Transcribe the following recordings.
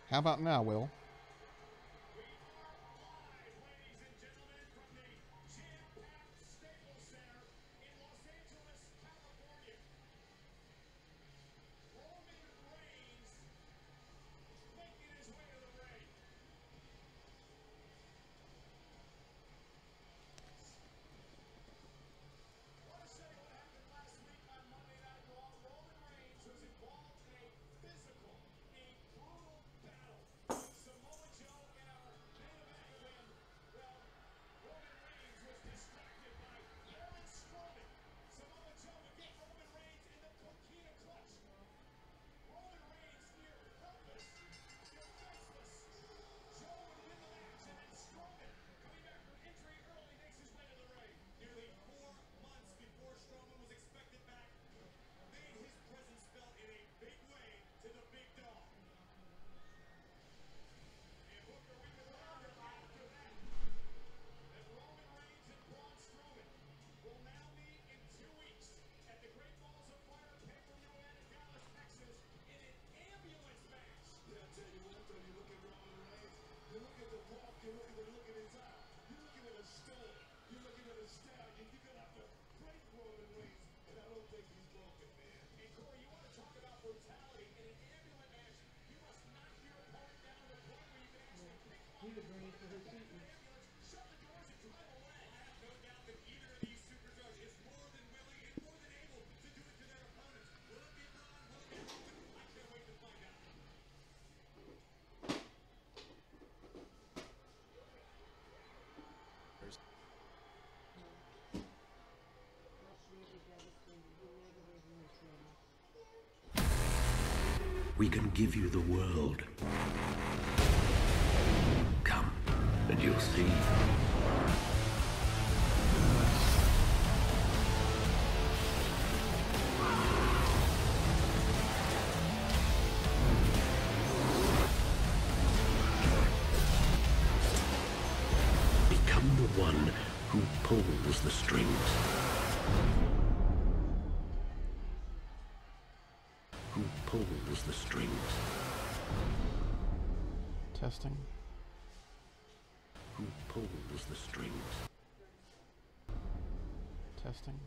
How about now, Will? We can give you the world. Come, and you'll see. Become the one who pulls the strings. Who pulls the strings. Testing. Who pulls the strings. Testing.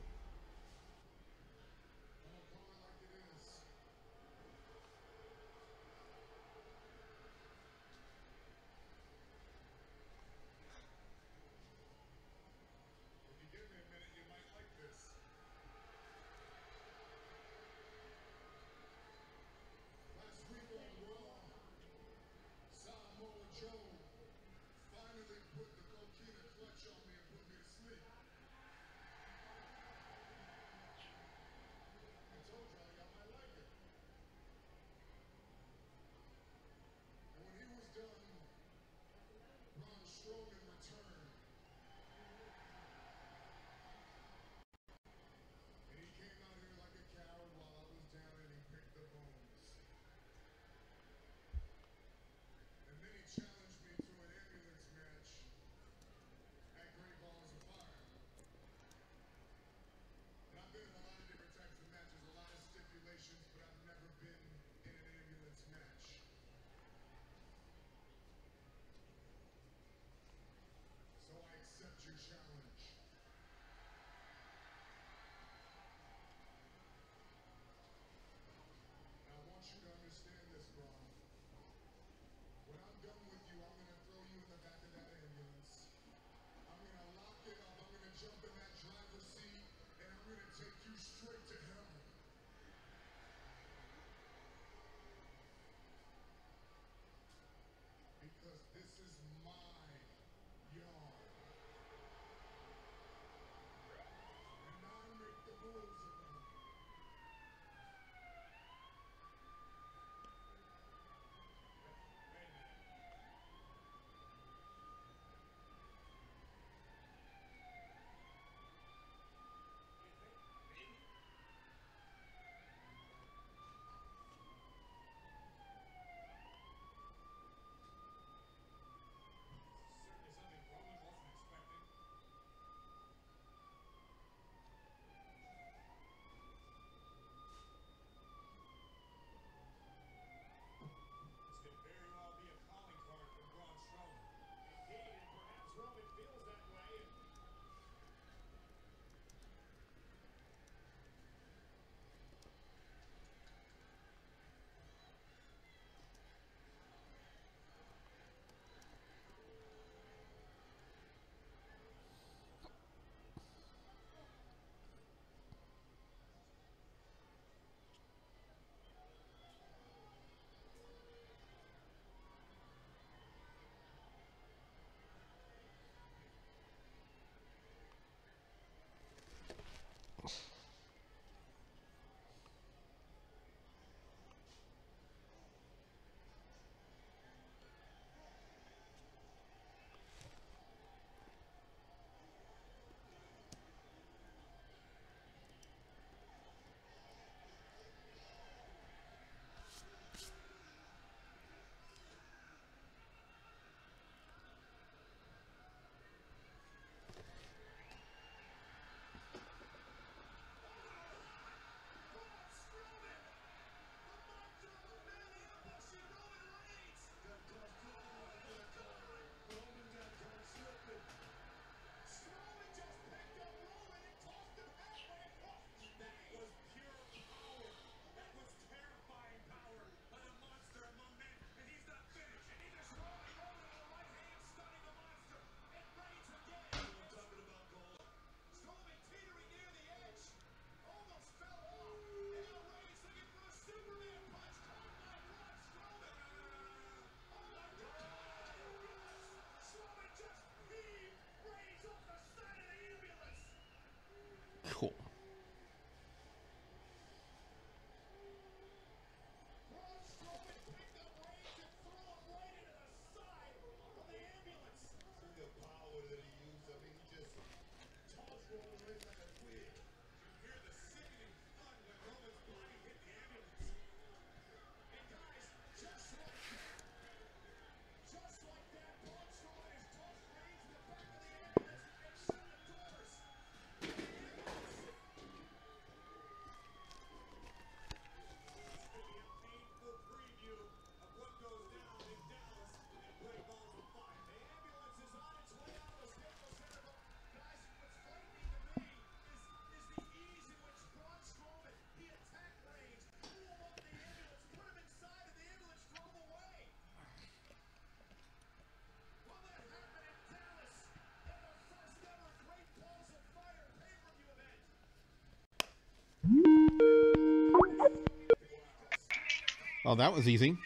Oh, that was easy.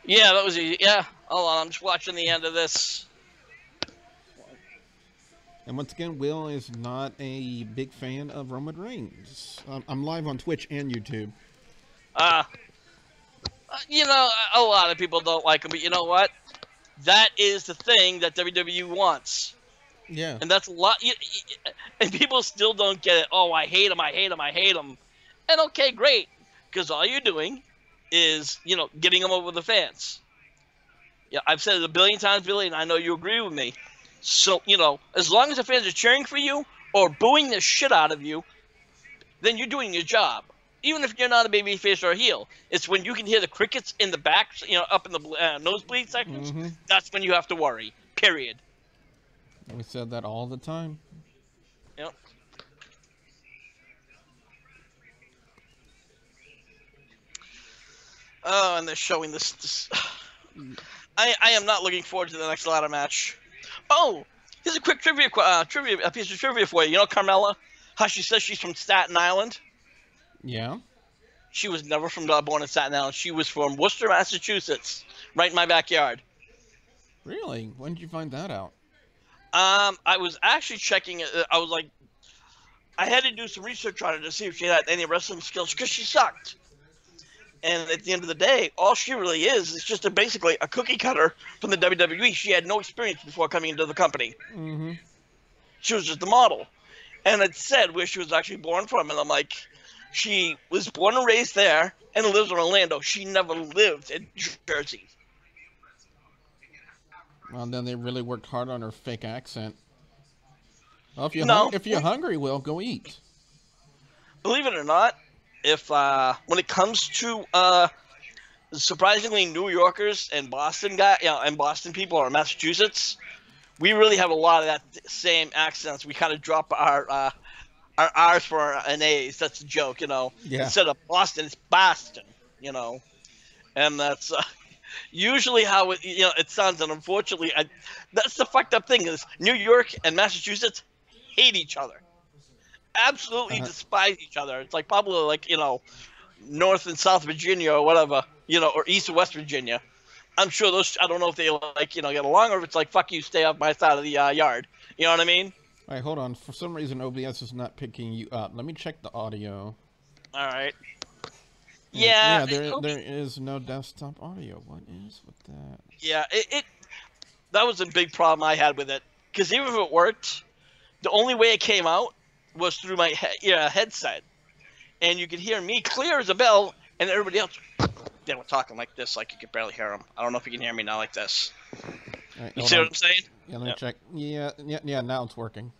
Yeah, that was easy. Yeah, hold on. I'm just watching the end of this. And once again, Will is not a big fan of Roman Reigns. I'm live on Twitch and YouTube. You know, a lot of people don't like him, but you know what? That is the thing that WWE wants. Yeah. And that's a lot. And people still don't get it. Oh, I hate him, I hate him, I hate him. And okay, great. Because all you're doing is, you know, getting him over the fans. Yeah, I've said it a billion times, Billy, and I know you agree with me. So, you know, as long as the fans are cheering for you or booing the shit out of you, then you're doing your job. Even if you're not a babyface or a heel, it's when you can hear the crickets in the back, you know, up in the nosebleed sections, that's when you have to worry, period. We said that all the time. Yep. Oh, and they're showing this. I am not looking forward to the next ladder match. Oh, here's a quick piece of trivia for you. You know Carmella? How she says she's from Staten Island? Yeah. She was never born in Staten Island. She was from Worcester, Massachusetts, right in my backyard. Really? When did you find that out? I was actually checking it. I was like, I had to do some research on her to see if she had any wrestling skills because she sucked. And at the end of the day, all she really is just basically a cookie cutter from the WWE. She had no experience before coming into the company. Mm-hmm. She was just a model. And it said where she was actually born from. And I'm like, she was born and raised there and lives in Orlando. She never lived in Jersey. Well, then they really worked hard on her fake accent. Well, if you're hungry, Will, go eat. Believe it or not, if when it comes to surprisingly New Yorkers and Boston and Boston people or Massachusetts, we really have a lot of that same accents. We kind of drop our R's for our A's. That's a joke, you know. Yeah. Instead of Boston, it's Boston, you know. And that's usually how it sounds. And unfortunately, that's the fucked up thing is New York and Massachusetts hate each other. Absolutely despise each other. It's like probably like, you know, North and South Virginia or whatever, you know, or East and West Virginia. I'm sure those, I don't know if they like, you know, get along or if it's like, fuck you, stay off my side of the yard. You know what I mean? All right, hold on. For some reason, OBS is not picking you up. Let me check the audio. All right. Yeah, there is no desktop audio. What is with that? Yeah, that was a big problem I had with it. Because even if it worked, the only way it came out was through my headset. And you could hear me clear as a bell, and everybody else, they were talking like this, like you could barely hear them. I don't know if you can hear me now like this. Right, you see what I'm saying? Yeah, let me check. Yeah, now it's working.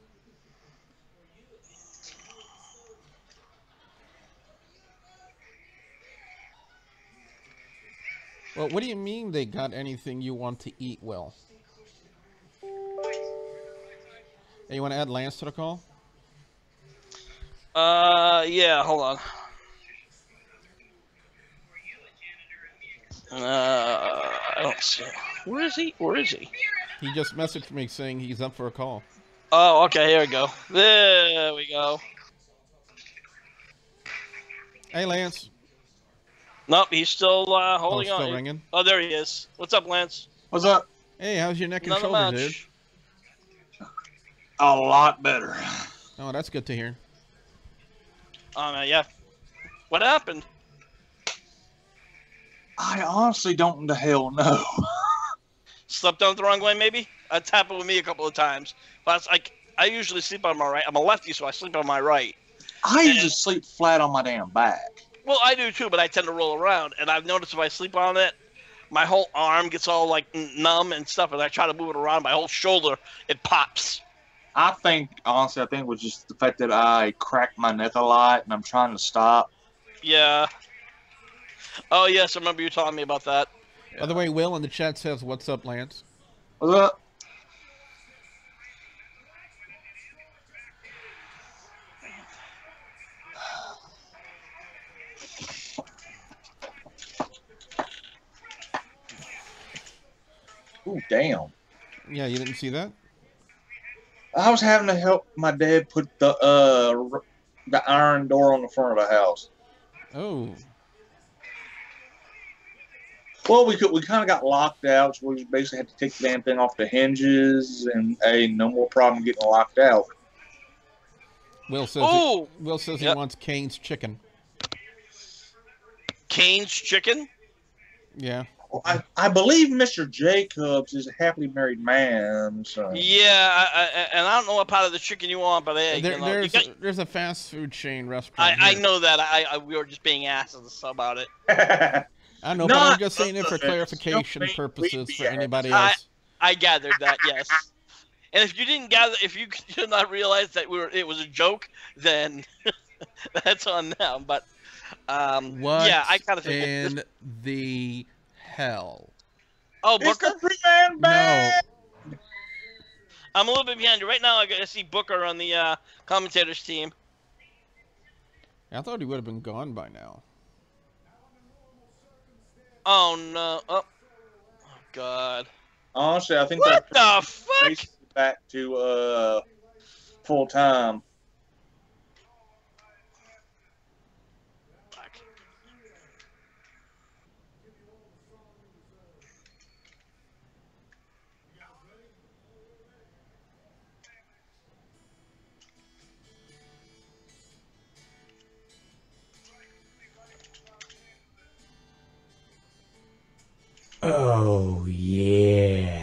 Well, what do you mean they got anything you want to eat, Will? Hey, you want to add Lance to the call? Yeah, hold on. I don't see him. Where is he? Where is he? He just messaged me saying he's up for a call. Oh, okay, here we go. There we go. Hey, Lance. Nope, he's still holding on. Still ringing? Oh, there he is. What's up, Lance? What's up? Hey, how's your neck and Another shoulder, match. dude? A lot better. Oh, that's good to hear. Yeah. What happened? I honestly don't the hell know. Slept down the wrong way, maybe? That's happened with me a couple of times. But it's like, I usually sleep on my right. I'm a lefty, so I sleep on my right. I usually sleep flat on my damn back. Well, I do too, but I tend to roll around. And I've noticed if I sleep on it, my whole arm gets all like numb and stuff. And I try to move it around, my whole shoulder, it pops. Honestly, I think it was just the fact that I cracked my neck a lot and I'm trying to stop. Yeah. Oh, yes, I remember you telling me about that. By the way, Will in the chat says, "What's up, Lance?" What's up? Ooh, damn. Yeah, you didn't see that? I was having to help my dad put the iron door on the front of the house. Oh. Well, we kind of got locked out, so we basically had to take the damn thing off the hinges, and hey, no more problem getting locked out. Will says Ooh! Will says he Yep. wants Kane's chicken. Kane's chicken? Yeah. I believe Mr. Jacobs is a happily married man. So. Yeah, and I don't know what part of the chicken you want, but hey, There's a fast food chain restaurant. I here. know that. We were just being asses about it. I know, but I'm just saying it for clarification purposes for anybody else. I gathered that, yes. And if you didn't gather, if you did not realize that it was a joke, then that's on them. But What yeah, I kind of figured. in the hell? Oh, It's Booker. the three-man band. No. I'm a little bit behind you right now. I see Booker on the commentators team. I thought he would have been gone by now. Oh no! Oh God! Honestly, I think What they're the fuck? basically back to full time. Fuck. Oh, yeah.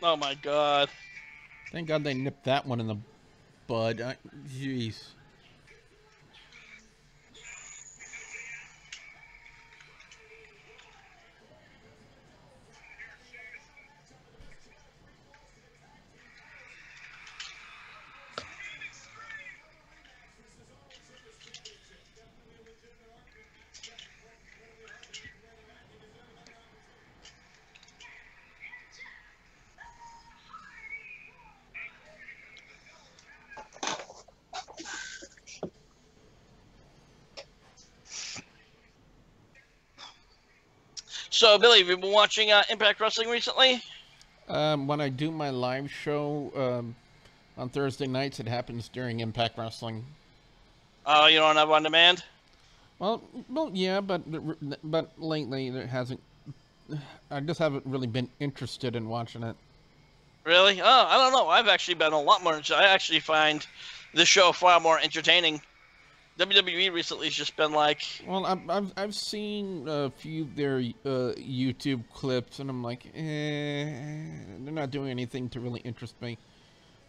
Oh my God! Thank God they nipped that one in the bud. Jeez. So Billy, have you been watching Impact Wrestling recently? When I do my live show on Thursday nights, it happens during Impact Wrestling. Oh, you don't have on demand? Well, yeah, but lately there hasn't. I just haven't really been interested in watching it. Really? Oh, I don't know. I've actually been a lot more. I actually find the show far more entertaining. WWE recently has just been like. Well, I've seen a few of their YouTube clips, and I'm like, they're not doing anything to really interest me.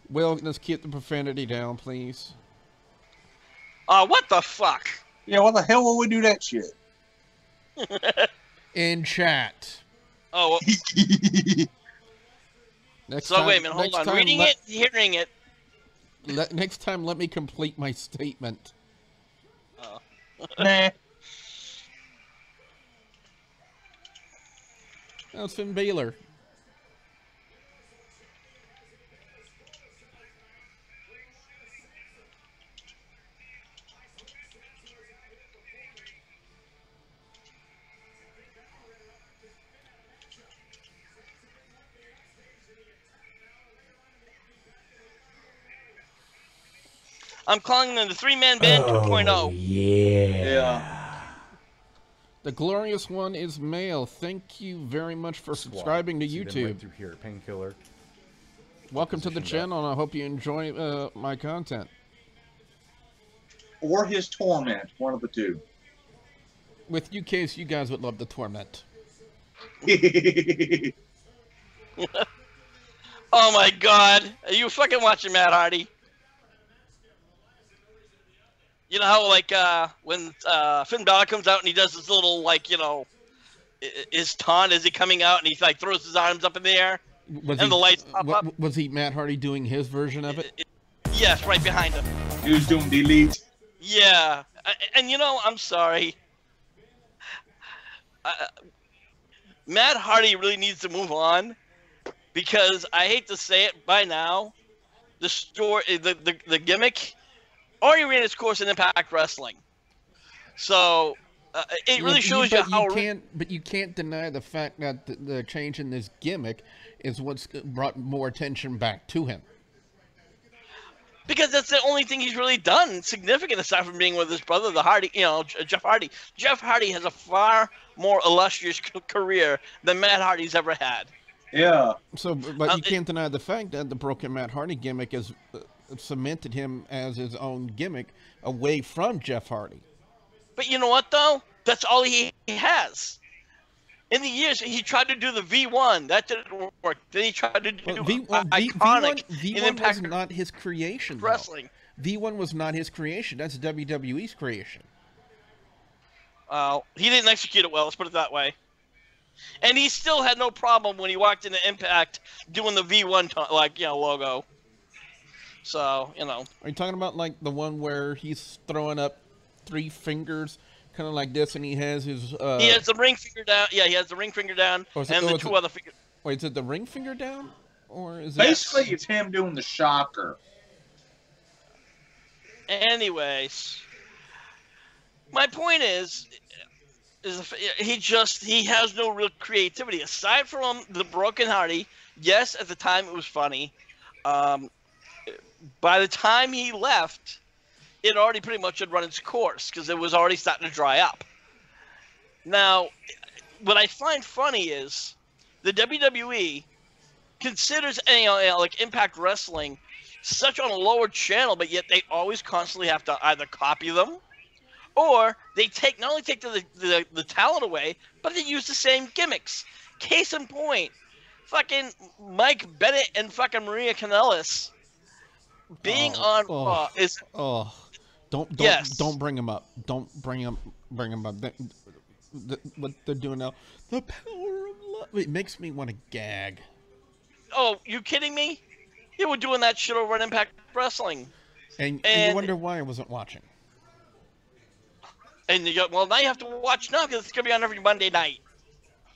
Will, let's keep the profanity down, please. What the fuck? Yeah, what the hell will we do that shit? In chat. Oh. Next So time, wait a minute, hold on. Reading it, hearing it. Next time, let me complete my statement. Nah. That's Finn Balor. I'm calling them the three-man band 2.0. Yeah. The glorious one is male. Thank you very much for subscribing to See them YouTube. right through here, painkiller. Welcome to the channel, and I hope you enjoy my content. Or his torment, one of the two. With you, Case, you guys would love the torment. Oh my God! Are you fucking watching Matt Hardy? You know how, like, when Finn Balor comes out and he does this little, like, you know, his taunt as he coming out and he, like, throws his arms up in the air and the lights pop up? Was he Matt Hardy doing his version of it? Yes, right behind him. He was doing delete. Yeah. And, you know, I'm sorry. Matt Hardy really needs to move on because I hate to say it by now, the story, the gimmick already ran its course in Impact Wrestling. So, it really shows you how. But you can't deny the fact that the change in this gimmick is what's brought more attention back to him. Because that's the only thing he's really done significant aside from being with his brother, the Hardy, Jeff Hardy. Jeff Hardy has a far more illustrious career than Matt Hardy's ever had. Yeah. So, but you can't deny the fact that the broken Matt Hardy gimmick has cemented him as his own gimmick away from Jeff Hardy. But you know what, though? That's all he has. In the years, he tried to do the V1. That didn't work. Then he tried to do Iconic. V1 was not his creation, wrestling. V1 was not his creation. That's WWE's creation. He didn't execute it well, let's put it that way. And he still had no problem when he walked into Impact doing the V1, logo. So, Are you talking about, like, the one where he's throwing up 3 fingers, kind of like this, and he has his... He has the ring finger down. Yeah, he has the ring finger down, and the 2 other fingers. Wait, is it the ring finger down? Or is it... Basically, it's him doing the shocker. Anyways, my point is he has no real creativity. Aside from the Broken Hardy, yes, at the time it was funny. By the time he left, it already pretty much had run its course because it was already starting to dry up. Now, what I find funny is the WWE considers like Impact Wrestling such on a lower channel, but yet they always constantly have to either copy them or they not only take the talent away, but they use the same gimmicks. Case in point, fucking Mike Bennett and fucking Maria Kanellis being on Raw is... Don't bring him up. Don't bring him up. What they're doing now, the power of love. It makes me want to gag. Oh, you kidding me? They were doing that shit over at Impact Wrestling. And you wonder why I wasn't watching. And you go, well, now you have to watch now because it's going to be on every Monday night.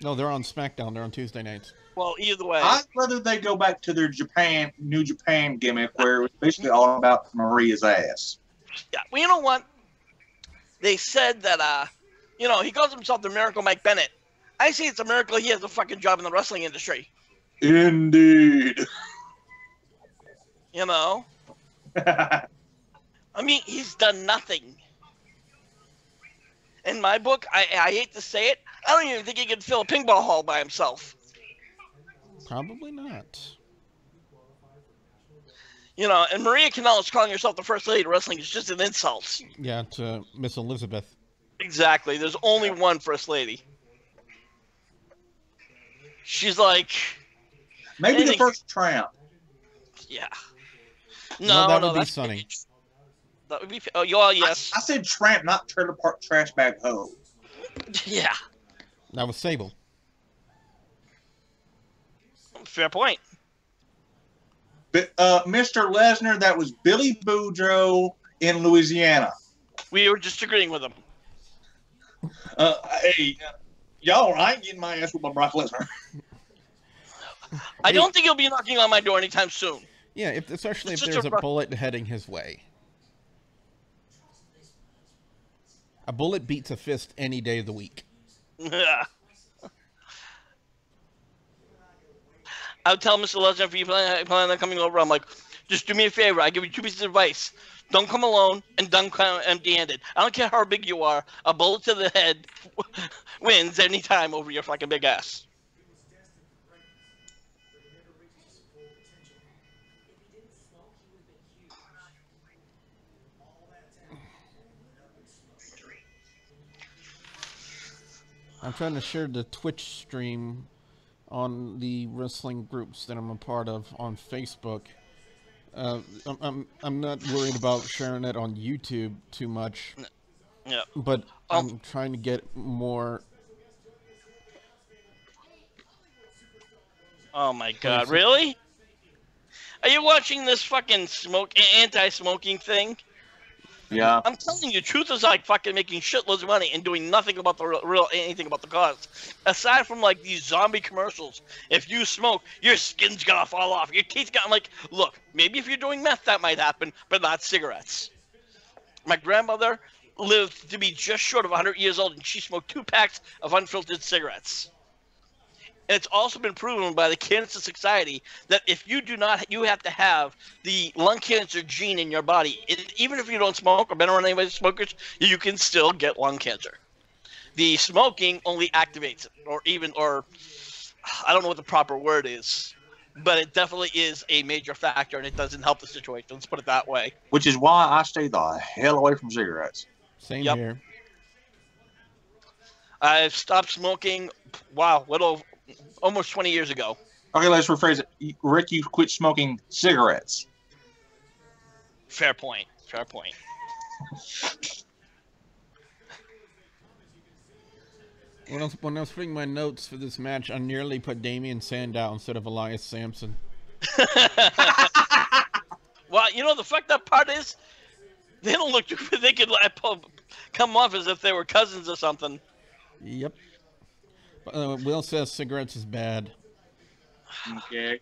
No, they're on SmackDown. They're on Tuesday nights. Well, either way. I'd rather they go back to their New Japan gimmick where it was basically all about Maria's ass. Yeah, well, you know what? They said that, he calls himself the Miracle Mike Bennett. I say it's a miracle he has a fucking job in the wrestling industry. Indeed. I mean, he's done nothing. In my book, I hate to say it, I don't even think he could fill a ping pong hall by himself. Probably not. And Maria Kanellis calling herself the First Lady of Wrestling is just an insult. Yeah, to Miss Elizabeth. Exactly. There's only one First Lady. She's like... Maybe the first tramp. Yeah. No, that would be Sunny. That would be... Oh, yes. I said tramp, not trailer park trash bag hoe. Yeah. That was Sable. Fair point. But, Mr. Lesnar, that was Billy Boudreaux in Louisiana. We were just agreeing with him. Hey, y'all, I ain't getting my ass with my Brock Lesnar. I don't think he'll be knocking on my door anytime soon. Yeah, especially if there's a bullet heading his way. A bullet beats a fist any day of the week. Yeah. I would tell Mr. Lesnar, if you plan on coming over, I'm like, just do me a favor. I give you 2 pieces of advice. Don't come alone and don't come empty-handed. I don't care how big you are. A bullet to the head wins any time over your fucking big ass. I'm trying to share the Twitch stream on the wrestling groups that I'm a part of on Facebook. I'm not worried about sharing it on YouTube too much. Yeah. But I'm trying to get more. Oh my God! Really? Are you watching this fucking anti-smoking thing? Yeah. I'm telling you, truth is like fucking making shitloads of money and doing nothing about the anything about the cause. Aside from like these zombie commercials, if you smoke, your skin's gonna fall off, your teeth gonna look, maybe if you're doing meth that might happen, but not cigarettes. My grandmother, lived to be just short of 100 years old, and she smoked 2 packs of unfiltered cigarettes. And it's also been proven by the Cancer Society that if you do not, you have to have the lung cancer gene in your body. Even if you don't smoke or been around anybody smokers, you can still get lung cancer. The smoking only activates it, or I don't know what the proper word is, but it definitely is a major factor, and it doesn't help the situation. Let's put it that way. Which is why I stay the hell away from cigarettes. Same here. I've stopped smoking, almost 20 years ago. Okay, let's rephrase it. Rick, you quit smoking cigarettes. Fair point. When I was putting my notes for this match, I nearly put Damian Sandow instead of Elias Sampson. Well, the fucked up part is they don't look. They could come off as if they were cousins or something. Yep. Will says cigarettes is bad. Okay.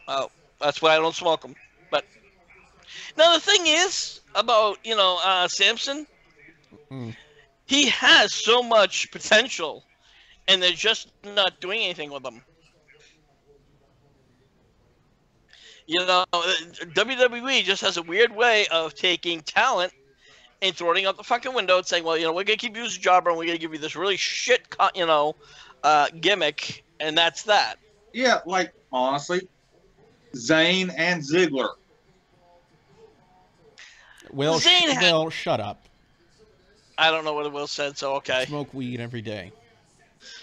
Oh, that's why I don't smoke them. But now the thing is about Samson. He has so much potential, and they're just not doing anything with him. WWE just has a weird way of taking talent and throwing out the fucking window and saying, well, we're going to keep using Jobber, and we're going to give you this really shit, gimmick, and that's that. Yeah, like, honestly, Zayn and Ziggler. Will, shut up. I don't know what Will said, so okay. Smoke weed every day.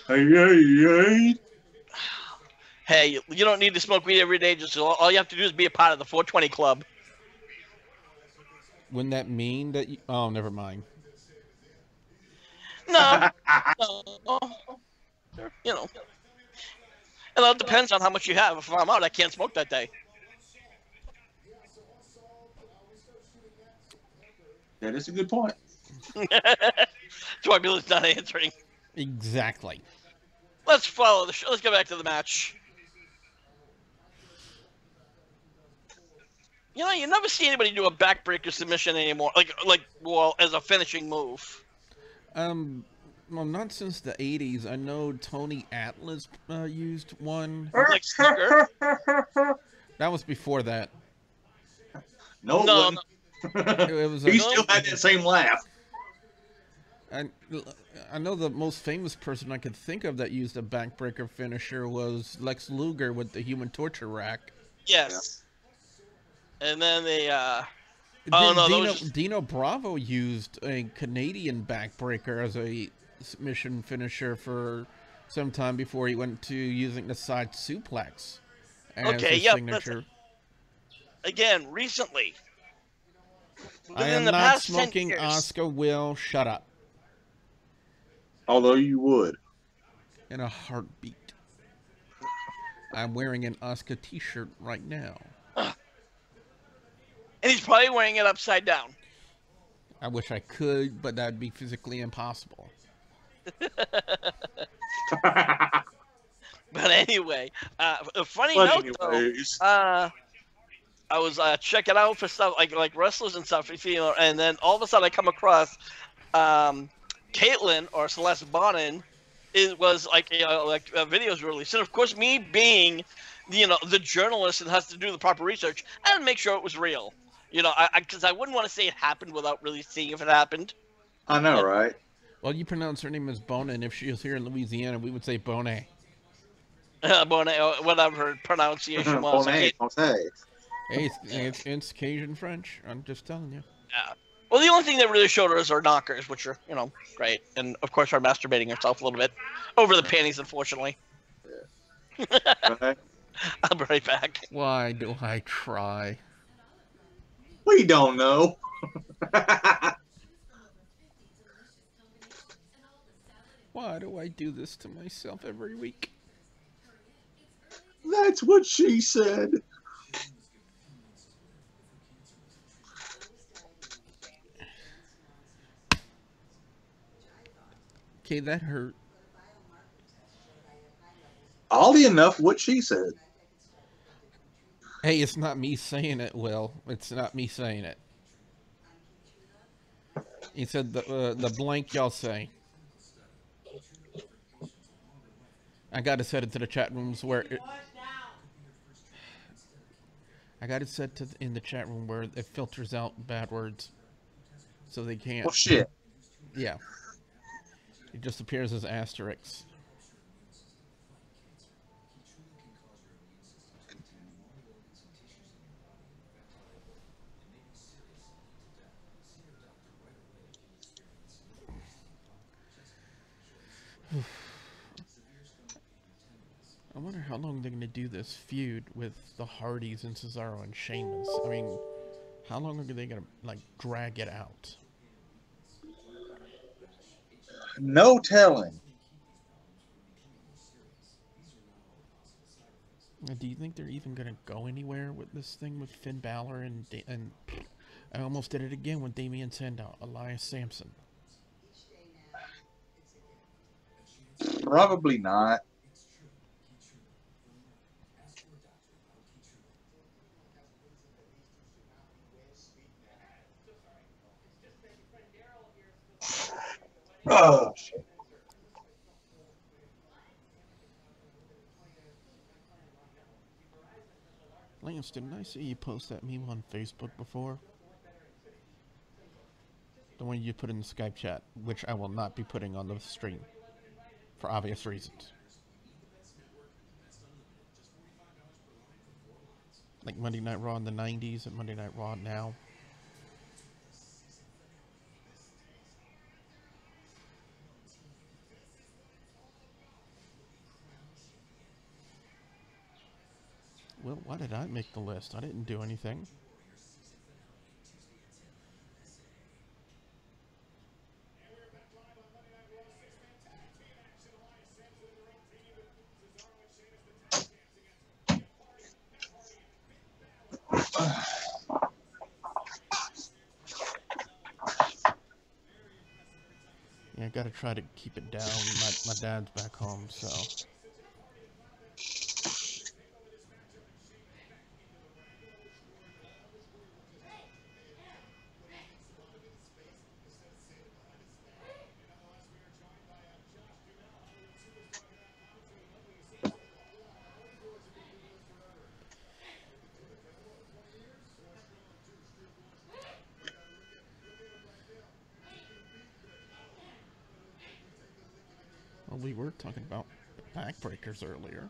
Hey. Hey, you don't need to smoke weed every day. Just all you have to do is be a part of the 420 Club. Wouldn't that mean that you... Oh, never mind. No. It all depends on how much you have. If I'm out, I can't smoke that day. That is a good point. That's why Billy's not answering. Exactly. Let's follow the show. Let's go back to the match. You never see anybody do a backbreaker submission anymore, as a finishing move. Well, not since the 80s. I know Tony Atlas used one. Like Snooker. That was before that. No. It was he still had that same laugh. I know the most famous person I could think of that used a backbreaker finisher was Lex Luger with the Human Torture Rack. Yes. And then Dino Bravo used a Canadian backbreaker as a submission finisher for some time before he went to using the side suplex as his signature. Again, recently. I am not smoking, Oscar. Will, shut up. Although you would. In a heartbeat. I'm wearing an Oscar t-shirt right now. And he's probably wearing it upside down. I wish I could, but that'd be physically impossible. But anyway, a funny note though, I was checking out for stuff like wrestlers and stuff, and then all of a sudden I come across Caitlyn or Celeste Bonin. It was videos released, and of course, me being the journalist that has to do the proper research and make sure it was real. Because I wouldn't want to say it happened without really seeing if it happened. I know, right? Well, you pronounce her name as Bonin. If she was here in Louisiana, we would say Bonet. Bonet, whatever her pronunciation was. Bonet. Hey, it's Cajun French. I'm just telling you. Yeah. Well, the only thing that really showed her is her knockers, which are, great. And, of course, her masturbating herself a little bit. Over the panties, unfortunately. Yeah. Okay. I'll be right back. Why do I try? We don't know. Why do I do this to myself every week? That's what she said. Okay, that hurt. Oddly enough, what she said. Hey, it's not me saying it, Will. It's not me saying it. He said the blank y'all say. I got to set it to the chat rooms where I got it set to in the chat room where it filters out bad words, so they can't. Well, shit. Yeah. It just appears as asterisks. I wonder how long they're going to do this feud with the Hardys and Cesaro and Sheamus. I mean, how long are they going to, like, drag it out? No telling. Do you think they're even going to go anywhere with this thing with Finn Balor and I almost did it again with Damian Sandow, Elias Sampson? Probably not. Oh, shit. Lance, didn't I see you post that meme on Facebook before? The one you put in the Skype chat, which I will not be putting on the stream, for obvious reasons. Like Monday Night Raw in the 90s and Monday Night Raw now. Well, why did I make the list? I didn't do anything. Yeah, I gotta try to keep it down. My dad's back home, so... Well, we were talking about backbreakers earlier.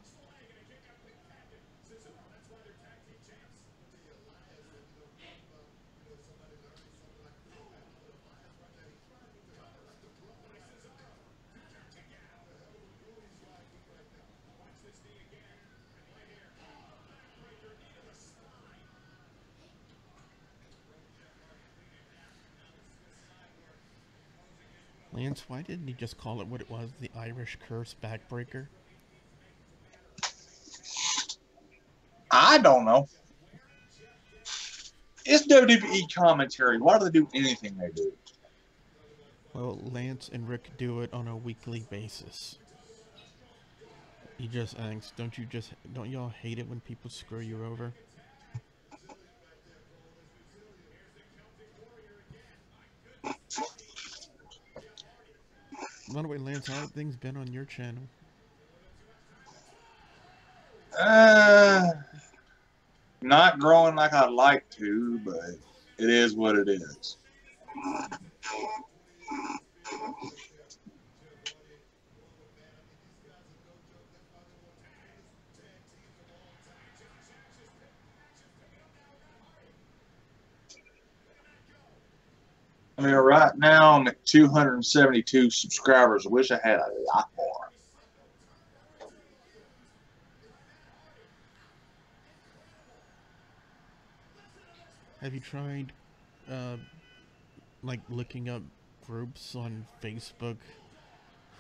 Lance, why didn't he just call it what it was, the Irish Curse backbreaker? I don't know. It's WWE commentary. Why do they do anything they do? Well, Lance and Rick do it on a weekly basis. He just asks, don't y'all hate it when people screw you over? By the way, Lance, how have things been on your channel? Not growing like I'd like to, but it is what it is. I mean, right now I'm at 272 subscribers. I wish I had a lot more. Have you tried, like, looking up groups on Facebook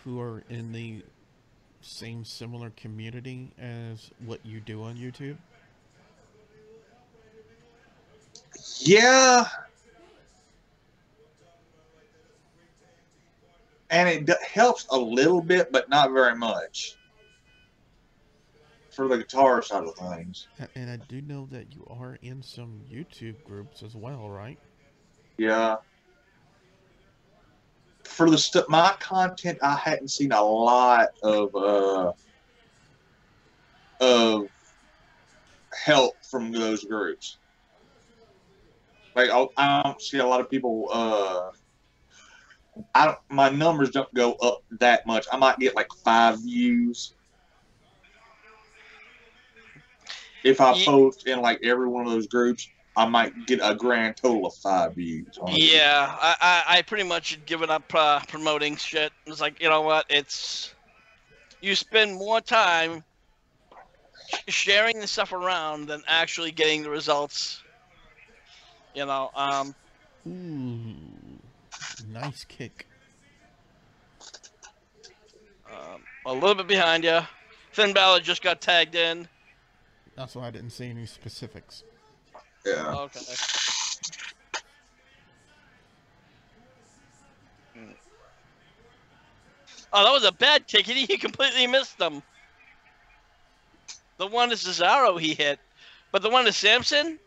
who are in the same similar community as what you do on YouTube? Yeah. And it helps a little bit, but not very much for the guitar side of things. And I do know that you are in some YouTube groups as well, right? Yeah. for the my content, I hadn't seen a lot of help from those groups. Like I don't see a lot of people. My numbers don't go up that much. I might get like 5 views if I post in like every one of those groups. I might get a grand total of 5 views. Yeah, I pretty much had given up promoting shit. It's like, you know what? It's you spend more time sharing the stuff around than actually getting the results. You know. Ooh, nice kick. A little bit behind you. Finn Balor just got tagged in. That's why I didn't see any specifics. Yeah. Okay. Oh, that was a bad kick. He completely missed them. The one to Cesaro he hit, but the one to Samson,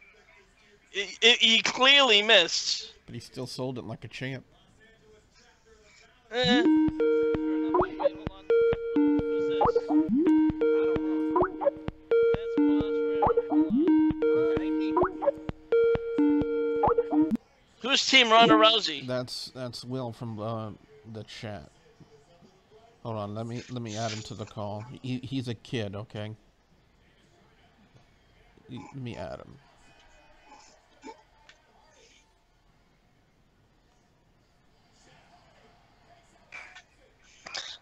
he clearly missed. But he still sold it like a champ. Eh. Wait, hold on. Who's this? I don't know. That's Boss Hold on. Who's Team Ronda Rousey? That's Will from the chat. Hold on, let me add him to the call. He's a kid, okay? Let me add him.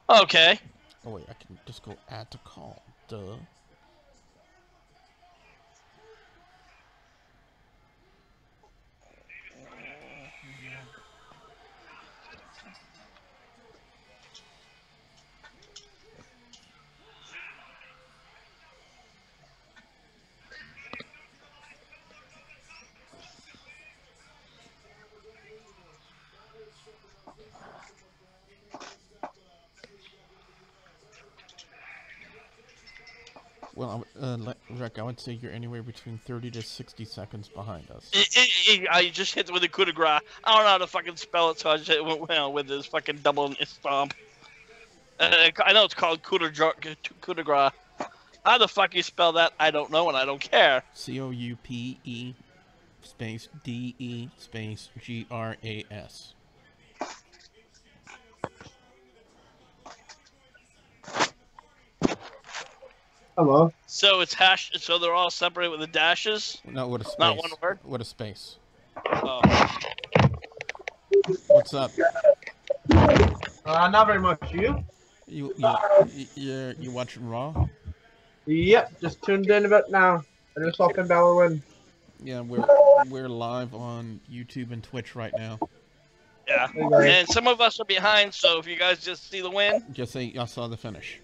Okay. Oh wait, I can just go add to call. Duh. Well, Rick, I would say you're anywhere between 30 to 60 seconds behind us. I just hit it with a coup de grace. I don't know how to fucking spell it, so I just hit it with this fucking double stomp. I know it's called coup de grace. How the fuck you spell that? I don't know, and I don't care. COUPE space DE space GRAS. Hello. So it's hash. So they're all separated with the dashes. No, with a space. Not one word. With a space. Oh. What's up? Not very much. You watching Raw? Yep. Just tuned in a bit now. I just saw Finn Balor win. Yeah, we're live on YouTube and Twitch right now. Yeah. Okay. And some of us are behind, so if you guys just see the win. Just say I saw the finish.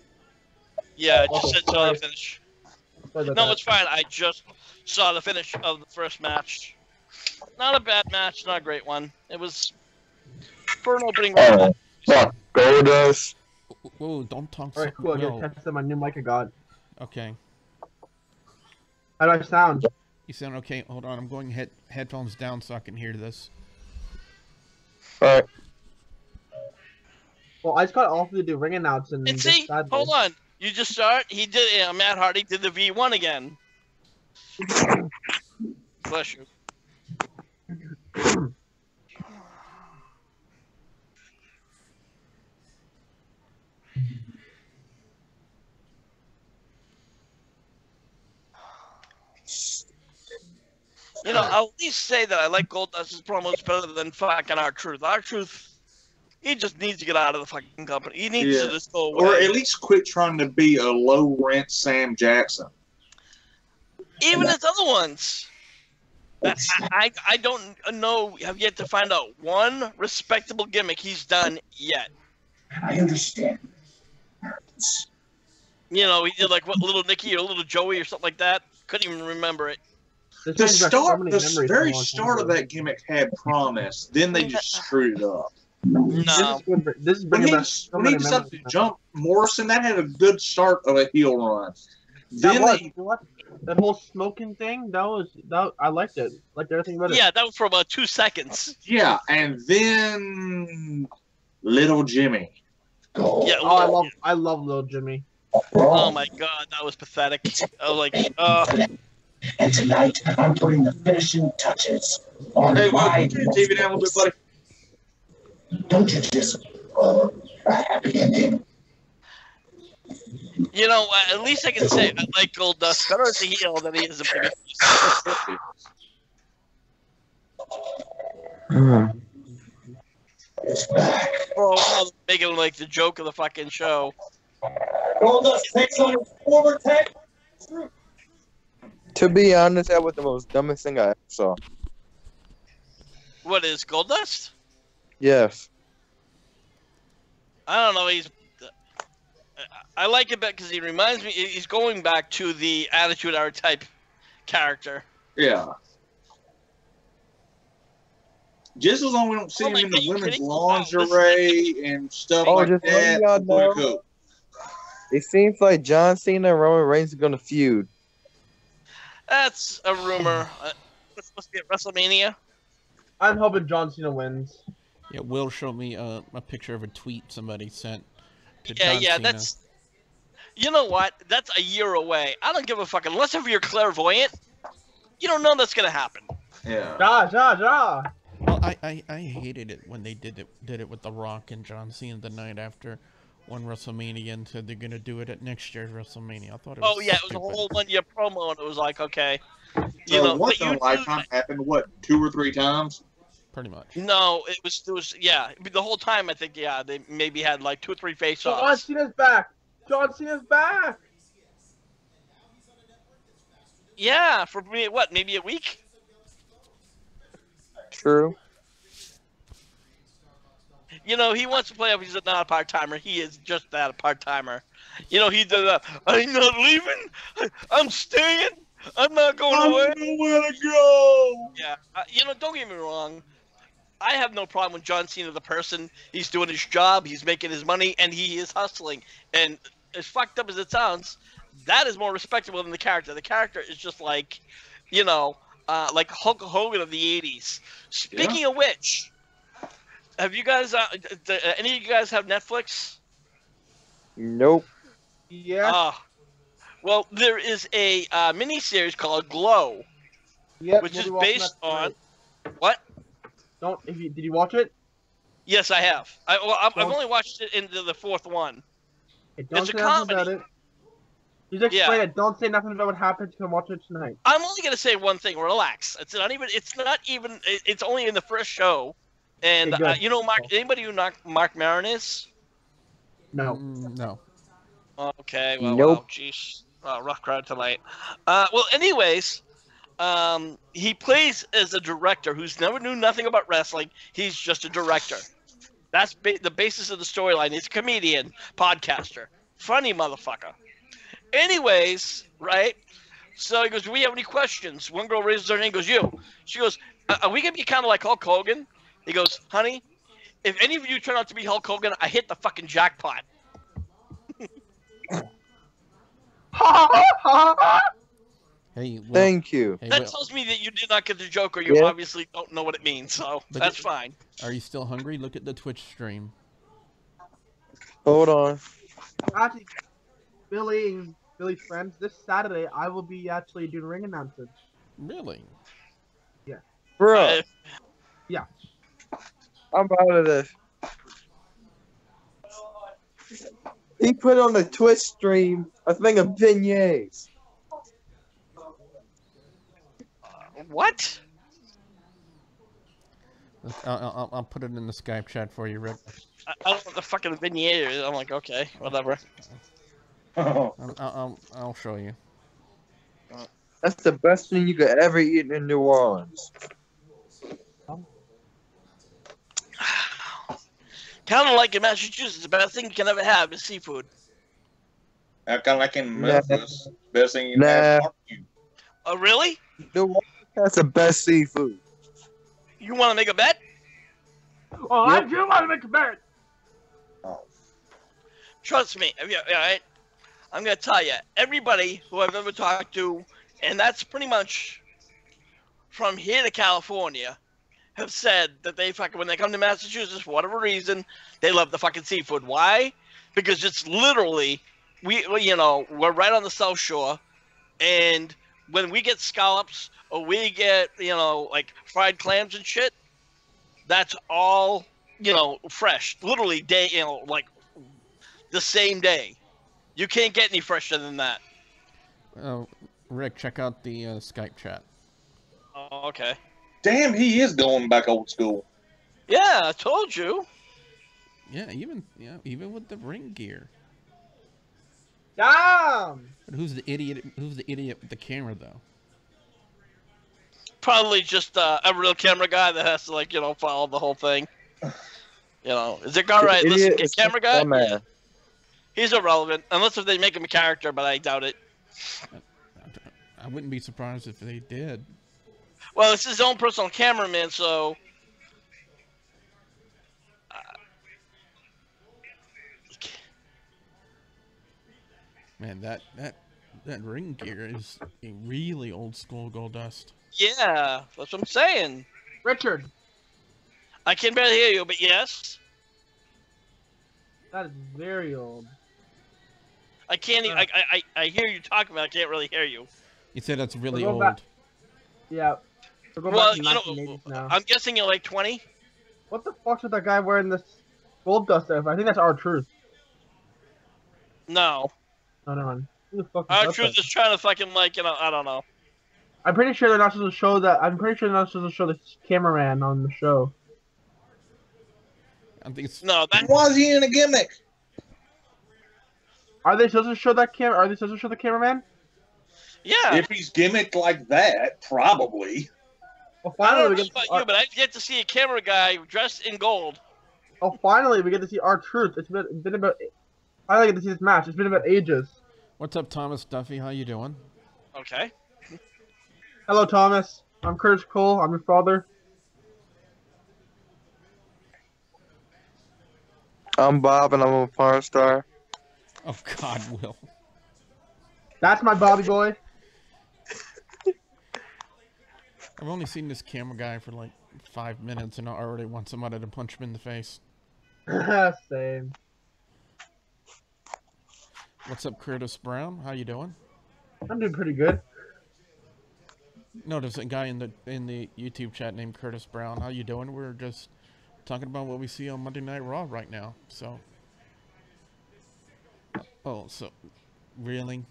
Yeah, just Oh, said saw the finish. Sorry about No, that. it's fine. I just saw the finish of the first match. Not a bad match, not a great one. It was for an opening round. Fuck, Goldust. Whoa, don't talk All right, so cool. I well. just tested my new mic I got. Okay. How do I sound? You sound okay. Hold on, I'm going headphones down so I can hear this. Alright. Well, I just got off to do ring announce and And just see, sad hold day. on. You just start. He did. Matt Hardy did the V1 again. Bless you. You know, I'll at least say that I like Goldust's promos better than fucking R-Truth. R-Truth, he just needs to get out of the fucking company. He needs to just go away. Or at least quit trying to be a low rent Sam Jackson. Even his other ones. I don't know, have yet to find out one respectable gimmick he's done yet. I understand. You know, he did like what, Little Nicky or Little Joey or something like that. Couldn't even remember it. This The brings back so start, many the memories very from a long time start of ago. that gimmick had promise. Then they just screwed it up. No. This is When bringing he, back so when he many decided to memories. jump Morrison, that had a good start of a heel run. That Then was, they, you know what? That whole smoking thing, that I liked it. Liked everything about it. Yeah, that was for about 2 seconds. yeah, and then Little Jimmy. Go. Yeah. Oh, I love Little Jimmy. Oh my god, that was pathetic. I was like, And tonight, I'm putting the finishing touches on Hey, my turn your TV down a little bit, buddy. Don't you just a happy ending? you know, at least I can say I like Goldust better as a heel than he is a baby. It's back. Oh, make him like the joke of the fucking show. Goldust takes on his former tag. To be honest, that was the most dumbest thing I ever saw. What is Goldust? Yes. I don't know. I like it because he reminds me. He's going back to the Attitude Era type character. Yeah. Just as long as we don't see Oh him my in the God, women's kidding? lingerie and stuff Oh, like just that, letting y'all pretty know. cool. It seems like John Cena and Roman Reigns are gonna feud. That's a rumor. It's supposed to be at WrestleMania. I'm hoping John Cena wins. Yeah, Will showed me a picture of a tweet somebody sent to Yeah, John yeah, Cena. that's. You know what? That's a year away. I don't give a fuck. Unless if you're clairvoyant, you don't know that's gonna happen. Yeah. Ja. Well, I hated it when they did it with The Rock and John Cena the night after one WrestleMania and said they're gonna do it at next year's WrestleMania. I thought it was Oh yeah, it was a stupid. whole 1 year promo, and it was like, okay, you So know, once but in a you lifetime happened, what, 2 or 3 times? Pretty much. no, it was yeah. The whole time I think they maybe had like 2 or 3 John face-offs. Cena's back. John Cena's back. Yeah, for what, maybe a week? True. You know, he wants to play up. He's not a part-timer. He is just that, a part-timer. You know, he does that. I'm not leaving. I'm staying. I'm not going away. Nowhere to go. Yeah, you know, don't get me wrong. I have no problem with John Cena, the person. He's doing his job. He's making his money, and he is hustling. And as fucked up as it sounds, that is more respectable than the character. The character is just like, you know, like Hulk Hogan of the 80s. Speaking of which, have you guys, any of you guys have Netflix? Nope. Yeah. Well, there is a miniseries called Glow, Yep. which we'll is be watching based that on tonight. what? Did you watch it? Yes, I have. I've Don't- only watched it into the 4th one. Hey, don't It's a say nothing about comedy. it. Just explain Yeah. it. Don't say nothing about what happens. You can watch it tonight. I'm only gonna say one thing. Relax. It's not even. It's only in the first show. And Okay, good. you know, Mark. Anybody who know Mark Maron is? No. No. Okay. Well, Nope. jeez. Rough crowd tonight. Well, anyways, he plays as a director who's never knew nothing about wrestling. He's just a director. That's the basis of the storyline. He's a comedian, podcaster, funny motherfucker. Anyways, right? So he goes, "Do we have any questions?" One girl raises her hand and goes, "You." She goes, "Are we gonna be kind of like Hulk Hogan?" He goes, "Honey, if any of you turn out to be Hulk Hogan, I hit the fucking jackpot." Hey, Will, Thank you. Hey, That Will, tells me that you did not get the joke, or you Yeah. obviously don't know what it means. So Look that's at- fine. are you still hungry? Look at the Twitch stream. Hold on. Actually, Billy's friends. This Saturday, I will be actually doing ring announcements. Really? Bruh, Uh, I'm out of this. He put on the Twitch stream a thing of beignets. what? I'll put it in the Skype chat for you, Rick. I don't know what the fucking vignette is. I'm like, okay, whatever. I'll show you. That's the best thing you could ever eat in New Orleans. Kind of like in Massachusetts, the best thing you can ever have is seafood. Kind of like in Nah. Memphis. Best thing you Nah. have barbecue. Oh, really? New Orleans has the best seafood. You want to make a bet? Oh, I Yep. do want to make a bet. Trust me. All right. I'm gonna tell you, everybody who I've ever talked to, and that's pretty much from here to California, have said that they fucking, when they come to Massachusetts, for whatever reason, they love the fucking seafood. Why? Because it's literally, we're right on the South Shore, and when we get scallops or we get, like fried clams and shit, that's all, fresh. Literally like the same day. You can't get any fresher than that. Rick, check out the Skype chat. Oh, okay. Damn, he is going back old school. Yeah, I told you. Yeah, even with the ring gear. Damn! But who's the idiot? Who's the idiot with the camera though? Probably just a real camera guy that has to follow the whole thing. Is it all right? Listen, camera guy. Yeah. He's irrelevant unless if they make him a character, but I doubt it. I wouldn't be surprised if they did. Well, it's his own personal cameraman, so. Man, that ring gear is a really old school Goldust. Yeah, that's what I'm saying. Richard. I can barely hear you, but yes. That is very old. I can't even. I hear you talking, but I can't really hear you. You said that's really old. Yeah. Well, now. I'm guessing you're like 20. What the fuck is that guy wearing this Goldust there? I think that's R-Truth. No. No, never mind. Who the fuck is R-Truth is trying to fucking I don't know. I'm pretty sure they're not supposed to show that. I'm pretty sure they're not supposed to show the cameraman on the show. I think it's... No, that... Why is he in a gimmick? Are they supposed to show that Are they supposed to show the cameraman? Yeah. If he's gimmicked like that, probably. Well, finally, I don't know about you, but I get to see a camera guy dressed in gold. Oh, finally, we get to see R-Truth. It's been about... I get to see this match. It's been about ages. What's up, Thomas Duffy? How you doing? Okay. Hello, Thomas. I'm Curtis Cole. I'm your father. I'm Bob, and I'm a porn star. Oh, God, Will. That's my Bobby boy. I've only seen this camera guy for like 5 minutes, and I already want somebody to punch him in the face. Same. What's up, Curtis Brown? How you doing? I'm doing pretty good. No, there's a guy in the YouTube chat named Curtis Brown. How you doing? We're just talking about what we see on Monday Night Raw right now. So, so really?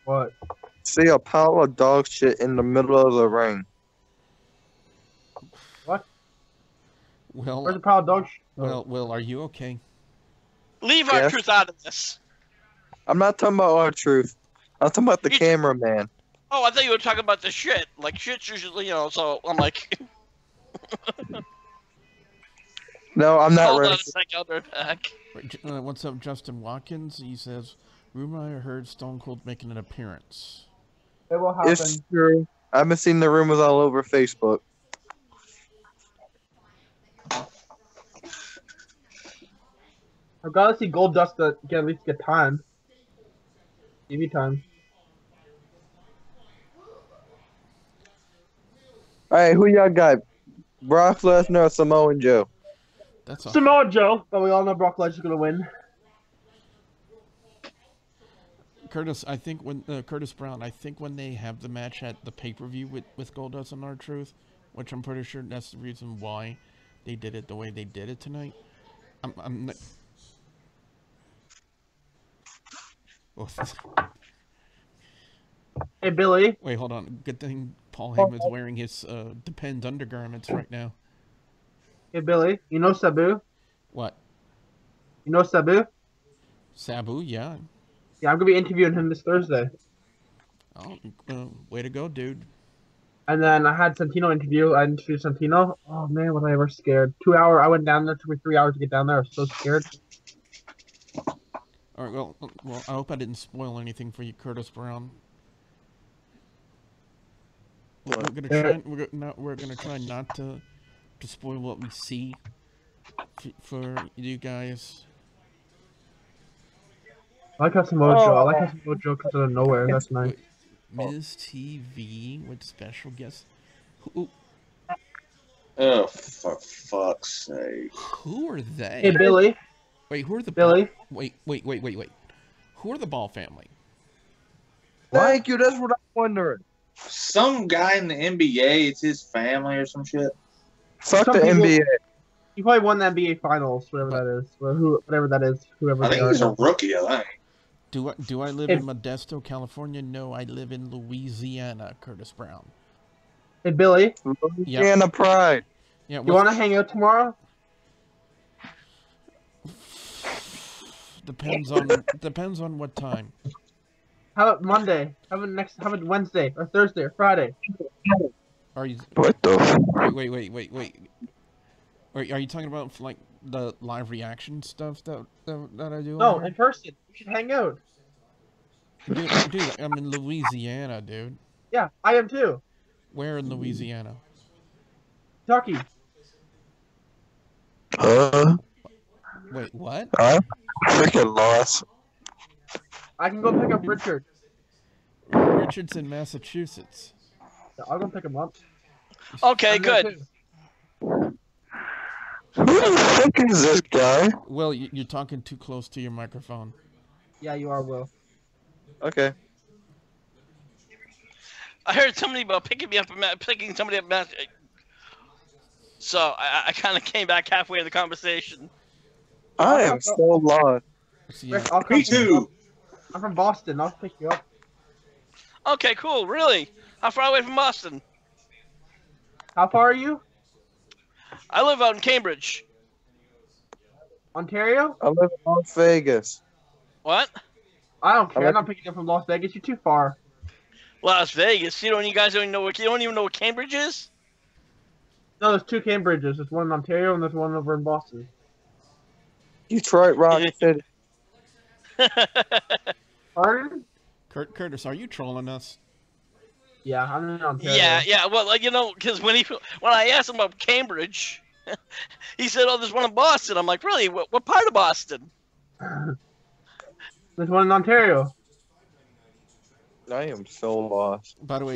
What? See a pile of dog shit in the middle of the ring. What? Well, where's the pile of dog shit? Well, Will, are you okay? Leave R-Truth out of this. I'm not talking about R-Truth. I'm talking about the cameraman. Oh, I thought you were talking about the shit. Like, shit's usually, so I'm like... No, I'm not ready. Hold on a second, I'll be back. What's up, Justin Watkins? He says, rumor I heard Stone Cold making an appearance. It will happen. It's true. I've been seeing the rumors all over Facebook. I've got to see Goldust to at least get time. TV time. Alright, who y'all got? Brock Lesnar or Samoa Joe? That's all. Samoa Joe, but we all know Brock Lesnar's gonna win. Curtis, I think when Curtis Brown, I think when they have the match at the pay-per-view with Goldust and R-Truth, which I'm pretty sure that's the reason why they did it the way they did it tonight. I'm Hey, Billy. Wait, hold on. Good thing Paul Heyman's wearing his Depends undergarments right now. Hey, Billy. You know Sabu? What? You know Sabu? Sabu, yeah. Yeah, I'm gonna be interviewing him this Thursday. Oh, way to go, dude. And then I had Santino interview. I interviewed Santino. Oh man, was I ever scared? 2 hour. I went down there. It took me 3 hours to get down there. I was so scared. All right. Well, I hope I didn't spoil anything for you, Curtis Brown. We're gonna try. We're gonna try not to spoil what we see for you guys. I like how Samoa Joe. I like how Samoa Joe comes out of nowhere. That's nice. Ms. TV with special guests. Who Oh, for fuck's sake. Who are they? Hey, Billy. Wait, who are the Billy? Wait. Who are the Ball family? Thank you. That's what I'm wondering. Some guy in the NBA, it's his family or some shit. Fuck Some the people- NBA. You probably won the NBA Finals, whatever that is. Or whatever that is. Whoever I they think are. he's a rookie, I think. Do I live in Modesto, California? No, I live in Louisiana, Curtis Brown. Hey, Billy. Louisiana Pride. Yeah, You want to hang out tomorrow? depends on what time. How about Monday? How about Wednesday or Thursday or Friday? Are you What the? wait. Are you talking about like the live reaction stuff that I do? No, on in person. We should hang out. here? Dude, I'm in Louisiana, dude. Yeah, I am too. Where in Louisiana? Kentucky. Wait, what? I'm freaking lost. I can go pick up Richard. Richard's in Massachusetts. Yeah, I'll go pick him up. Okay, I'm there good. too. Who the fuck is this guy? Well, you're talking too close to your microphone. Yeah, you are, Will. Okay. I heard somebody about picking somebody up. So I kind of came back halfway in the conversation. I am so lost. Yeah. Rick, I'll come Me pick you too. up. I'm from Boston. I'll pick you up. Okay, cool. Really? How far away from Boston? How far are you? I live out in Cambridge. Ontario? I live in Las Vegas. What? I don't care. I'm not picking you up from Las Vegas. You're too far. Las Vegas. You guys don't even know what Cambridge is? No, there's two Cambridges. There's one in Ontario and there's one over in Boston. Detroit Rock City. Pardon? Curtis, are you trolling us? Yeah, I'm in Ontario. Yeah. Well, like, because when I asked him about Cambridge, he said, "Oh, there's one in Boston." I'm like, "Really? What part of Boston?" There's one in Ontario. I am so lost. By the way,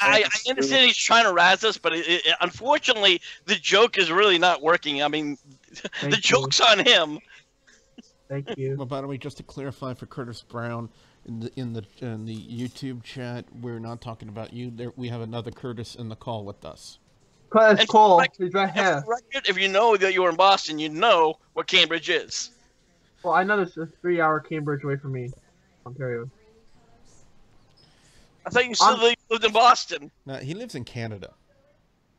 I understand he's trying to razz us, but unfortunately, the joke is really not working. I mean, the joke's on him. Thank you. Well, by the way, just to clarify for Curtis Brown, in the YouTube chat, we're not talking about you. We have another Curtis in the call with us. Curtis And Cole. for He's right here. If you know that you were in Boston, you know what Cambridge is. Well, I know there's a 3-hour Cambridge away from me, Ontario. I thought you said that you lived in Boston. No, he lives in Canada.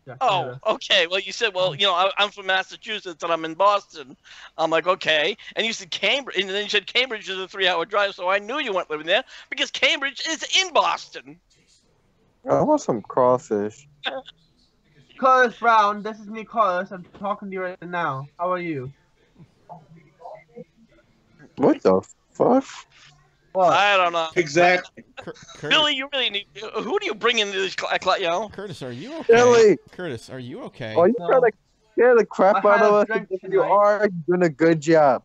Yeah, Oh, Canada. okay. Well, you said, I'm from Massachusetts and I'm in Boston. I'm like, okay. And you said Cambridge, and then you said Cambridge is a 3-hour drive, so I knew you weren't living there because Cambridge is in Boston. I want some crawfish. Curtis Brown, this is me, Curtis. I'm talking to you right now. How are you? What the fuck? What? I don't know. Exactly. Billy, you really need. Who do you bring into this? Curtis, are you okay? Billy! Curtis, are you okay? Are you No. trying to scare the crap I out had of a us? drink If you tonight. are, you're doing a good job.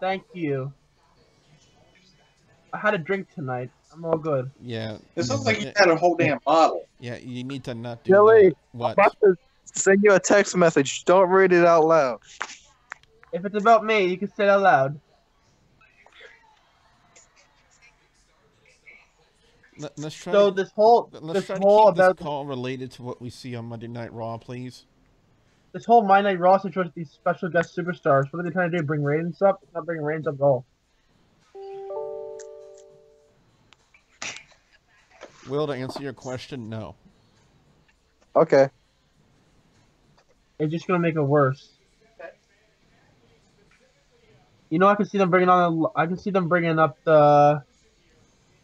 Thank you. I had a drink tonight. I'm all good. Yeah. It sounds like you had a whole damn bottle. Yeah, you need to not do Billy, that. What? I'm about to send you a text message. Don't read it out loud. If it's about me, you can say it out loud. Let's try. So to, this whole let's try to whole keep this about call related to what we see on Monday Night Raw, please. this whole Monday Night Raw situation with these special guest superstars. What are they trying to do? Bring ratings up? It's not bringing ratings up at all. Will, to answer your question, no. Okay. It's just gonna make it worse. You know, I can see them bringing on. I can see them bringing up the.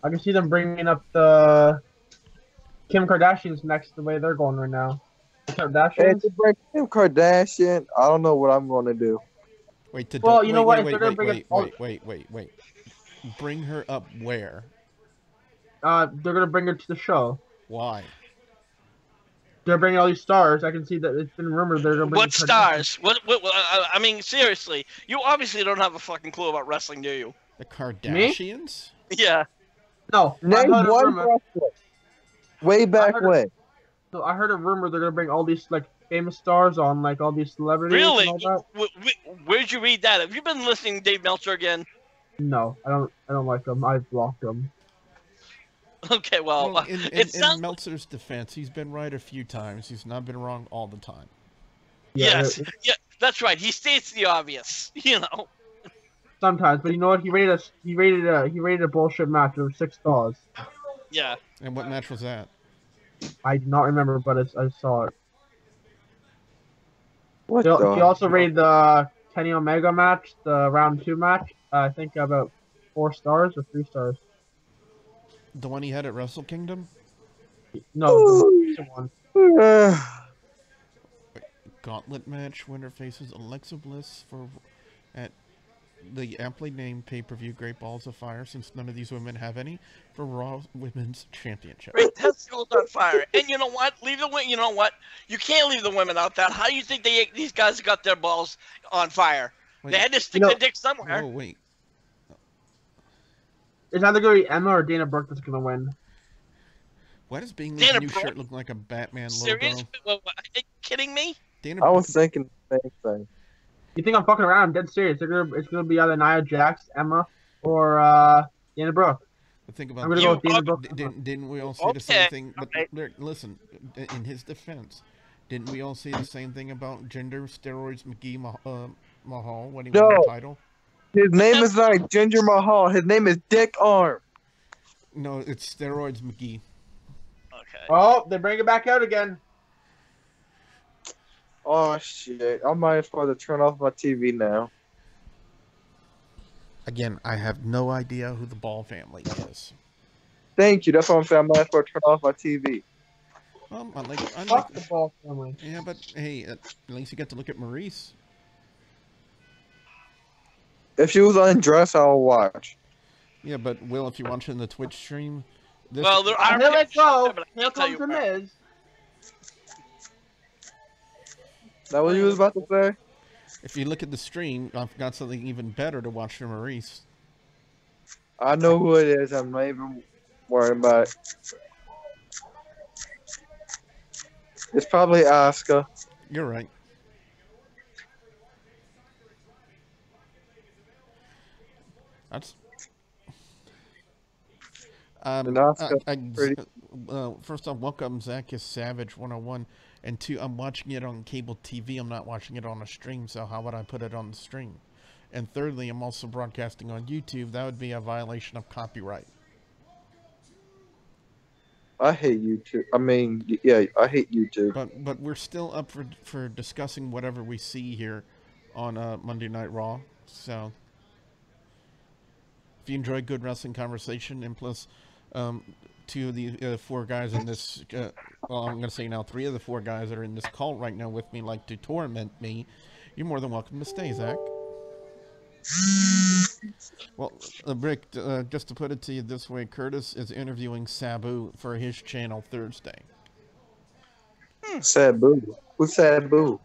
I can see them bringing up the Kim Kardashians next. The way they're going right now. The Hey, Kardashians. to bring Kim Kardashian, I don't know what I'm going to do. Wait, to Well, do, you know wait, what, if they're gonna bring wait. Bring her up where? They're gonna bring her to the show. Why? They're bringing all these stars. I can see that it's been rumored they're gonna bring. What the Kardashians. stars? I mean, seriously, you obviously don't have a fucking clue about wrestling, do you? The Kardashians? Yeah. No. I Name heard a one rumor. wrestler. Way back heard a- when. So I heard a rumor they're gonna bring all these like famous stars on, like all these celebrities Really? and all that. Where'd you read that? Have you been listening to Dave Meltzer again? No, I don't. I don't like them. I've blocked them. Okay, well, Well, it sounds. in Meltzer's defense, he's been right a few times. He's not been wrong all the time. Yes, yeah, that's right. He states the obvious, you know. Sometimes, but you know what? He rated a bullshit match of 6 stars. Yeah. And what match was that? I do not remember, but I saw it. What He the? also rated the Kenny Omega match, the round 2 match. I think about 4 stars or 3 stars. The one he had at Wrestle Kingdom? No, the recent one. Gauntlet match. Winner faces Alexa Bliss at the aptly named pay-per-view Great Balls of Fire, since none of these women have any, for Raw Women's Championship. Great test goes on fire. And you know what? You know what? You can't leave the women out that. How do you think these guys got their balls on fire? Wait, They had to stick their dick somewhere. oh, wait. It's either going to be Emma or Dana Brooke that's going to win. Why does Bingley's Dana new Brooke? shirt look like a Batman logo? Serious? Are you kidding me? Dana I was thinking the same thing. You think I'm fucking around? I'm dead serious. It's gonna be either Nia Jax, Emma, or Dana Brooke. Think I'm about gonna go with Dana Brooke. Didn't we all say the same thing? But listen, in his defense, didn't we all say the same thing about gender steroids McGee Mahal when he won the title? His name is not Ginger Mahal. His name is Dick Arm. No, it's steroids McGee. Okay. Oh, they bring it back out again. Oh shit! I might as well turn off my TV now. Again, I have no idea who the Ball family is. Thank you. That's what I'm saying. I might as well turn off my TV. Well, I Fuck like the Ball family. yeah, but hey, at least you get to look at Maurice. If she was undressed, I'll watch. Yeah, but Will, if you're watching the Twitch stream, this Well, there are Here we pictures go. there, but I Here can't tell comes you the where. Miz. Is that what you was about to say? if you look at the stream, I've got something even better to watch for Maurice. I know who it is. I'm not even worried about it. It's probably Asuka. You're right. That's. And Asuka pretty- First off, welcome Zach is Savage 101, and 2, I'm watching it on cable TV. I'm not watching it on a stream, so how would I put it on the stream? And thirdly, I'm also broadcasting on YouTube. That would be a violation of copyright. I hate YouTube. I mean, yeah, I hate YouTube. But we're still up for discussing whatever we see here on Monday Night Raw. So if you enjoy good wrestling conversation, and plus 2 of the 4 guys in this, well, I'm going to say now 3 of the 4 guys that are in this cult right now with me like to torment me, you're more than welcome to stay, Zach. Well, Rick, just to put it to you this way, Curtis is interviewing Sabu for his channel Thursday. Sabu. Who's Sabu?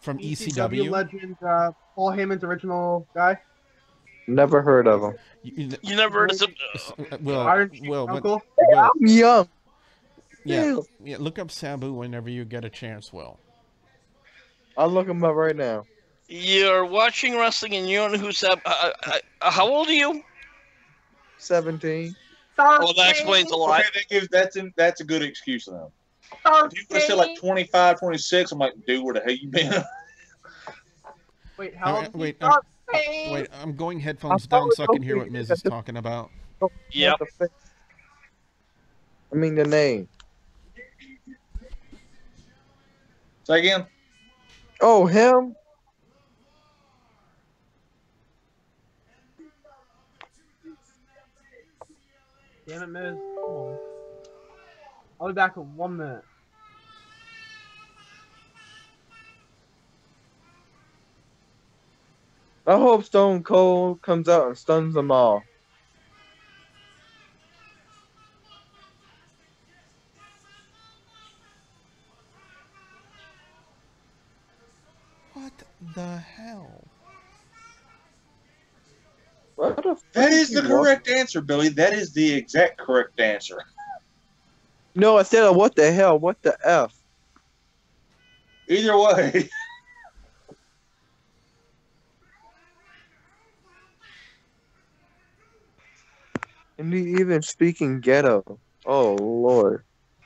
From ECW ECW. legend, Paul Heyman's original guy. Never heard of him. You never heard of some. Uncle. I'm young. Yeah, look up Sabu whenever you get a chance, Will. I'll look him up right now. You're watching wrestling and you don't know who's how old are you? 17. Well, that explains a lot. Okay, that's a good excuse then. If you would have said like 25, 26, I'm like, dude, where the hell you been? Wait, how old? Wait, I'm going headphones down so I can hear what Miz is talking about. Yep. I mean the name. Say again? Oh, him? Damn it, Miz. Come on. I'll be back in 1 minute. I hope Stone Cold comes out and stuns them all. What the hell? What the That fuck is the you want? correct answer, Billy. That is the exact correct answer. No, I said, what the hell? What the F? Either way. And he even speaking ghetto. Oh, Lord.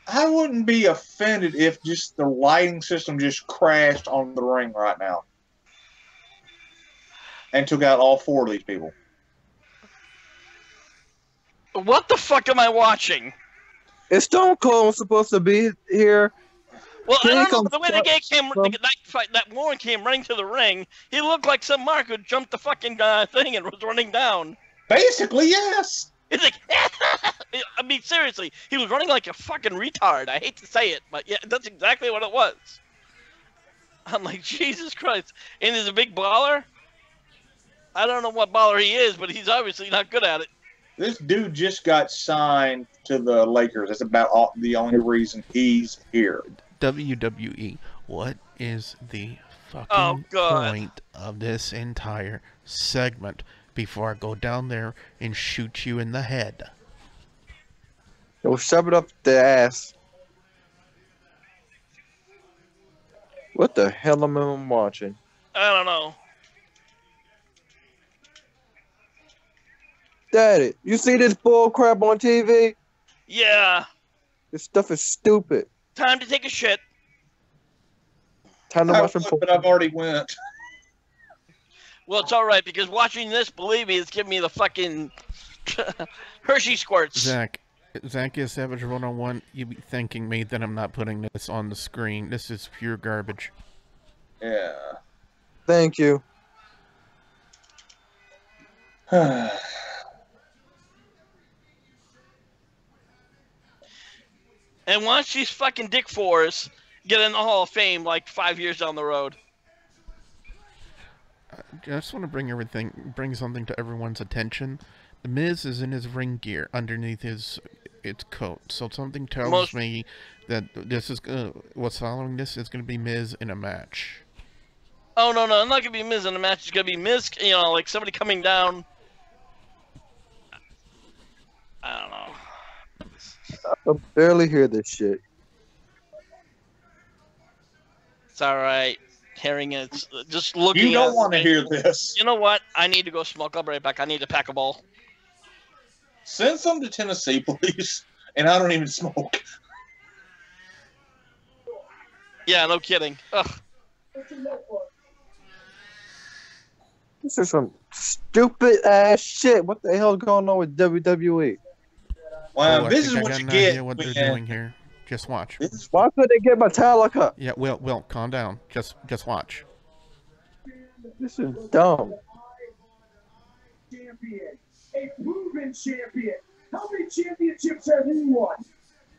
I wouldn't be offended if just the lighting system just crashed on the ring right now. And took out all 4 of these people. What the fuck am I watching? Is Stone Cold supposed to be here? Well, Here I he don't know. comes The way that Warren came running to the ring, he looked like some mark who jumped the fucking thing and was running down. Basically, yes. It's like, I mean, seriously, he was running like a fucking retard. I hate to say it, but yeah, that's exactly what it was. I'm like, Jesus Christ. And he's a big baller? I don't know what baller he is, but he's obviously not good at it. This dude just got signed to the Lakers. That's about the only reason he's here. WWE, what is the fucking God. point of this entire segment before I go down there and shoot you in the head? Yo, shove it up the ass. What the hell am I watching? I don't know. Daddy, you see this bull crap on TV? Yeah. This stuff is stupid. Time to take a shit. Time to I watch them. would, but I've already went. Well, it's alright, because watching this, believe me, it's giving me the fucking Hershey squirts. Zach is Savage 101. You be thanking me that I'm not putting this on the screen. This is pure garbage. Yeah. Thank you. And once these fucking Dick Fours get in the Hall of Fame like 5 years down the road. I just want to bring something to everyone's attention. The Miz is in his ring gear underneath his coat, so something tells me that this is what's following this is going to be Miz in a match. Oh no, I'm not gonna be Miz in a match. It's gonna be Miz, like somebody coming down. I don't know. I can barely hear this shit. It's all right. Hearing it, just looking. You don't want to hear this. You know what? I need to go smoke. I'll be right back. I need to pack a ball. Send some to Tennessee, please. And I don't even smoke. Yeah, no kidding. Ugh. This is some stupid ass shit. What the hell is going on with WWE? Well, I this think is I what got you an get. idea what they're doing here. Just watch. Why couldn't they get Metallica? Yeah, Will, calm down. Just watch. This is dumb. Champion, a proven champion. How many championships have you won?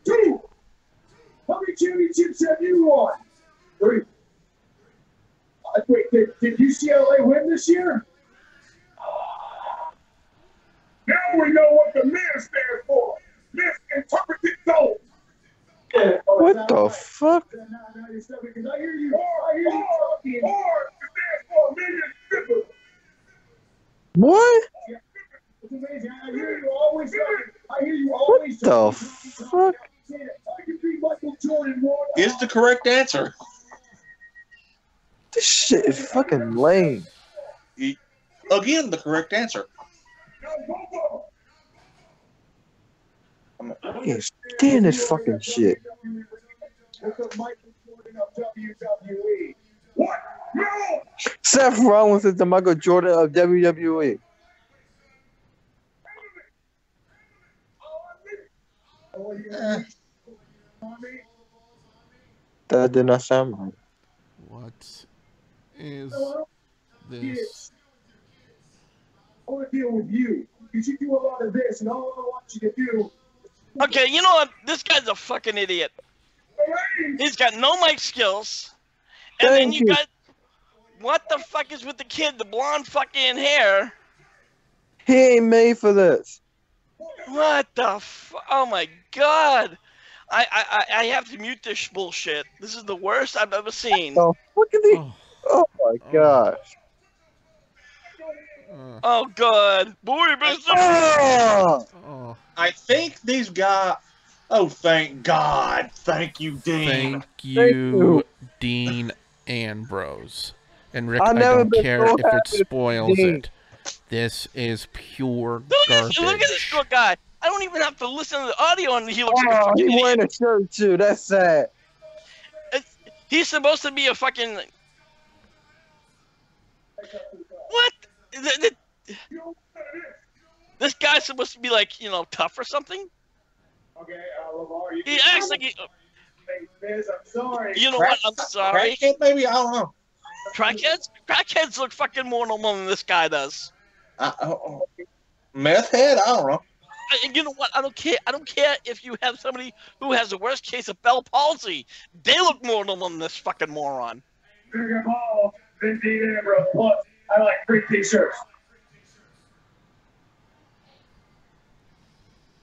2. How many championships have you won? 3. Wait, did UCLA win this year? Now we know what the MIS stands for. Misinterpreted gold. What the fuck? I hear you talking. Or it stands for million strippers. What? It's amazing. I hear you always talking. What the fuck? I can be Michael Jordan more. Is the correct answer. This shit is fucking lame. Again, the correct answer. I can't stand this fucking shit. What? No! Seth Rollins is the Michael Jordan of WWE. That did not sound right. What is this? I want to deal with you because you do a lot of this, and all I want you to do. Okay, you know what? This guy's a fucking idiot. He's got no mic skills. And then you got... What the fuck is with the kid? The blonde fucking hair. He ain't made for this. What the oh my god. I have to mute this bullshit. This is the worst I've ever seen. Oh, look at the... Oh my gosh. Oh god. Boy, Oh! I think these guys. Oh, thank God. Thank you, Dean. Thank you. you, Dean Ambrose. And Rick, I've I never don't been care so if it happy to see spoils Dean. it. This is pure Look garbage. at this little guy. I don't even have to listen to the audio, and he looks like a Oh, fucking he idiot. wearing a shirt too. That's sad. He's supposed to be a fucking... What? This guy's supposed to be like, you know, tough or something? Okay, Lamar, you He acts like he... Miz, I'm sorry. You know what? I'm sorry. Crackhead, maybe? I don't know. Crackheads look fucking more normal than this guy does. Meth head? I don't know. You know what? I don't care. I don't care if you have somebody who has the worst case of Bell palsy. They look more normal than this fucking moron. Bigger ball than Dean Ambrose. Plus, I like free t-shirts.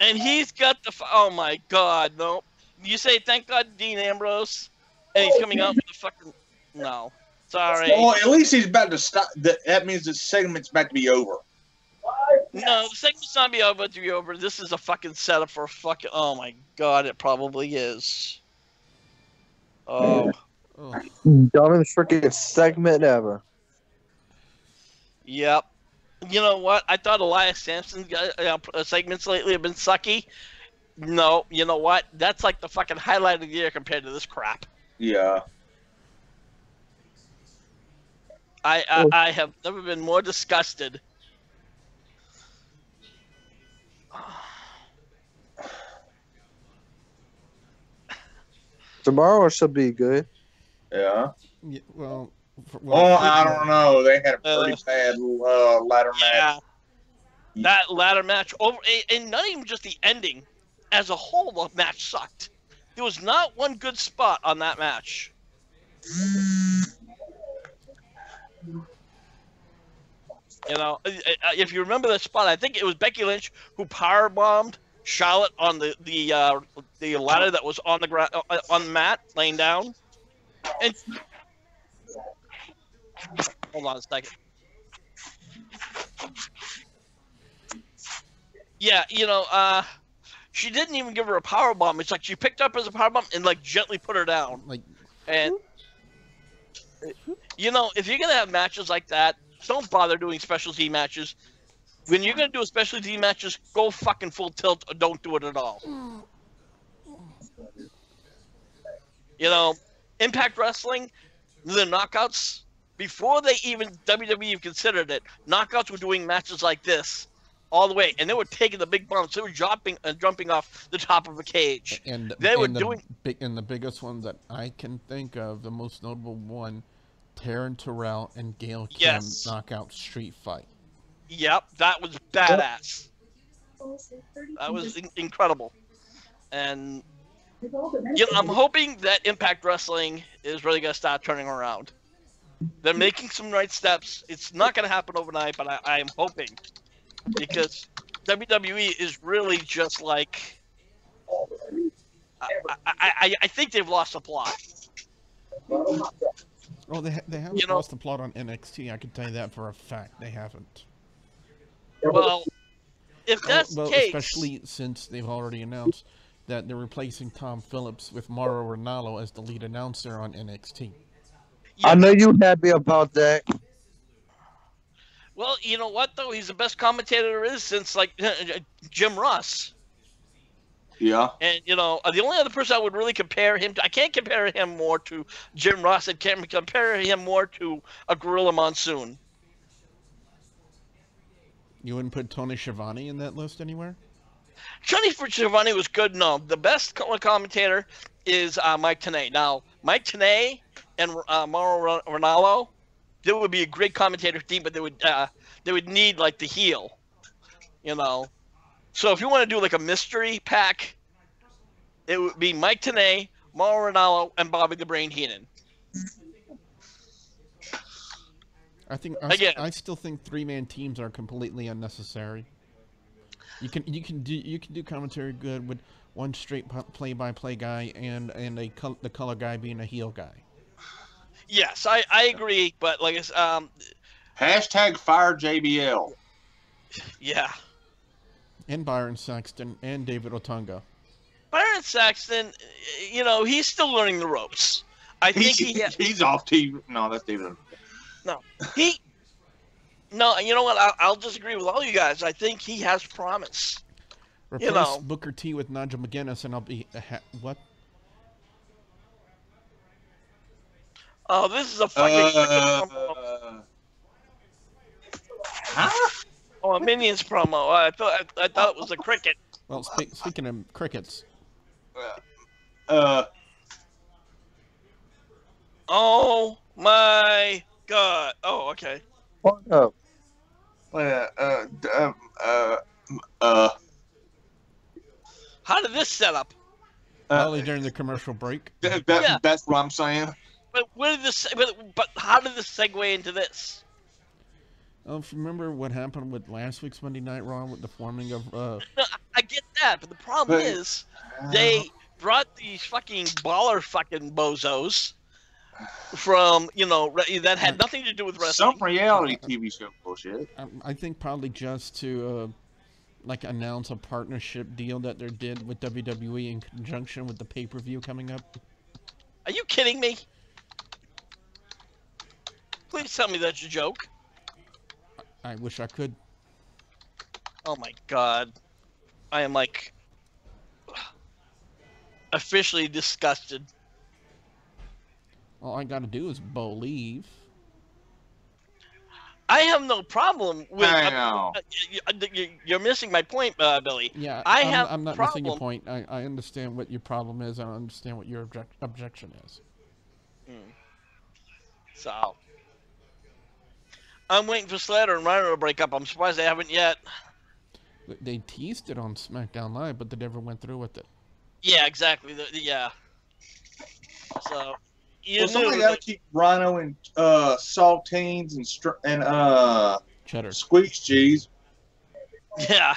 And he's got the... Oh, my God. No. You say, thank God, Dean Ambrose, and he's coming out with the fucking... No. Sorry. Well, at least he's about to stop. That means the segment's about to be over. No, the segment's not about to be over. This is a fucking setup for a fucking... Oh, my God. It probably is. Oh. Dumbest freaking segment ever. Yep. You know what? I thought Elias Sampson's segments lately have been sucky. No, you know what? That's like the fucking highlight of the year compared to this crap. Yeah. I have never been more disgusted. Tomorrow should be good. Yeah. Yeah, well, I don't know. They had a pretty bad ladder match. Yeah. That ladder match over, and not even just the ending, as a whole, the match sucked. There was not one good spot on that match. You know, if you remember the spot, I think it was Becky Lynch who power bombed Charlotte on the ladder that was on the ground on the mat, laying down. And hold on a second. Yeah, you know, she didn't even give her a power bomb. It's like she picked up as a power bomb and like gently put her down. Like, and you know, if you're gonna have matches like that, don't bother doing specialty matches. When you're gonna do a specialty matches, go fucking full tilt or don't do it at all. You know, Impact Wrestling, the knockouts, before they even WWE considered it, knockouts were doing matches like this all the way, and they were taking the big bumps. They were jumping off the top of a cage. and they were and doing. And the biggest one that I can think of, the most notable one, Taryn Terrell and Gail Kim Yes. knockout street fight. Yep, that was badass. That was incredible. And you know, I'm hoping that Impact Wrestling is really going to start turning around. They're making some right steps. It's not going to happen overnight, but I am hoping. Because WWE is really just like... I think they've lost the plot. Oh, they haven't lost the plot on NXT. I can tell you that for a fact. They haven't. Well, if that's the case... especially since they've already announced that they're replacing Tom Phillips with Mauro Ranallo as the lead announcer on NXT. Yeah. I know you happy about that. Well, you know what, though? He's the best commentator there is since, like, Jim Ross. Yeah. And, you know, the only other person I would really compare him to... I can't compare him more to Jim Ross. I can't compare him more to a Gorilla Monsoon. You wouldn't put Tony Schiavone in that list anywhere? Tony Schiavone was good. No, the best commentator is Mike Tenay. Now, Mike Tenay and Mauro Ranallo, they would be a great commentator team, but they would need like the heel, you know. So if you want to do like a mystery pack, it would be Mike Tenay, Mauro Ranallo, and Bobby the Brain Heenan. I still think 3-man teams are completely unnecessary. You can do commentary good with one straight play-by-play guy and the color guy being a heel guy. Yes, I agree, but like it's Hashtag fire JBL. Yeah. And Byron Saxton and David Otunga. Byron Saxton, you know, he's still learning the ropes. I think he's off TV. No, that's even. No, you know what? I'll disagree with all you guys. I think he has promise. Replace Booker T with Nigel McGuinness, and I'll be what? Oh, this is a fucking. Huh? Oh, a Minions promo. I thought it was a cricket. Well, speaking of crickets. Oh my God. Oh, okay. Fuck up. How did this set up? Probably during the commercial break. That's what I'm saying. But where did this? But how did this segue into this? If you remember what happened with last week's Monday Night Raw with the forming of. No, I get that, but the problem is they brought these fucking baller fucking bozos from that had nothing to do with wrestling. Some reality TV show bullshit. I think probably just to announce a partnership deal that they did with WWE in conjunction with the pay-per-view coming up. Are you kidding me? Please tell me that's a joke. I wish I could. Oh my God. I am officially disgusted. All I gotta do is believe. I have no problem with. I know. You're missing my point, Billy. Yeah, I'm not missing your point. I understand what your problem is. I understand what your objection is. So, I'm waiting for Slater and Rhino to break up. I'm surprised they haven't yet. They teased it on SmackDown Live, but they never went through with it. Yeah, exactly. Yeah. So, somebody got to keep Rhino and saltines and cheddar, squeeze cheese. Yeah.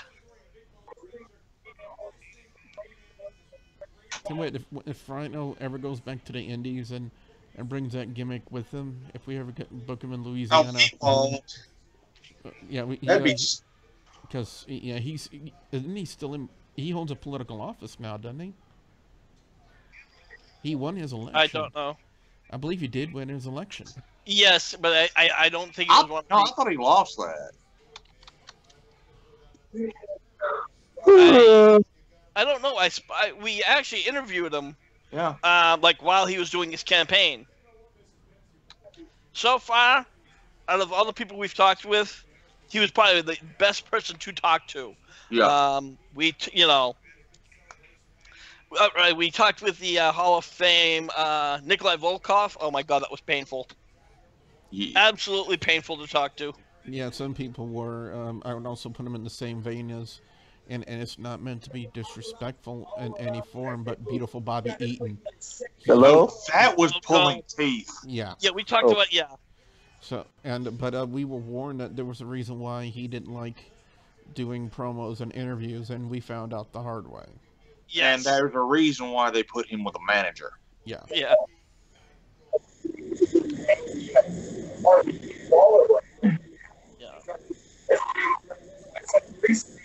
So wait, if Rhino ever goes back to the Indies and brings that gimmick with him, if we ever book him in Louisiana, that'd be because isn't he still in? He holds a political office now, doesn't he? He won his election. I don't know. I believe he did win his election. Yes, but I don't think it was one. No, I thought he lost that. I don't know. We actually interviewed him. Yeah. While he was doing his campaign. So far, out of all the people we've talked with, he was probably the best person to talk to. Yeah. We talked with the Hall of Fame Nikolai Volkov. Oh my God, that was painful. Yeah. Absolutely painful to talk to. Yeah, some people were. I would also put him in the same vein as, and it's not meant to be disrespectful in any form, but beautiful Bobby Eaton. Hello? That was pulling teeth. Yeah. Yeah, we talked about, yeah. So, but we were warned that there was a reason why he didn't like doing promos and interviews, and we found out the hard way. Yes. And there's a reason why they put him with a manager. Yeah. Yeah.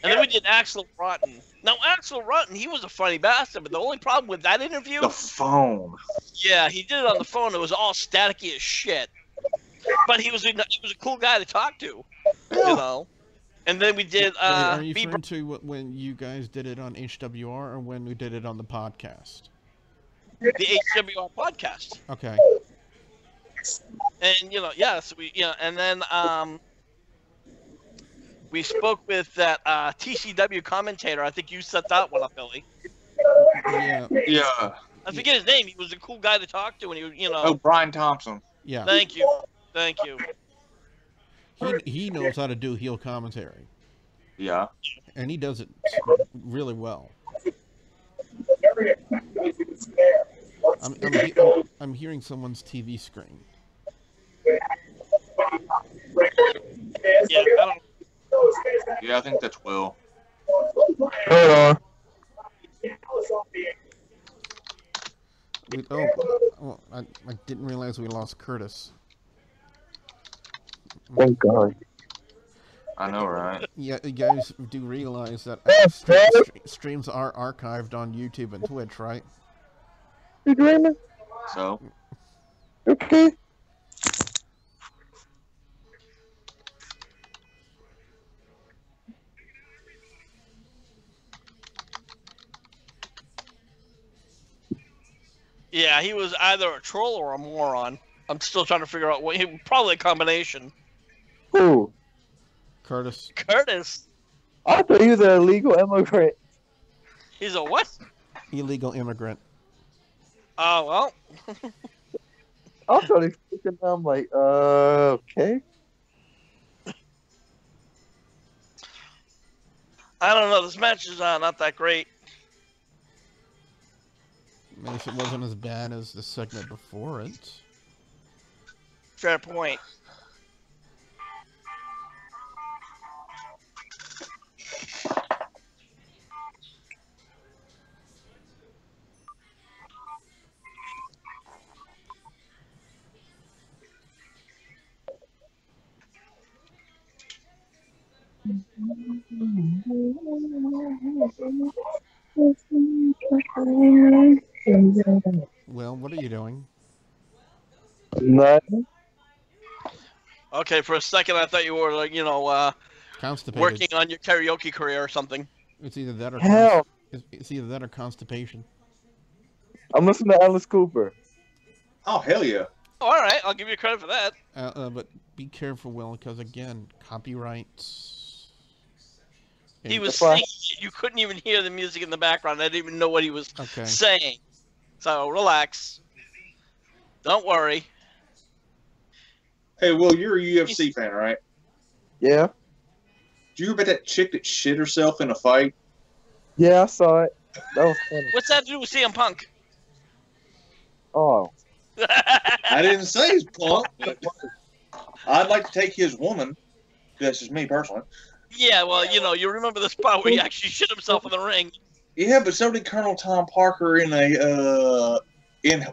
And then we did Axel Rotten. Now, Axel Rotten, he was a funny bastard, but the only problem with that interview... The phone. Yeah, he did it on the phone. It was all staticky as shit. But he was a cool guy to talk to, you know. And then we did... Wait, are you referring to when you guys did it on HWR or when we did it on the podcast? The HWR podcast. Okay. And, so and then... we spoke with that TCW commentator. I think you set that one up, Billy. Yeah. Yeah. I forget his name. He was a cool guy to talk to, and he was, Oh, Brian Thompson. Yeah. Thank you. He knows how to do heel commentary. Yeah. And he does it really well. I'm hearing someone's TV screen. Yeah, Yeah, I think that's Will. Hold on. I didn't realize we lost Curtis. Thank God. I know, right? Yeah, you guys do realize that streams are archived on YouTube and Twitch, right? You dreaming? So, Okay. Yeah, he was either a troll or a moron. I'm still trying to figure out what. Probably a combination. Who? Curtis. Curtis. I thought he was an illegal immigrant. He's a what? Illegal immigrant. Oh well. I thought he freaking. I'm like, okay. I don't know. This match is not that great. At least it wasn't as bad as the segment before it. Fair point. Well, what are you doing? Nothing. Okay, for a second I thought you were like, Constipated. working on your karaoke career or something. It's either that or Hell. it's either that or constipation. I'm listening to Alice Cooper. oh hell yeah! Oh, all right, I'll give you credit for that. But be careful, Will, because again, copyrights. He was That's why- singing. You couldn't even hear the music in the background. I didn't even know what he was Okay. saying. So relax. Don't worry. Hey, Will, you're a UFC fan, right? Yeah. Do you hear about that chick that shit herself in a fight? Yeah, I saw it. That was funny. What's that to do with CM Punk? Oh. I didn't say he's punk. But I'd like to take his woman. That's just me personally. Yeah, well, you remember the spot where he actually shit himself in the ring. Yeah, but so did Colonel Tom Parker in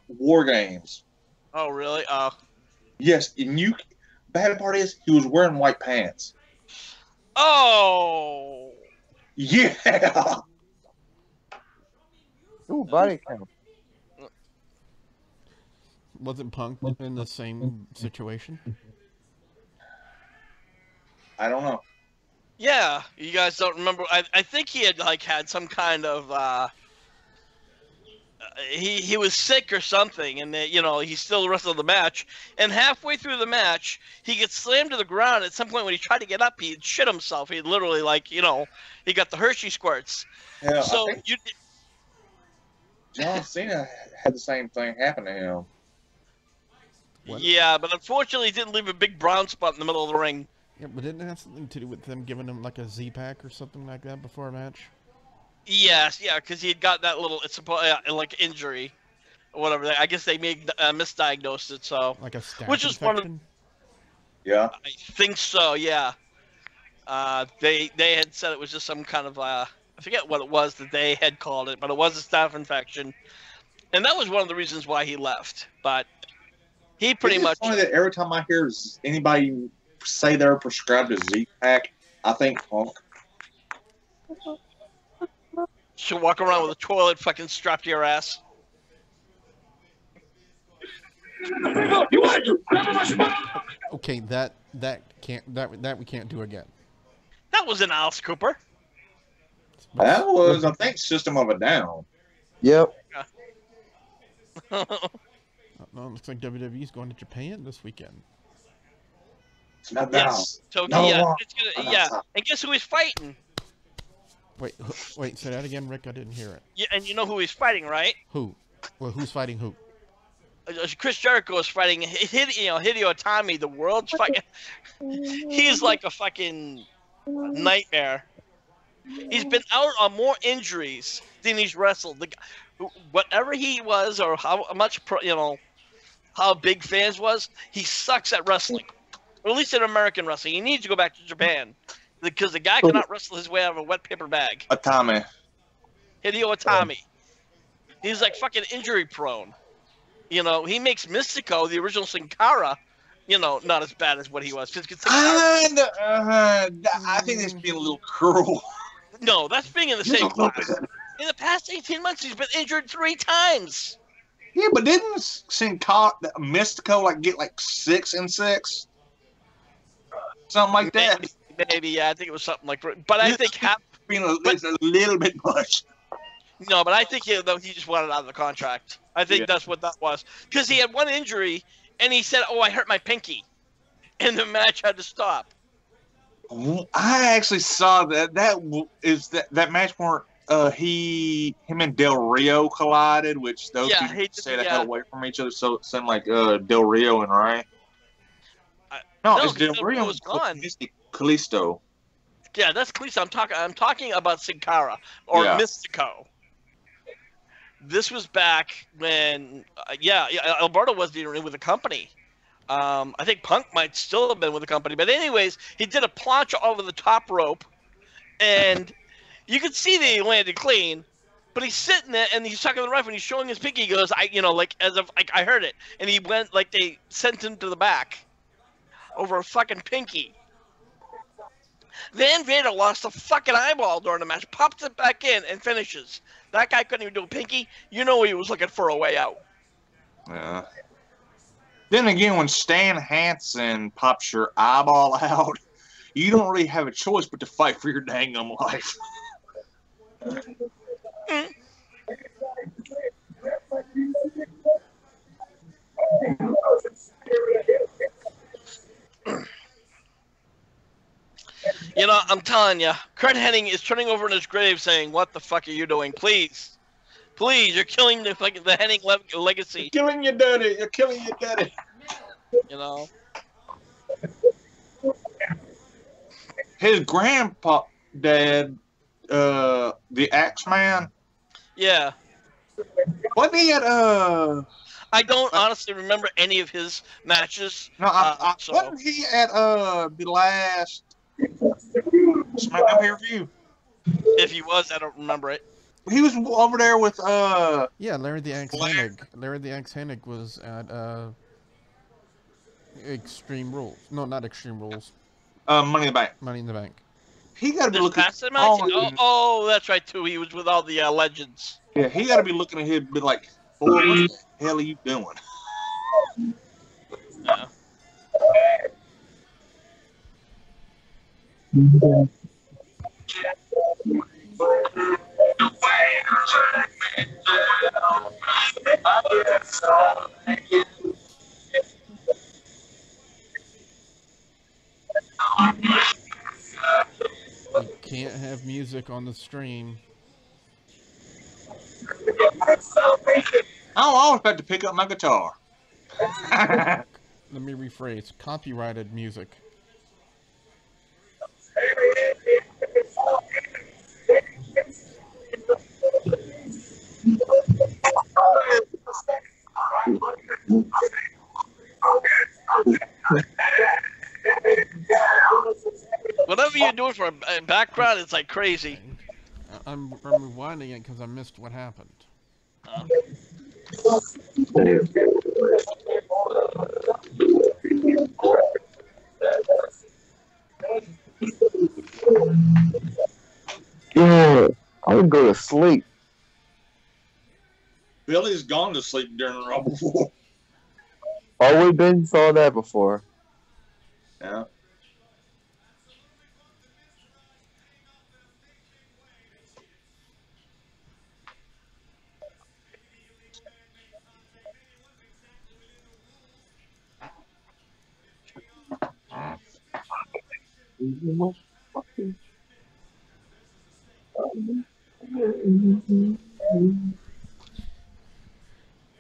War Games. Oh, really? Oh. Yes, and bad part is he was wearing white pants. Oh. Yeah. Ooh, body count. Wasn't Punk in the same situation? I don't know. Yeah, you guys don't remember. I think he had had some kind of he was sick or something, and he still wrestled the match. And halfway through the match, he gets slammed to the ground. At some point, when he tried to get up, he shit himself. He literally he got the Hershey squirts. Hell, So I think John Cena had the same thing happen to him. What? Yeah, but unfortunately, he didn't leave a big brown spot in the middle of the ring. Yeah, but didn't it have something to do with them giving him like a Z-Pack or something like that before a match? Yes, yeah, because he had got that little like injury, or whatever. I guess they misdiagnosed it. So, Like a staph which is one of, infection? Yeah. I think so. Yeah. They had said it was just some kind of I forget what it was that they had called it, but it was a staph infection, and that was one of the reasons why he left. But he pretty Isn't it much. funny that every time I hear anybody say they're prescribed a Z-Pack, I think Punk. Should walk around with a toilet fucking strapped to your ass. Okay, that we can't do again. That was an Alice Cooper. That was, I think, System of a Down. Yep. No, it looks like WWE's going to Japan this weekend. Not now. Yes. So No, yeah, no. and guess who he's fighting? Wait, say that again, Rick. I didn't hear it. Yeah, and you know who he's fighting, right? Who? Well, who's fighting who? Chris Jericho is fighting Hideo Itami, the world's fucking. He's like a fucking nightmare. He's been out on more injuries than he's wrestled. Whatever he was, or how much how big fans was, he sucks at wrestling. Or at least in American wrestling. He needs to go back to Japan because the guy cannot wrestle his way out of a wet paper bag. Atame. Hideo Itami. He's like fucking injury prone. He makes Mystico, the original Sin Cara, not as bad as what he was. I think that's being a little cruel. No, that's being in the same class. In the past 18 months, he's been injured 3 times. Yeah, but didn't Mystico like get like 6 and 6? Something like that. Maybe, yeah, I think it was something like. But I think it's a little bit much. No, but I think he just wanted out of the contract. I think that's what that was, because he had one injury and he said, "Oh, I hurt my pinky," and the match had to stop. I actually saw that. That match where him and Del Rio collided, which those people say they got away from each other, so it sounded like Del Rio and Ray. No, it's Del Rio was gone. Kalisto. Yeah, that's Kalisto. I'm talking about Sin Cara or Mystico. This was back when, Alberto wasn't even with the company. I think Punk might still have been with the company. But anyways, he did a plancha over the top rope, and you could see that he landed clean. But he's sitting there, and he's talking to the ref, and he's showing his pinky. He goes, I heard it. And he went, like they sent him to the back over a fucking pinky. Van Vader lost a fucking eyeball during the match, pops it back in, and finishes. That guy couldn't even do a pinky. He was looking for a way out. Yeah. Then again, when Stan Hansen pops your eyeball out, you don't really have a choice but to fight for your dang life. I'm telling you, Kurt Hennig is turning over in his grave saying, "What the fuck are you doing? Please, you're killing the Hennig legacy. You're killing your daddy. You're killing your daddy." His grandpa, dad, the Axeman. Yeah. Wasn't he at I don't honestly remember any of his matches. No, wasn't he at the last SmackDown pay-per-view? If he was, I don't remember it. He was over there with Larry the Axe Hennig. Larry the Axe Hennig was at Extreme Rules. No, not Extreme Rules. Money in the Bank. Money in the Bank. He got to be looking. Oh, that's right too. He was with all the legends. Yeah, he got to be looking at him, be like, "Boy, what the hell are you doing?" Yeah. You can't have music on the stream. I was about to pick up my guitar. Let me rephrase. Copyrighted music. Whatever you're doing for a background, it's like crazy. I'm rewinding it because I missed what happened. Yeah, I would go to sleep. Billy's gone to sleep during the Rumble. Oh, we've been saw that before. Yeah.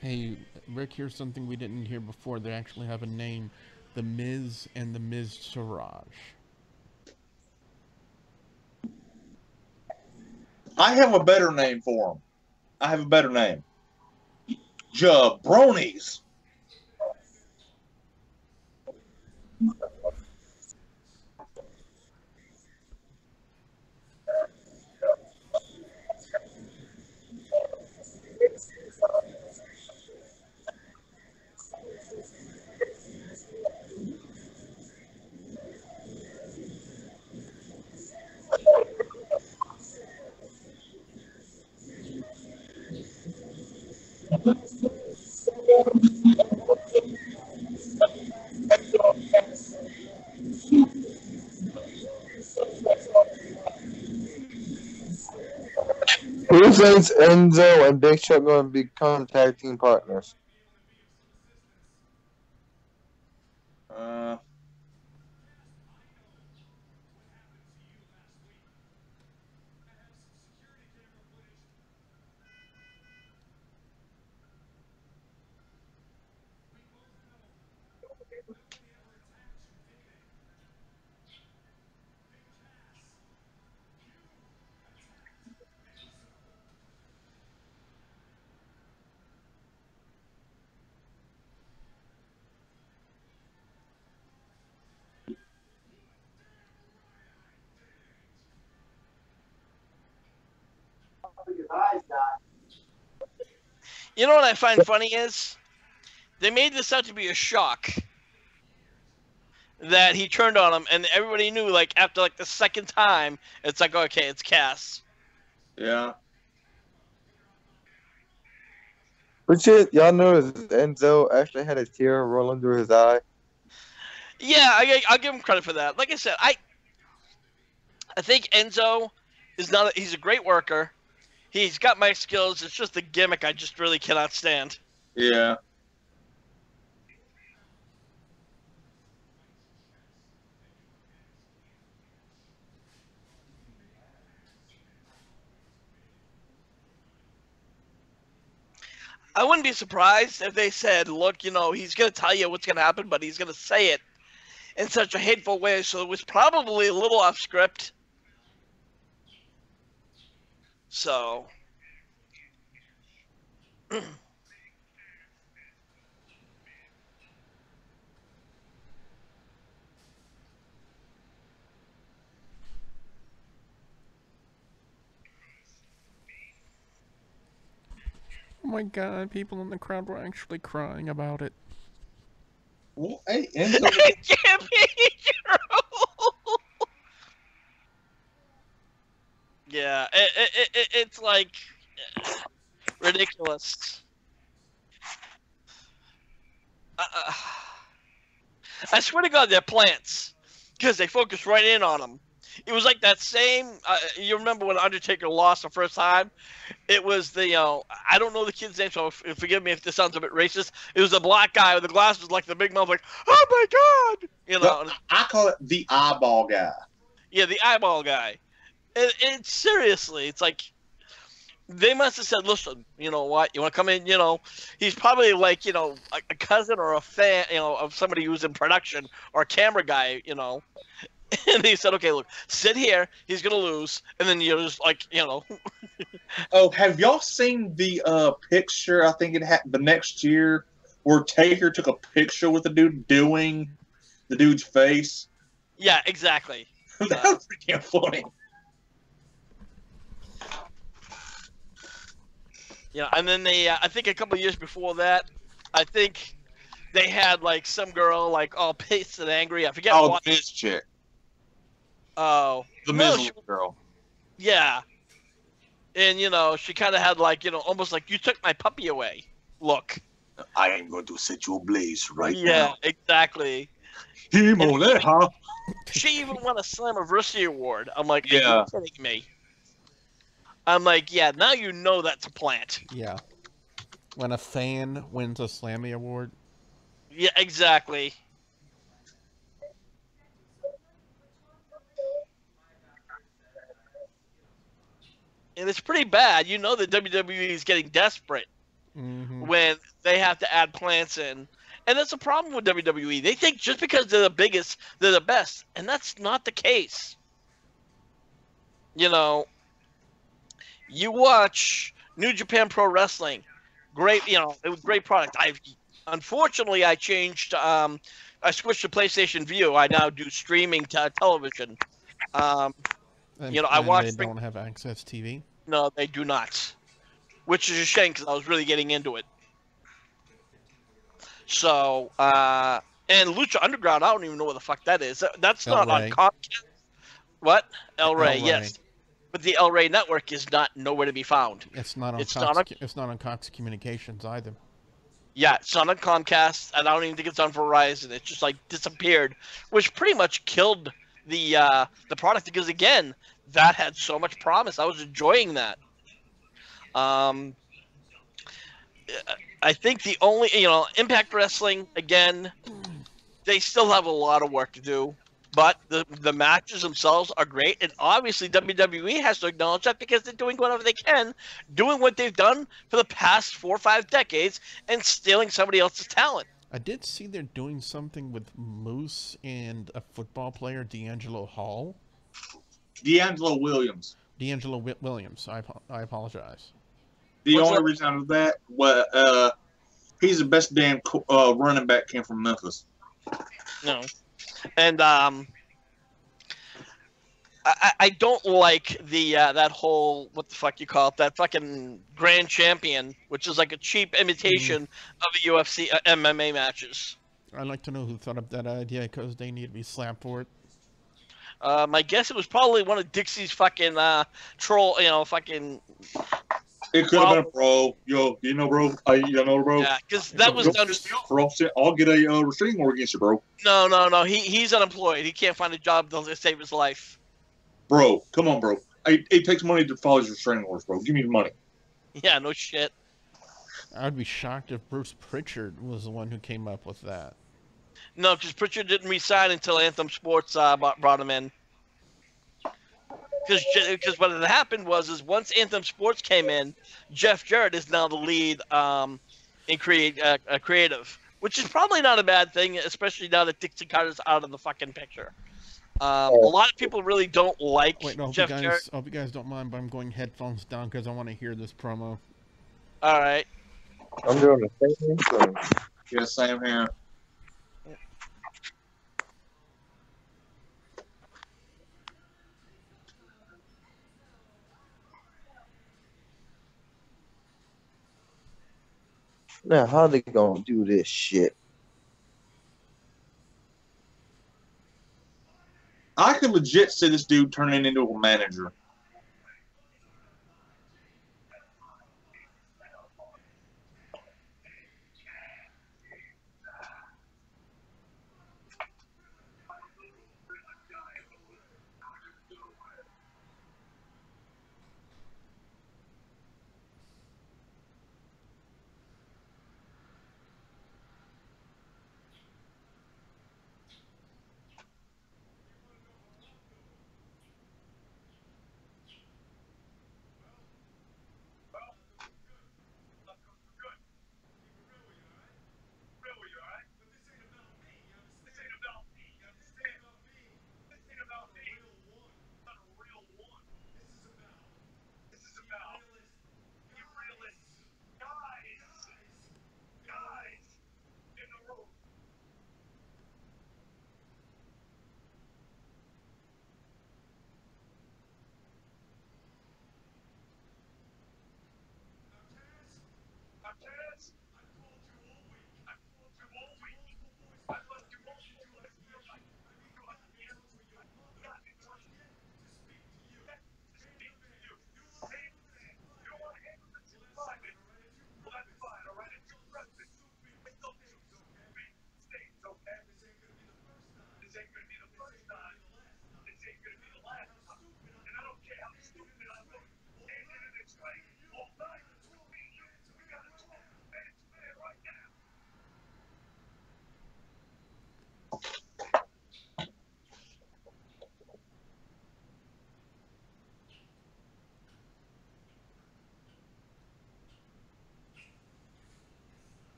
Hey, Rick, here's something we didn't hear before. They actually have a name. The Miz and the Miz Siraj. I have a better name for them. I have a better name. Jabronis. Who thinks Enzo and Big Show going to become tag team partners? You know what I find funny is they made this out to be a shock that he turned on him, and everybody knew, like, after, like, the second time, it's like, okay, it's Cass. Yeah. But shit, y'all noticed Enzo actually had a tear roll under his eye? Yeah, I'll give him credit for that. Like I said, I think Enzo is not. He's a great worker. He's got my skills. It's just the gimmick I just really cannot stand. Yeah. I wouldn't be surprised if they said, look, you know, he's going to tell you what's going to happen, but he's going to say it in such a hateful way, so it was probably a little off script. So... Oh my god, people in the crowd were actually crying about it. Well, hey, Enzo. It can't be true. Yeah, it's like ridiculous. I swear to God, they're plants because they focus right in on them. It was like that same. You remember when Undertaker lost the first time? It was the I don't know the kid's name, so forgive me if this sounds a bit racist. It was the black guy with the glasses, like the big mouth, like, oh my God, you know. No, I call it the eyeball guy. Yeah, the eyeball guy. It's seriously, it's like they must have said, listen, you know what, you want to come in, you know, he's probably like, you know, a cousin or a fan, you know, of somebody who's in production or a camera guy, you know. And he said, okay, look, sit here, he's going to lose, and then you're just like, you know. Oh, have y'all seen the picture, I think it had the next year, where Taker took a picture with the dude doing the dude's face? Yeah, exactly. That was freaking funny. Yeah, and then they, I think a couple of years before that, I think they had, like, some girl, like, all pissed and angry. I forget what. Oh, this chick. Oh. The No, miserable girl. Yeah. And, you know, she kind of had, like, you know, almost like, you took my puppy away. Look. I am going to set you ablaze right now. Yeah, exactly. Huh? She even won a Slammiversary award. I'm like, Yeah. are you kidding me? I'm like, yeah, now you know that's a plant. Yeah. When a fan wins a Slammy award. Yeah, exactly. And it's pretty bad. You know that WWE is getting desperate when they have to add plants in. And that's a problem with WWE. They think just because they're the biggest, they're the best. And that's not the case. You know, you watch New Japan Pro Wrestling. Great, you know, it was a great product. Unfortunately, I changed, I switched to PlayStation View. I now do streaming television. You know, I watch. They don't have Access TV. No, they do not, which is a shame because I was really getting into it. So, and Lucha Underground, I don't even know what the fuck that is. That's not on Comcast. What? El Rey, yes, but the El Rey network is not nowhere to be found. It's not on. It's not on Cox Communications either. Yeah, it's not on Comcast, and I don't even think it's on Verizon. It just like disappeared, which pretty much killed the product because again, that had so much promise. I was enjoying that. Um, I think the only, Impact Wrestling, again, they still have a lot of work to do. But the matches themselves are great. And obviously, WWE has to acknowledge that because they're doing whatever they can, doing what they've done for the past 4 or 5 decades and stealing somebody else's talent. I did see they're doing something with Moose and a football player, D'Angelo Hall. D'Angelo Williams. D'Angelo Williams. I apologize. The only reason I know that, well, he's the best damn running back came from Memphis. No. And I don't like the that whole, what the fuck you call it, that fucking Grand Champion, which is like a cheap imitation of the UFC MMA matches. I'd like to know who thought up that idea because they need to be slapped for it. My guess it was probably one of Dixie's fucking troll, fucking. It could have been a bro. Yo, you know, bro. Bro. Yeah, because that was done. I'll get a restraining order against you, bro. No. He's unemployed. He can't find a job to save his life. Bro, come on, bro. It takes money to follow his restraining orders, bro. Give me the money. Yeah, no shit. I'd be shocked if Bruce Pritchard was the one who came up with that. No, because Pritchard didn't resign until Anthem Sports brought him in. Because what had happened was once Anthem Sports came in, Jeff Jarrett is now the lead in creative, which is probably not a bad thing, especially now that Dixie Carter's out of the fucking picture. A lot of people really don't like Jeff Jarrett. I hope you guys don't mind, but I'm going headphones down because I want to hear this promo. All right. I'm doing the same thing. Yeah, same here. Now, how they gonna do this shit? I could legit see this dude turning into a manager.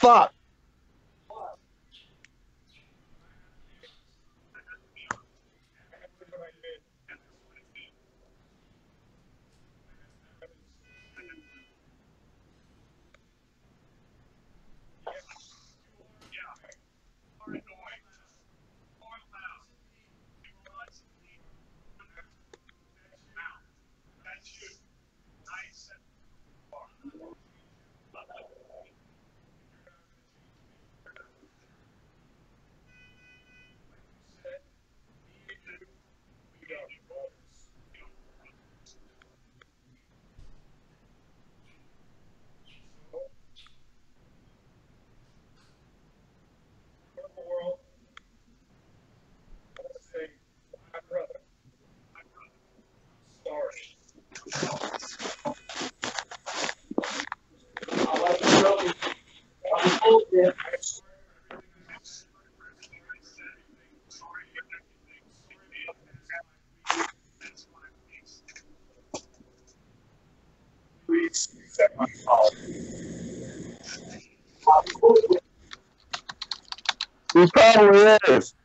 Fuck. He probably is.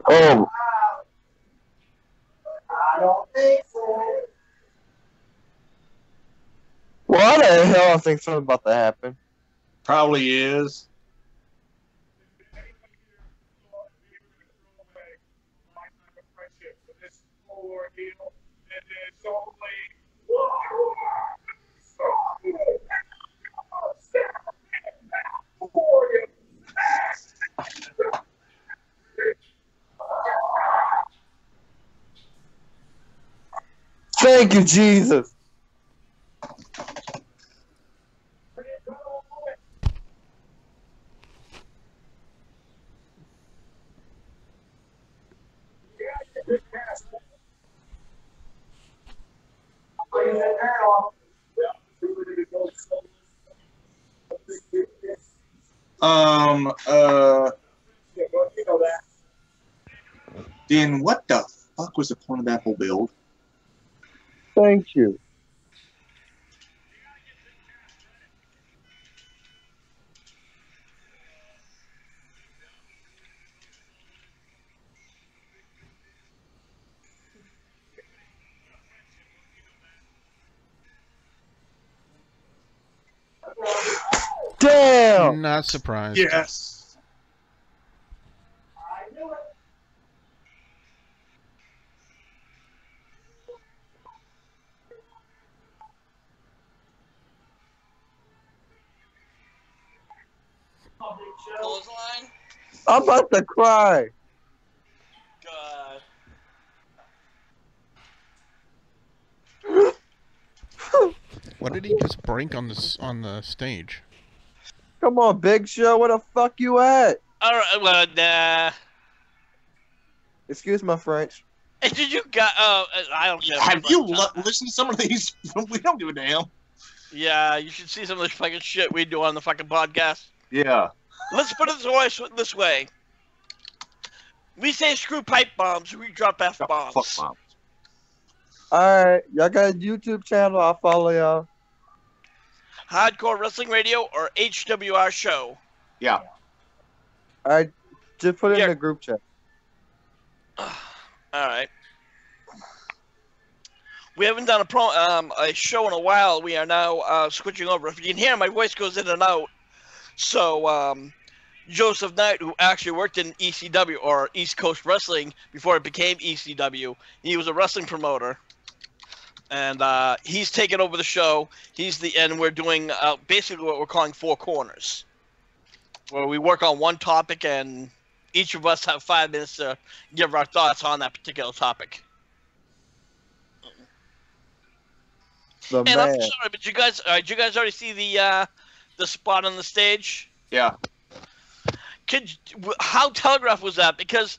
Oh. I don't think so. Why the hell I think something about to happen? Probably is. Thank you, Jesus. You know that. Then what the fuck was the point of that whole build? Thank you. Damn! Not surprised. Yes. I knew it. Oh, Big Show. Clothesline. I'm about to cry. God. What did he just break on the stage? Come on, Big Show, where the fuck you at? All right. Well, nah. Excuse my French. Hey, did you got? I don't care. Have you listened to some of these? We don't give a damn. Yeah, you should see some of this fucking shit we do on the fucking podcast. Yeah. Let's put it this way. We say screw pipe bombs. We drop F bombs. Fuck bombs. Alright, y'all got a YouTube channel, I'll follow y'all. Hardcore Wrestling Radio or HWR Show. Yeah. Alright, just put it Yeah. in the group chat. All right. We haven't done a show in a while. We are now switching over. If you can hear, my voice goes in and out. So Joseph Knight, who actually worked in ECW or East Coast Wrestling before it became ECW, he was a wrestling promoter, and he's taken over the show. And we're doing basically what we're calling Four Corners, where we work on one topic and each of us have 5 minutes to give our thoughts on that particular topic. The And I'm man. sorry, but did you guys already see the spot on the stage? Yeah. How telegraphed was that? Because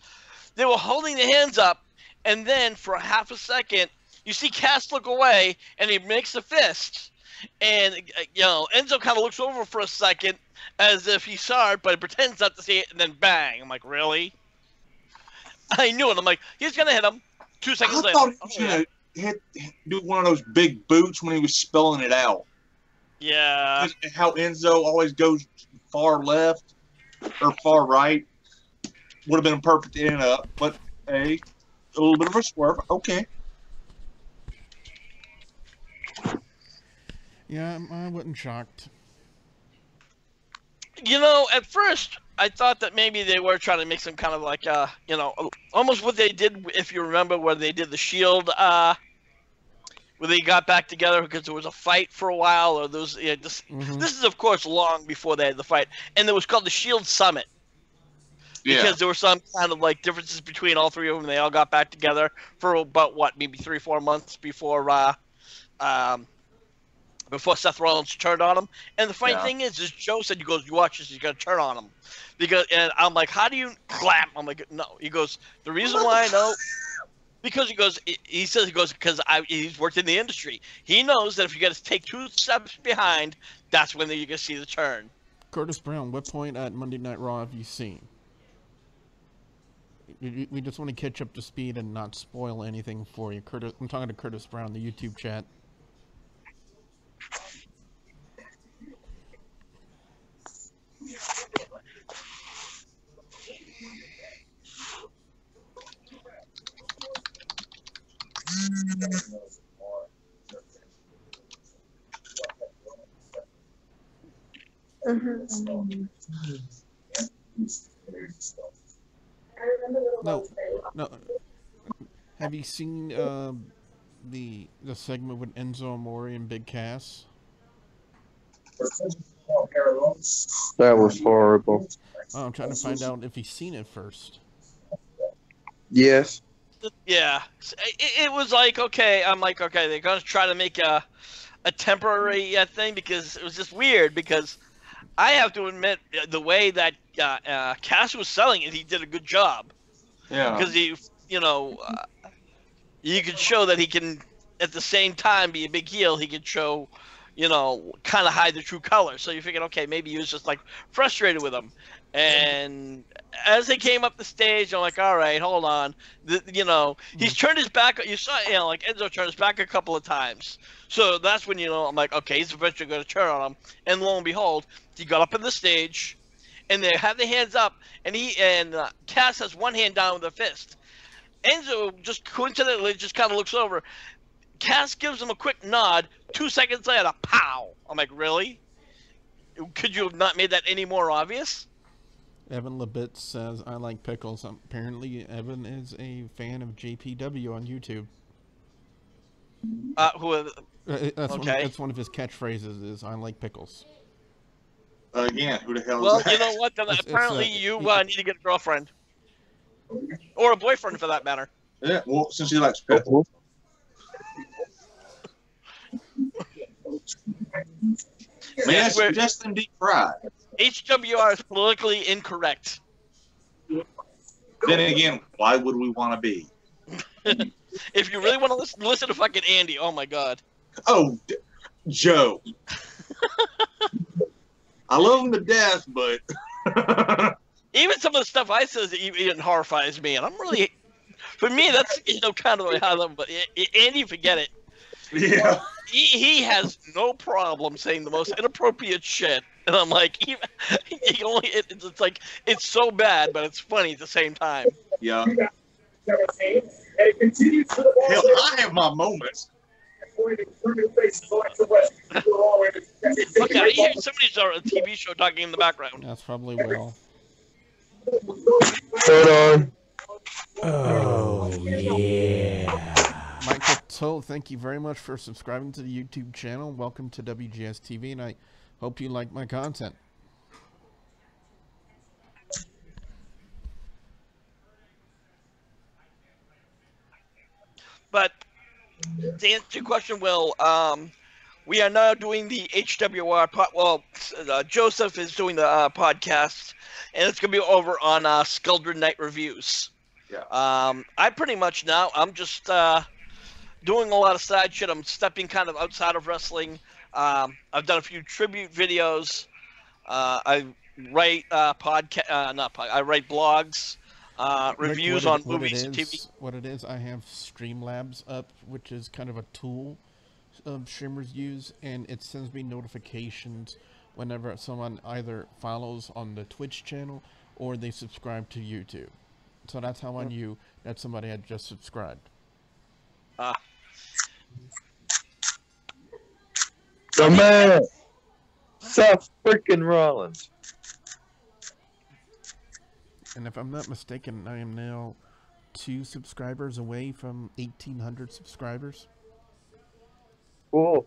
they were holding their hands up, and then for a half a second, you see Cass look away, and he makes a fist, and Enzo kind of looks over for a second, as if he saw it, but he pretends not to see it, and then bang! I'm like, really? I knew it. I'm like, he's gonna hit him. 2 seconds I later. thought he was gonna do one of those big boots when he was spelling it out. Yeah. How Enzo always goes far left or far right would have been a perfect end up, but hey, a little bit of a swerve. Okay. Yeah, I wasn't shocked. At first, I thought that maybe they were trying to make some kind of like, almost what they did, if you remember, where they did the Shield, where they got back together because there was a fight for a while, or this is, of course, long before they had the fight, and it was called the Shield Summit. Yeah. Because there were some kind of like differences between all three of them. They all got back together for about maybe 3-4 months before Seth Rollins turned on him. And the funny thing is Joe said, you watch this, he's gonna turn on him. And I'm like, how do you clap? I'm like, no. He goes, the reason why I know, because he's worked in the industry. He knows that if you got to take 2 steps behind, that's when you're gonna see the turn. Curtis Brown, what point at Monday Night Raw have you seen? We just want to catch up to speed and not spoil anything for you. I'm talking to Curtis Brown, the YouTube chat. No. Have you seen the segment with Enzo Amore and Big Cass? That was horrible. Oh, I'm trying to find out if he's seen it first. Yes. Yeah, it was like, okay, I'm like, okay, they're gonna try to make a temporary thing, because it was just weird, because I have to admit, the way that Cass was selling it, he did a good job. Yeah. Because you could show that he can, at the same time, be a big heel. He could show you know, kind of hide the true colors. So you're thinking, okay, maybe he was just like frustrated with them. And as they came up the stage, I'm like, all right, hold on. You know, he's turned his back. You saw, you know, like Enzo turned his back a couple of times. So that's when, you know, I'm like, okay, he's eventually going to turn on him. And lo and behold, he got up on the stage, and they have the hands up, and Cass has one hand down with a fist. Enzo just coincidentally just kind of looks over. Cass gives him a quick nod. 2 seconds later, pow! I'm like, really? Could you have not made that any more obvious? Evan Labitz says, I like pickles. Apparently, Evan is a fan of JPW on YouTube. That's one of his catchphrases is, I like pickles. Again, who the hell well, is that? You know what? Then apparently you need to get a girlfriend. Or a boyfriend, for that matter. Yeah, well, since he likes pickles. Man, just them deep fried. HWR is politically incorrect. Then again, why would we want to be? If you really want to listen to fucking Andy, oh my god. Oh, Joe. I love him to death, but even some of the stuff I says even horrifies me, and I'm really, for me, that's, you know, kind of the high level. But Andy, forget it. Yeah. He has no problem saying the most inappropriate shit, and I'm like, it's like it's so bad, but it's funny at the same time. Yeah. Hell, I have my moments. Look, I hear somebody's on a TV show talking in the background. That's probably Will. Hold on. Oh, yeah. Michael Toll, thank you very much for subscribing to the YouTube channel. Welcome to WGS-TV, and I hope you like my content. But to answer your question, Will, we are now doing the HWR Joseph is doing the podcast, and it's going to be over on Sculdred Night Reviews. Yeah. I pretty much now, I'm just doing a lot of side shit. I'm stepping kind of outside of wrestling. I've done a few tribute videos. I write I write blogs, reviews on movies and TV. What it is, I have Streamlabs up, which is kind of a tool streamers use, and it sends me notifications whenever someone either follows on the Twitch channel or they subscribe to YouTube. So that's how I knew that somebody had just subscribed. The man, Seth freaking Rollins. And if I'm not mistaken, I am now 2 subscribers away from 1,800 subscribers. Cool.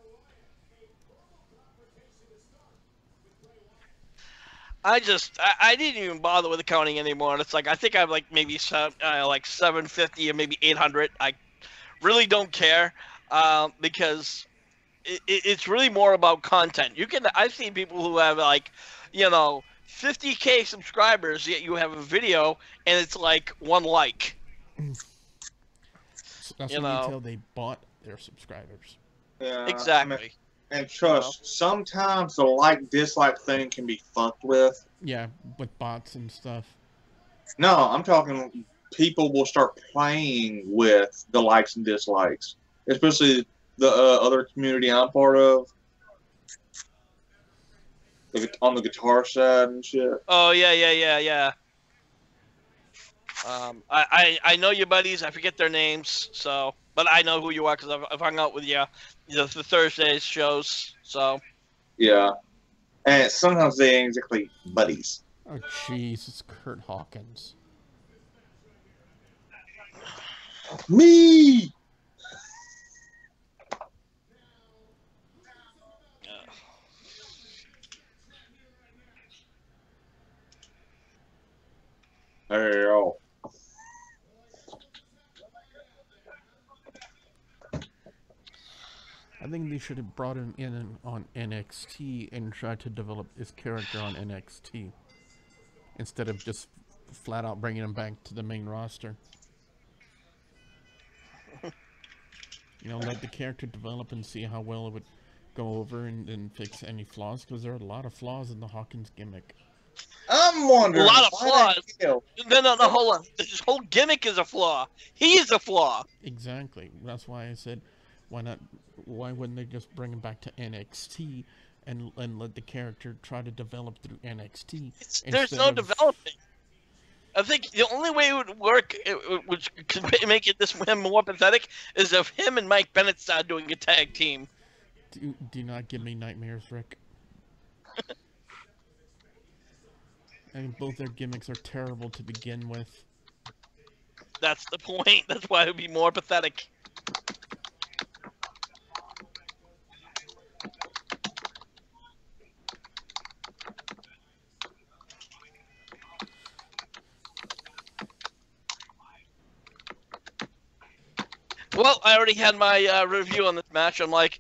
I didn't even bother with the counting anymore. And it's like, I think I'm like maybe like 750 or maybe 800. I really don't care because it's really more about content. I've seen people who have like, you know, 50K subscribers, yet you have a video and it's like 1 like. So that's when you tell they bought their subscribers. Yeah, exactly. I mean, and trust, sometimes the like-dislike thing can be fucked with. Yeah, with bots and stuff. No, I'm talking people will start playing with the likes and dislikes. Especially the other community I'm part of. On the guitar side and shit. Oh, yeah. I know your buddies. I forget their names, so... But I know who you are because I've hung out with you, the Thursdays shows. So yeah, and sometimes they ain't exactly buddies. Oh jeez, it's Kurt Hawkins. Me. There you go. I think they should have brought him in on NXT and tried to develop his character on NXT instead of just flat out bringing him back to the main roster. You know, let the character develop and see how well it would go over and fix any flaws, because there are a lot of flaws in the Hawkins gimmick. I'm wondering. A lot of why flaws. the hell- No, hold on. This whole gimmick is a flaw. He is a flaw. Exactly. That's why I said, why not? Why wouldn't they just bring him back to NXT and let the character try to develop through NXT? There's instead no of- developing. I think the only way it would work, which could make it this him more pathetic, is if him and Mike Bennett started doing a tag team. Do not give me nightmares, Rick. I mean, both their gimmicks are terrible to begin with. That's the point. That's why it would be more pathetic. Well, I already had my review on this match. I'm like,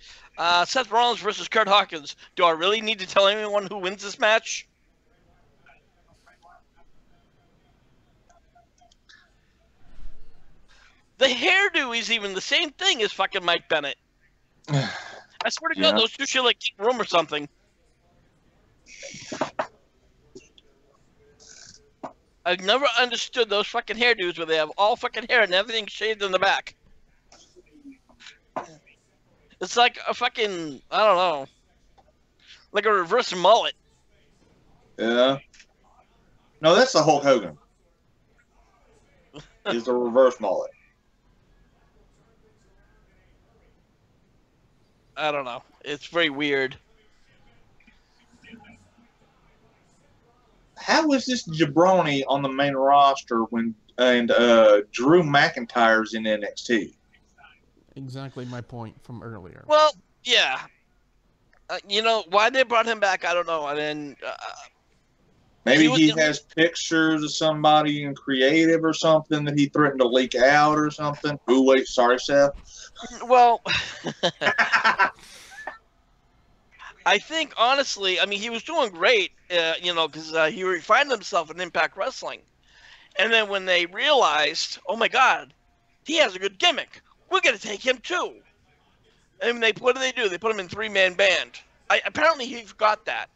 Seth Rollins versus Kurt Hawkins. Do I really need to tell anyone who wins this match? The hairdo is even the same thing as fucking Mike Bennett. I swear to God, those two should like keep room or something. I've never understood those fucking hairdos where they have all fucking hair and everything shaved in the back. It's like a fucking, I don't know, like a reverse mullet. Yeah. No, that's the Hulk Hogan. Is the reverse mullet. I don't know. It's very weird. How is this jabroni on the main roster when Drew McIntyre's in NXT? Exactly my point from earlier. Well, yeah. You know, why they brought him back, I don't know. And then... Maybe he has pictures of somebody in creative or something that he threatened to leak out or something. Ooh, wait, sorry, Seth. Well, I think, honestly, I mean, he was doing great, you know, because he refined himself in Impact Wrestling. And then when they realized, oh, my God, he has a good gimmick. We're going to take him, too. And what do? They put him in three-man band. Apparently, he forgot that.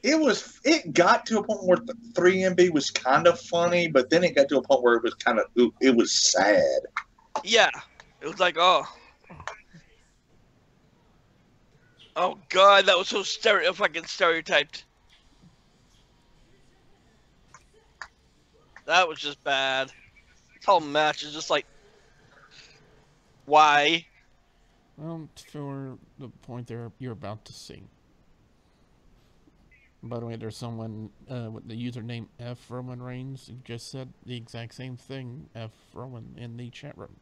It got to a point where the 3MB was kind of funny, but then it got to a point where it was kind of, it was sad. Yeah. It was like, oh, God, that was so fucking stereotyped. That was just bad. This whole match is just like, why? Well, for the point there you're about to see. By the way, there's someone with the username F Roman Reigns who just said the exact same thing, F Roman, in the chat room.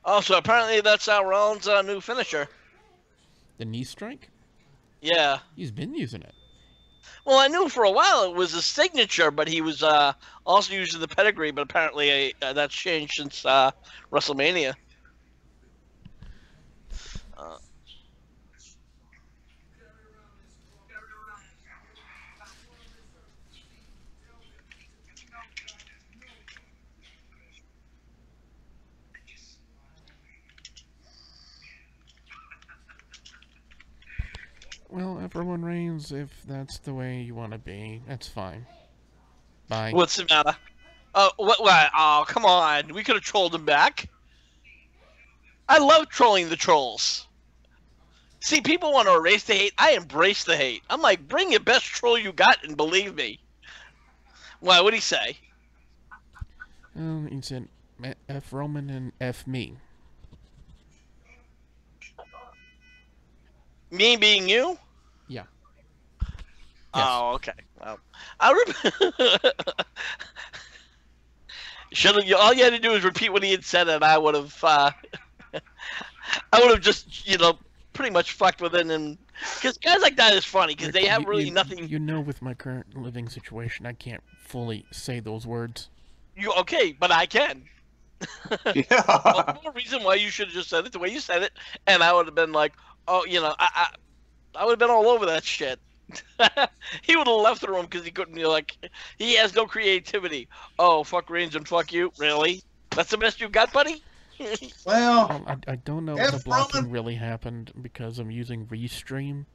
Also, apparently that's Rollins' new finisher. The knee strike? Yeah. He's been using it. Well, I knew for a while it was a signature, but he was also using the pedigree, but apparently that's changed since WrestleMania. Well, everyone Reigns, if that's the way you want to be, that's fine. Bye. What's the matter? Oh, what? Oh, come on. We could have trolled him back. I love trolling the trolls. See, people want to erase the hate. I embrace the hate. I'm like, bring your best troll you got and believe me. Why? What'd he say? He said, F Roman and F me. Me being you? Yeah. Oh, okay. Well, I remember. All you had to do was repeat what he had said, and I would have. I would have just, pretty much fucked with it, and because guys like that is funny because they have really nothing. You know, with my current living situation, I can't fully say those words. Okay, but I can. Yeah. Well, no reason why you should have just said it the way you said it, and I would have been like, oh, I would have been all over that shit. He would have left the room because he couldn't be like, he has no creativity. Oh, fuck Reigns and fuck you. Really? That's the best you got, buddy? Well, I don't know if the F. blocking Roman. really happened because I'm using Restream.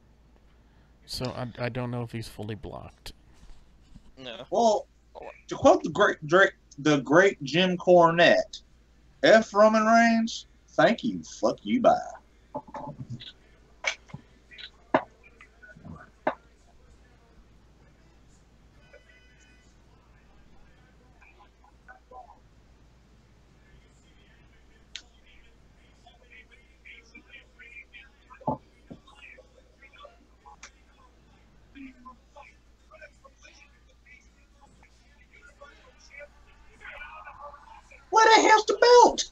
So I don't know if he's fully blocked. No. Well, to quote the great Jim Cornette, F. Roman Reigns, thank you, fuck you, bye. Where the hell's the belt?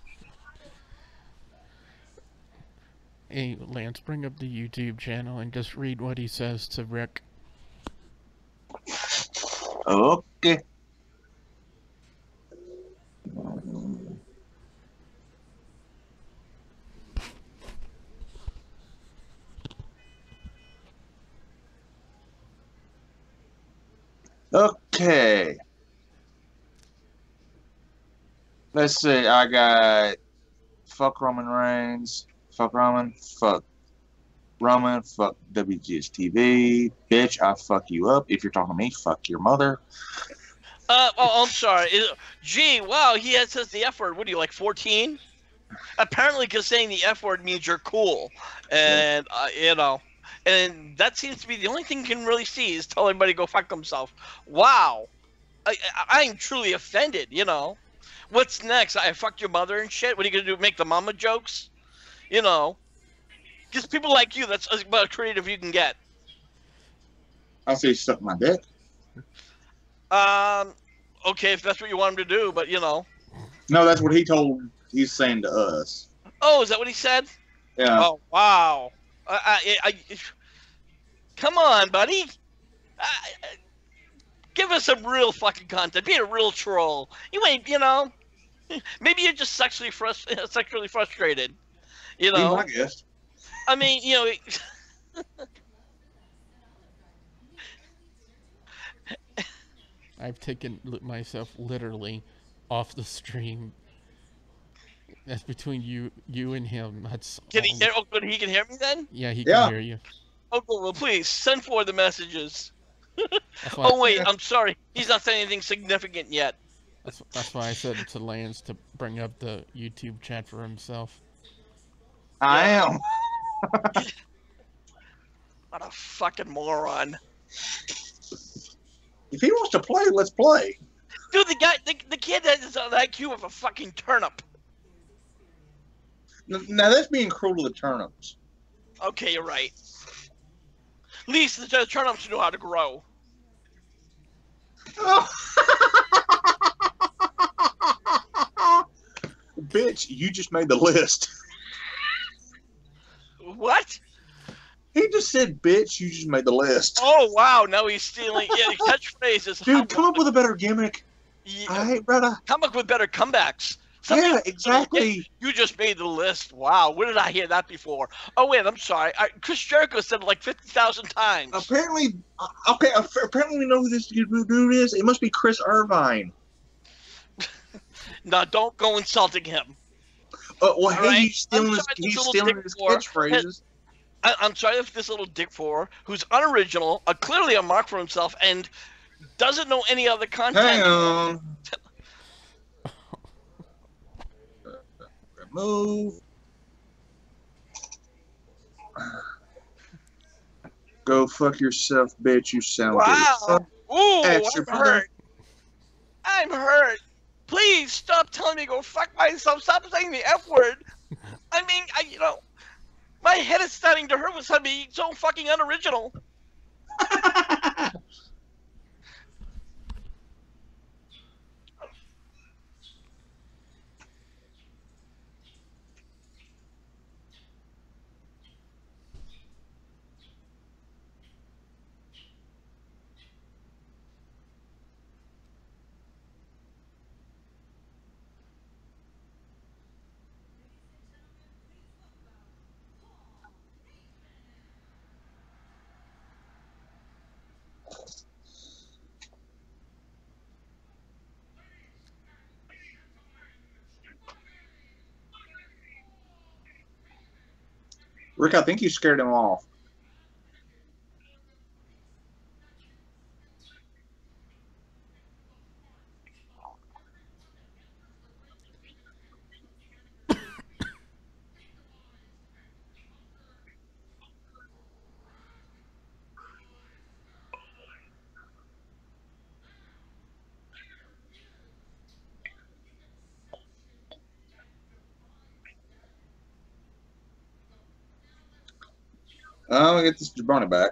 Hey, Lance, bring up the YouTube channel and just read what he says to Rick. Okay. Okay. Let's see. I got fuck Roman Reigns, fuck Roman, fuck WGS-TV, bitch. I fuck you up. If you're talking to me, fuck your mother. Oh, I'm sorry. Gee, wow, he says the F word. What are you, like 14? Apparently, because saying the F word means you're cool. And, and that seems to be the only thing you can really see is tell everybody to go fuck themselves. Wow. I'm truly offended, What's next? I fucked your mother and shit? What are you going to do, make the mama jokes? Just people like you, that's about creative you can get. I'll say suck my dick. Okay, if that's what you want him to do, but No, that's what he's saying to us. Oh, is that what he said? Yeah. Oh, wow. Come on, buddy. Give us some real fucking content. Be a real troll. You ain't, maybe you're just sexually frustrated. Be my guest. I mean, I've taken myself literally off the stream. That's between you and him. That's can he hear? Oh, good. He can hear me then. Yeah, he can hear you. Oh, good. Well, please send forward the messages. Oh wait, I'm sorry. He's not saying anything significant yet. That's why I said to Lance to bring up the YouTube chat for himself. I am. What a fucking moron. If he wants to play, let's play. Dude, the kid has an IQ of a fucking turnip. Now that's being cruel to the turnips. Okay, you're right. At least the turnips know how to grow. Oh. Bitch, you just made the list. What? He just said, bitch, you just made the list. Oh, wow, now he's stealing catchphrases. Dude, come up with a better gimmick. Yeah. All right, brother. Come up with better comebacks. Yeah, exactly. You just made the list. Wow, where did I hear that before? Oh, wait, I'm sorry. Chris Jericho said it like 50,000 times. Apparently, apparently we know who this dude is. It must be Chris Irvine. No, don't go insulting him. Well, hey, right? he's stealing his catchphrases. I'm sorry if this little dick for who's unoriginal, clearly a mark for himself, and doesn't know any other content. Hang on. Remove. Go fuck yourself, bitch. You sound wow. Ooh, I'm brother. hurt. I'm hurt. Please stop telling me to go fuck myself. Stop saying the F word. I mean, my head is starting to hurt with something so fucking unoriginal. Rick, I think you scared him off. Oh, get this jabroni back.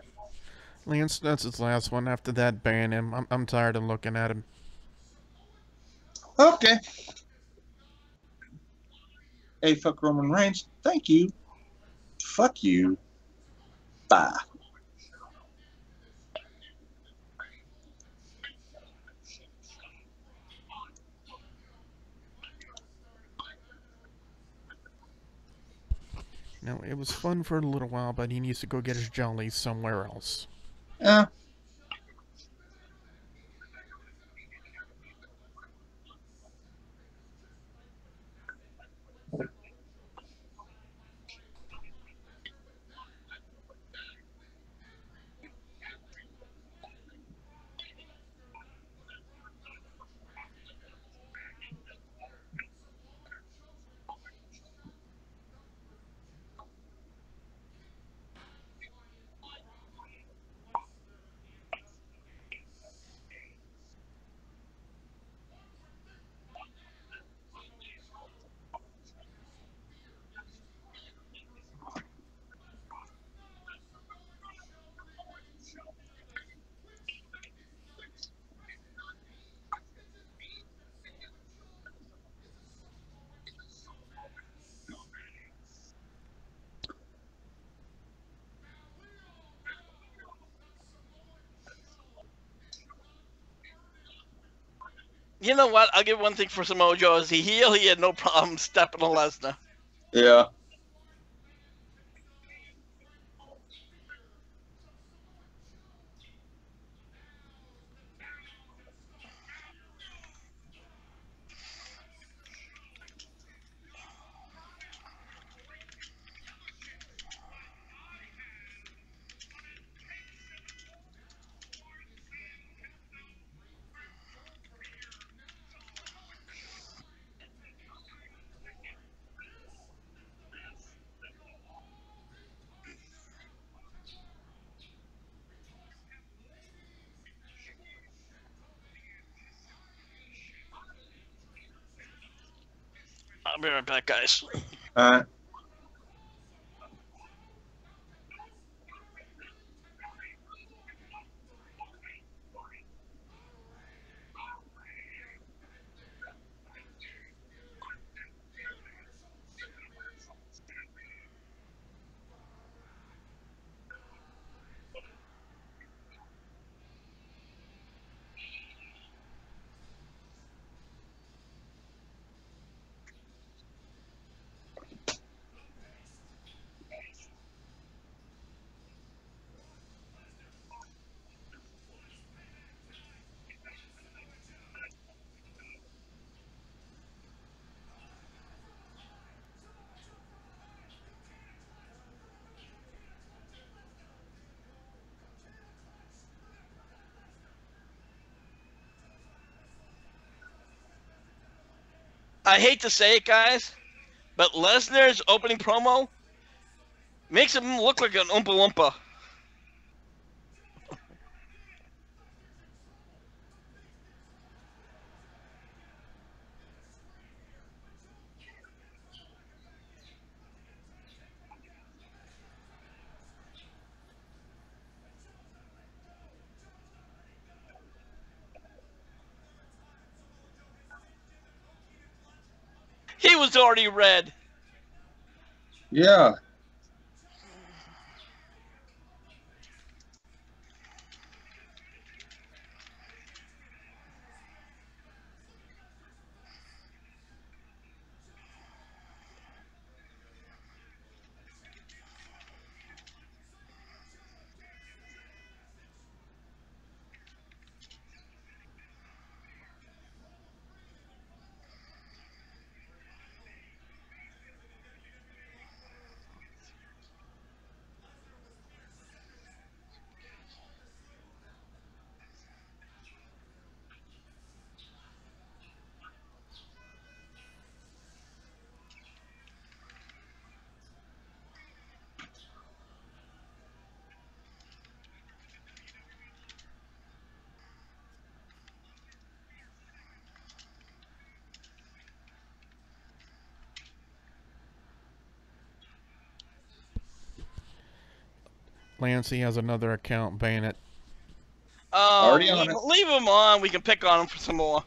Lance, that's his last one. After that, ban him. I'm tired of looking at him. Okay. Hey, fuck Roman Reigns. Thank you. Fuck you. Bye. Now, it was fun for a little while, but he needs to go get his jollies somewhere else. Yeah. You know what? I'll give one thing for Samoa Joe. As a heel, he had no problem stepping on Lesnar. Yeah. I'll be right back, guys. All right. I hate to say it, guys, but Lesnar's opening promo makes him look like an Oompa Loompa. He was already red. Yeah. Lancey has another account. Ban it. Oh, Already on it. leave him on. We can pick on him for some more.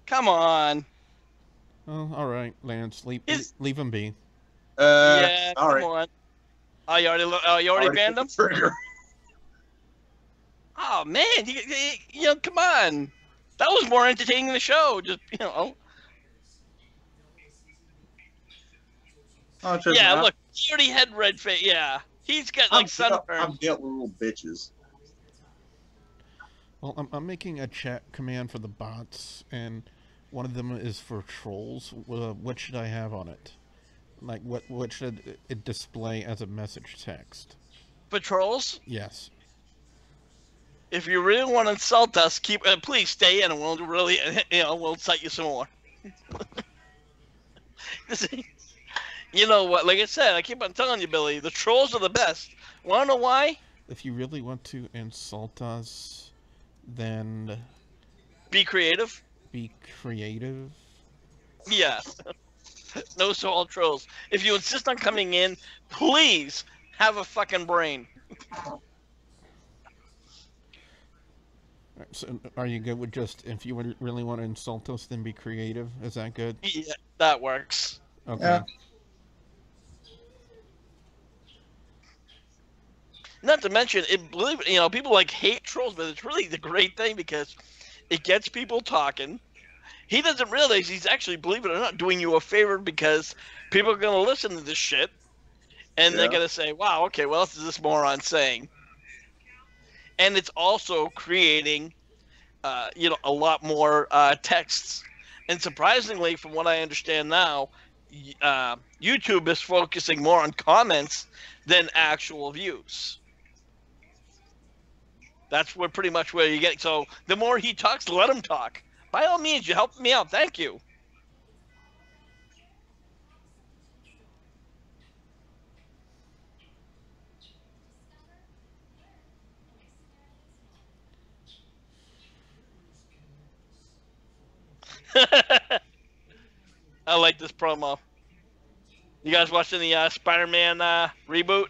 Come on. Oh, all right, Lance. Leave him be. Yeah, sorry. come on. Oh, you already banned him? Trigger. Oh man, you know, come on. That was more entertaining than the show. Just Oh, trust yeah. me, Look, he already had red face. Yeah, he's got like sunburn. I've dealt with little bitches. Well, I'm making a chat command for the bots, and one of them is for trolls. What should I have on it? Like, what should it display as a message text? Patrols. Yes. If you really want to insult us, please stay in, and we'll really, we'll cite you some more. You know what? Like I said, I keep on telling you, Billy, the trolls are the best. Want to know why? If you really want to insult us, then Be creative. be creative. Yeah. No all trolls. If you insist on coming in, please have a fucking brain. So, are you good with just if you really want to insult us, then be creative? Is that good? Yeah, that works. Okay. Yeah. Not to mention, people like hate trolls, but it's really the great thing because it gets people talking. He doesn't realize he's actually, believe it or not, doing you a favor because people are going to listen to this shit, and they're going to say, wow, okay, what else is this moron saying? And it's also creating, a lot more texts. And surprisingly, from what I understand now, YouTube is focusing more on comments than actual views. That's pretty much where you get. So the more he talks, let him talk. By all means, you helped me out. Thank you. I like this promo. You guys watching the Spider-Man reboot?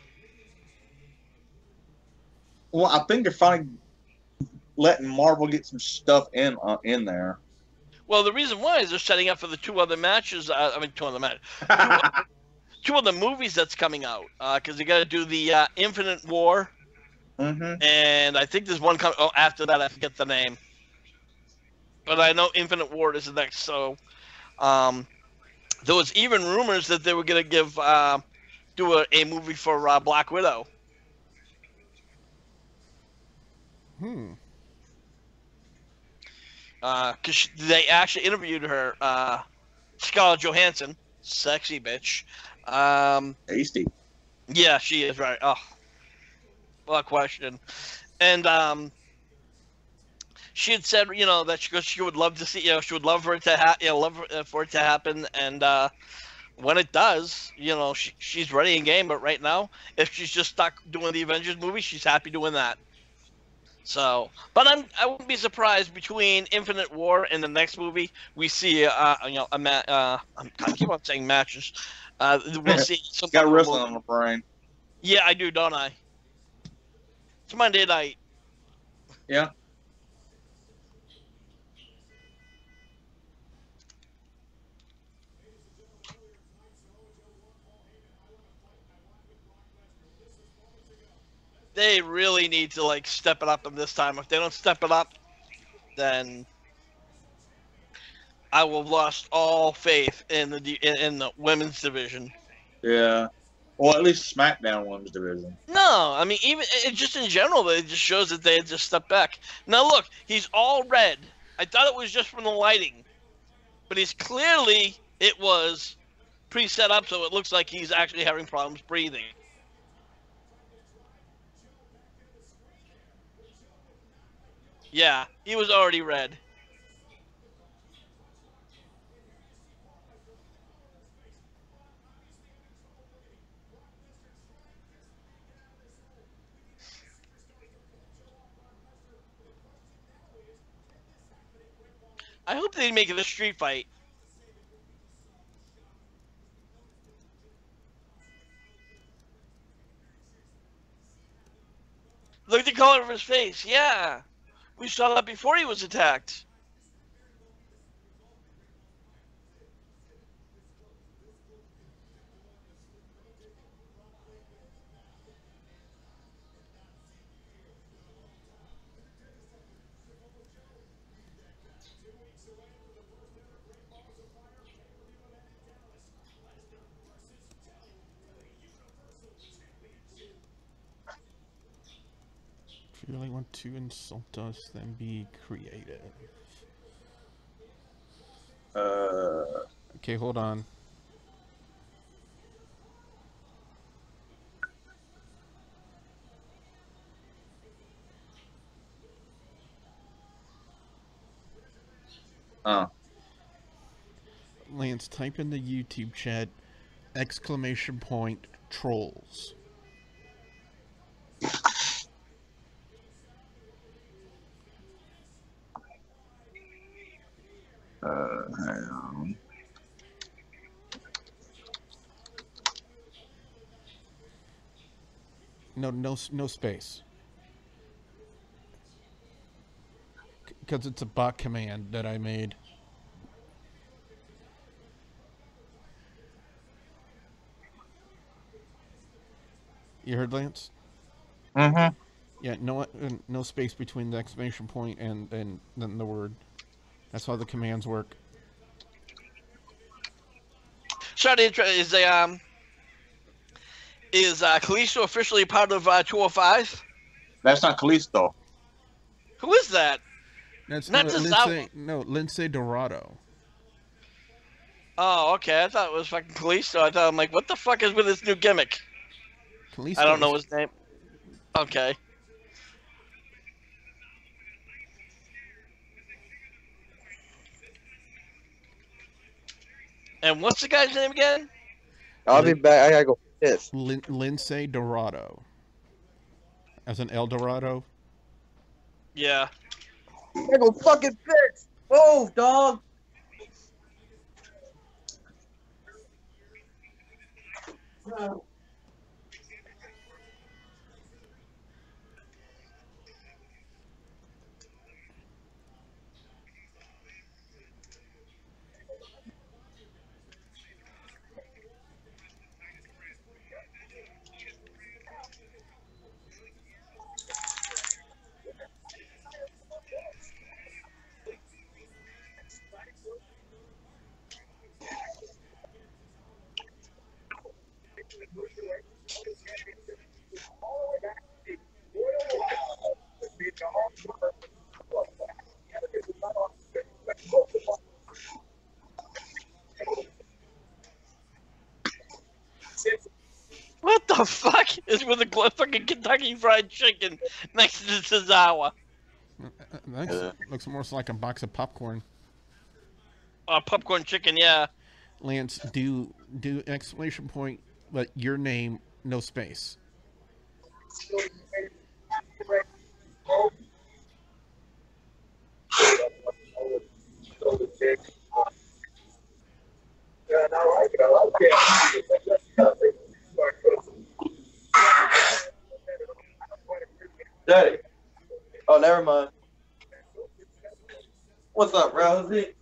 Well, I think they're finally letting Marvel get some stuff in there. Well, the reason why is they're setting up for the two other matches. Two other movies that's coming out. Because they got to do the Infinite War. Mm-hmm. And I think there's one coming. Oh, after that, I forget the name. But I know Infinite War is the next. So, there was even rumors that they were going to do a movie for Black Widow. Because they actually interviewed her, Scarlett Johansson, sexy bitch. Tasty. Yeah, she is right. Oh, what a question. And she had said, that she would love to see, she would love for it to for it to happen. And when it does, she's ready and game. But right now, if she's just stuck doing the Avengers movie, she's happy doing that. So, but I wouldn't be surprised between Infinite War and the next movie we see I keep on saying matches. We'll see some Got wrestling on the brain. Yeah, I do, don't I? It's Monday night. Yeah. They really need to step it up in this time. If they don't step it up, then I will have lost all faith in the women's division. Yeah. Well, at least SmackDown women's division. No, I mean even just in general, it just shows that they had just stepped back. Now look, he's all red. I thought it was just from the lighting, but it was pre-set up, so it looks like he's actually having problems breathing. Yeah, he was already red. I hope they make it a street fight. color of his face. Yeah, we saw that before he was attacked. If you really want to insult us, then be creative. Okay, hold on. Lance, type in the YouTube chat !! Trolls. Hang on. No space. Because it's a bot command that I made. You heard, Lance? Mm-hmm. Yeah, no space between the exclamation point and then the word. That's how the commands work. Sorry, is Kalisto officially part of 205? That's not Kalisto. Who is that? That's Not no, just Lindsay Dorado. Oh, okay. I thought it was fucking Kalisto. I thought, I'm like, what the fuck is with this new gimmick? Kalisto I don't know his name. Okay. And what's the guy's name again? I'll be back. I gotta go piss. Lindsay Dorado. As an El Dorado. Yeah. I gotta go fucking piss. Move, dog. What the fuck is with the fucking Kentucky Fried Chicken next to Tozawa? Looks more like a box of popcorn. Popcorn chicken, yeah. Lance, do exclamation point, but your name, no space. Daddy. Oh, never mind. What's up, Rosie?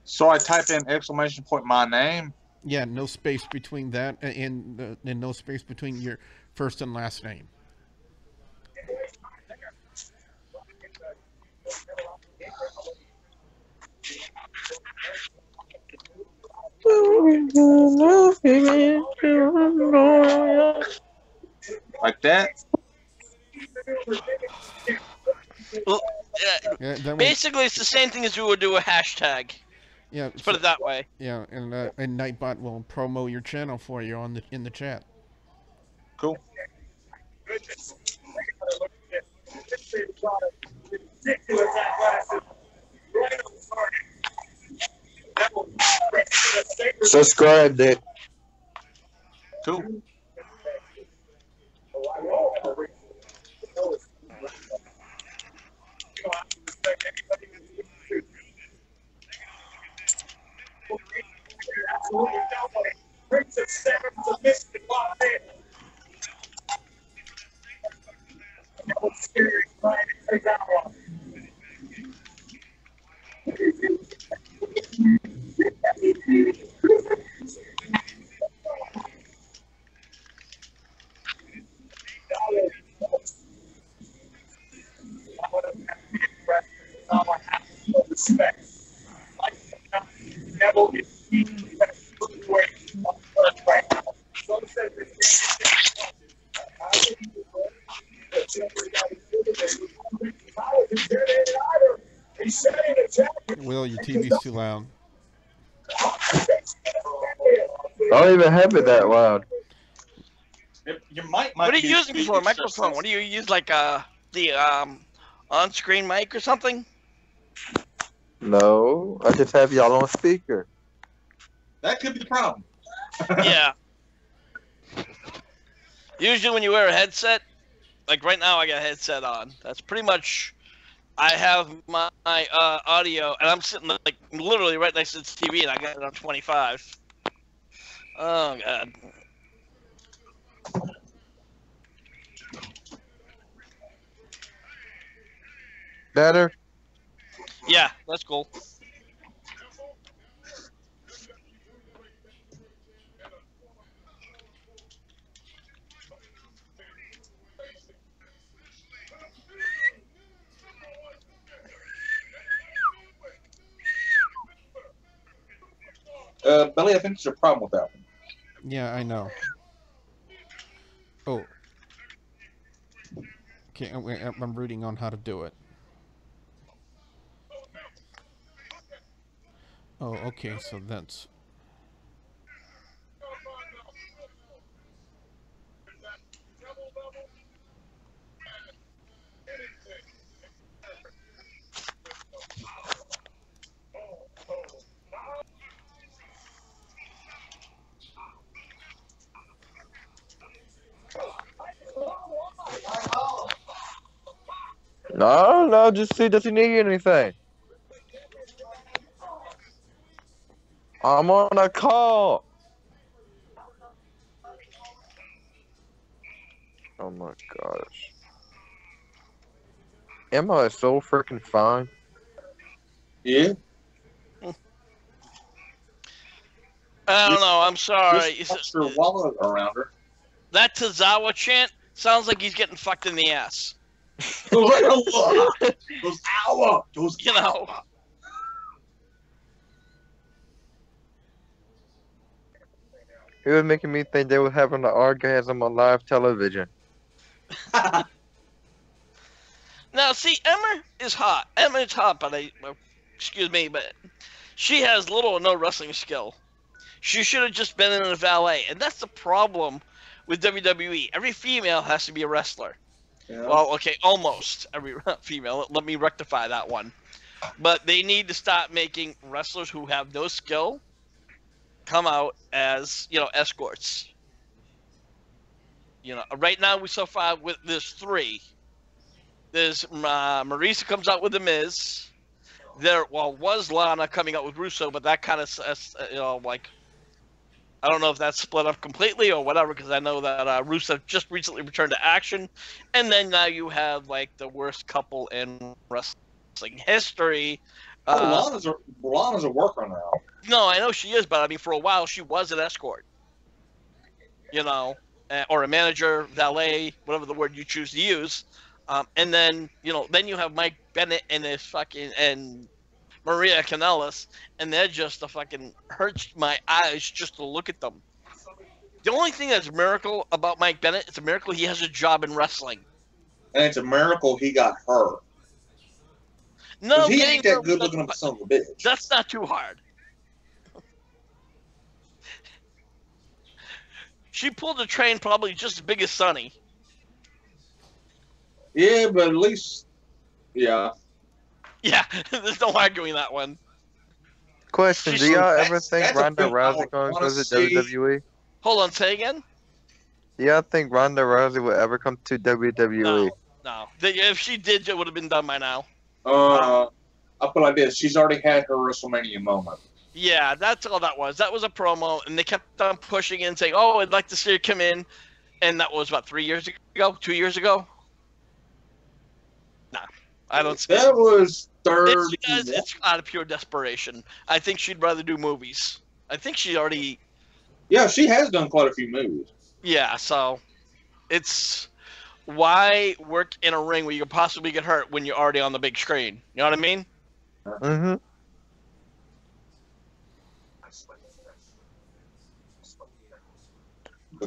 So I type in exclamation point my name. Yeah, no space between that and no space between your first and last name. Like that? Well, Yeah, that way, basically, it's the same thing as we would do a hashtag. yeah. Let's put it that way. Yeah, and Nightbot will promo your channel for you in the chat. Cool. Subscribe, Dick. Cool. Will, your TV's too loud. I don't even have it that loud. Your mic might What are you be using for a speaking microphone? systems. What do you use, like the on-screen mic or something? No, I just have y'all on speaker. That could be the problem. Yeah. Usually when you wear a headset, like right now I got a headset on. That's pretty much, I have my audio, and I'm sitting like literally right next to the TV, and I got it on 25. Oh, God. Better? Yeah, that's cool. Billy, I think there's a problem with that one. Yeah, I know. Oh. Okay, I'm reading on how to do it. Oh, okay, so that's... No, just see, does he need anything? I'm on a call. Oh my gosh. Emma is so freaking fine. Yeah. I don't know, I'm sorry. Just her wallet around her. That Tozawa chant sounds like he's getting fucked in the ass. Those hour. Those You know. He was making me think they were having an orgasm on live television. Now, see, Emma is hot. Emma is hot, but excuse me, but she has little or no wrestling skill. She should have just been in a valet, and that's the problem with WWE. Every female has to be a wrestler. Yeah. Well, okay, almost every female. Let me rectify that one. But they need to stop making wrestlers who have no skill come out as, escorts. Right now so far there's three. There's Marisa comes out with The Miz. There was Lana coming out with Russo, but that kind of I don't know if that's split up completely or whatever, because I know that Russo just recently returned to action, and then now you have the worst couple in wrestling history. Lana's a worker now. No, I know she is, but I mean, for a while she was an escort. Or a manager, valet, whatever the word you choose to use. And then, then you have Mike Bennett and and Maria Kanellis, and they're just hurts my eyes just to look at them. The only thing that's a miracle about Mike Bennett, it's a miracle he has a job in wrestling. And it's a miracle he got her. No, he ain't that good looking of a son of a bitch. That's not too hard. She pulled a train probably just as big as Sonny. Yeah, but at least, yeah. Yeah, there's no arguing that one. Question, do y'all ever think that's a Ronda film I Rousey would going to wanna visit see. WWE? Hold on, say again? Do y'all think Ronda Rousey will ever come to WWE? No. If she did, it would have been done by now. I'll put it like this. She's already had her WrestleMania moment. Yeah, that's all that was. That was a promo, and they kept on pushing in, saying, "Oh, I'd like to see her come in," and that was about 3 years ago, 2 years ago. Nah, I don't see That was third. it's because it's out of pure desperation. I think she'd rather do movies. I think she already, Yeah, she has done quite a few movies. yeah. So it's why work in a ring where you could possibly get hurt when you're already on the big screen. You know what I mean? Mm-hmm.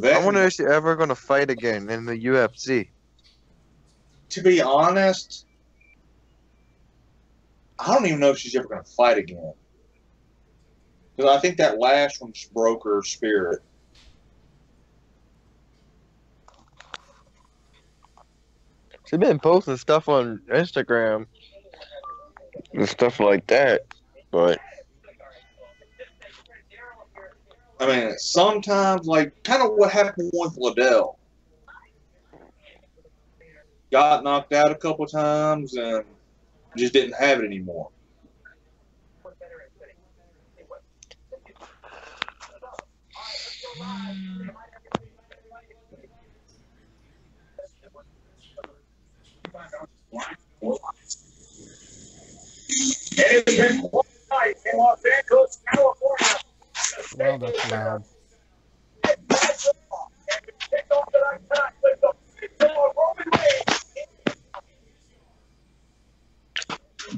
I wonder if she's ever gonna fight again in the UFC. To be honest, I don't even know if she's ever going to fight again. Because I think that last one just broke her spirit. She's been posting stuff on Instagram and stuff like that, but I mean, sometimes, like, kind of what happened with Liddell. Got knocked out a couple times and just didn't have it anymore. It has been one night in Los Angeles, California. Wow, that's loud.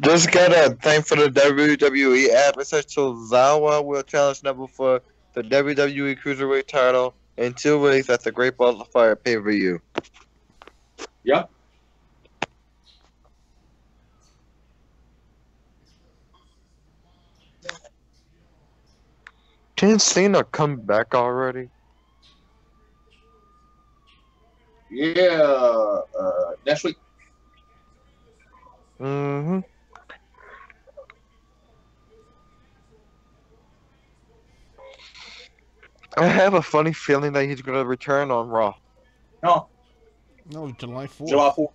just got a thing for the WWE app. It says Tozawa will challenge Neville for the WWE Cruiserweight title in 2 weeks at the Great Balls of Fire pay-per-view. Yeah. Didn't Cena come back already? Yeah. Next week. Mm-hmm. I have a funny feeling that he's going to return on Raw. No. No, July 4th. July 4th.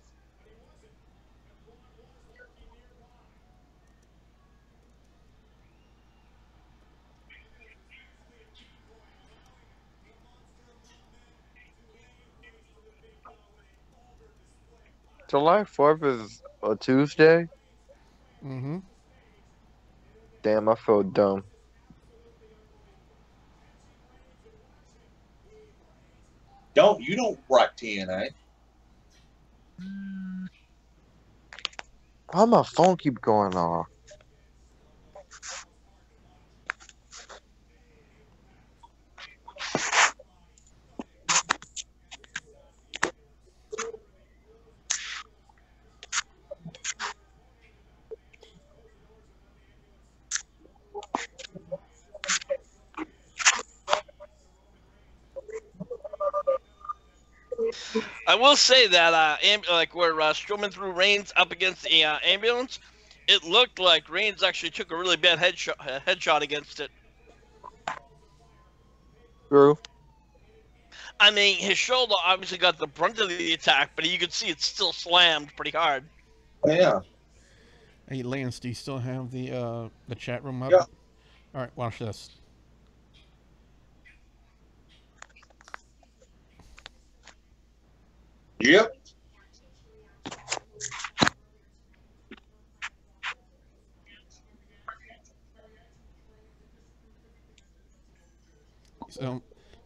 July 4th is a Tuesday? Mm-hmm. Damn, I feel dumb. You don't write TNA. Why my phone keep going off? I will say that like where Strowman threw Reigns up against the ambulance, it looked like Reigns actually took a really bad headshot against it. True. I mean, his shoulder obviously got the brunt of the attack, but you could see it still slammed pretty hard. Yeah. Hey, Lance, do you still have the chat room up? Yeah. All right, watch this. Yep. So,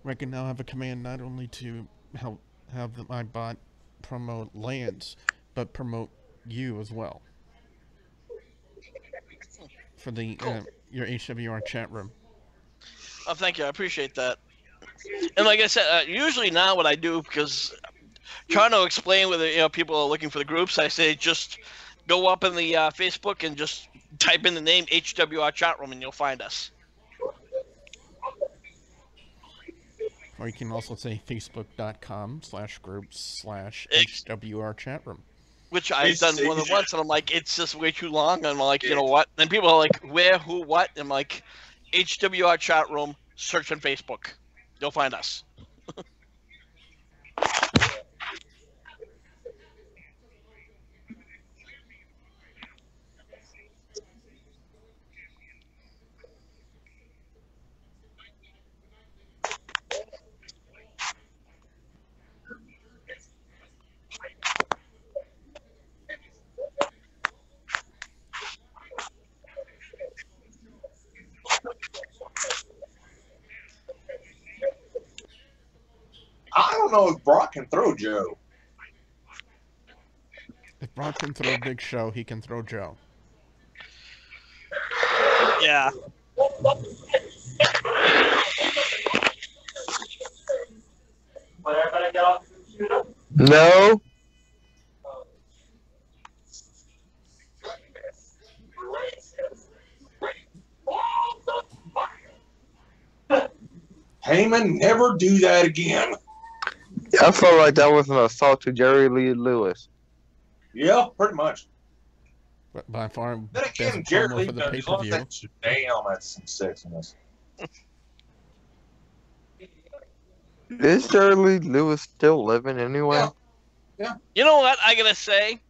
I can now have a command not only to help have my bot promote Lance, but promote you as well. For the your HWR chat room. Oh, thank you. I appreciate that. And like I said, usually now what I do, because trying to explain whether people are looking for the groups, I say just go up in the Facebook and just type in the name HWR chat room and you'll find us. Or you can also say facebook.com/groups/HWR chat room. Which I've done more than once, and I'm like, it's just way too long. I'm like, you know what? And people are like, where, who, what? I'm like, HWR chat room, search on Facebook. You'll find us. know if Brock can throw Joe. If Brock can throw Big Show, he can throw Joe. Yeah. No. Heyman, never do that again. I felt like that was an assault to Jerry Lee Lewis. Yeah, pretty much. But by far, Then best again, Jerry promo Lee for the does pay-per-view. damn, that's some sexiness. Is Jerry Lee Lewis still living anyway? Yeah. You know what I gotta say?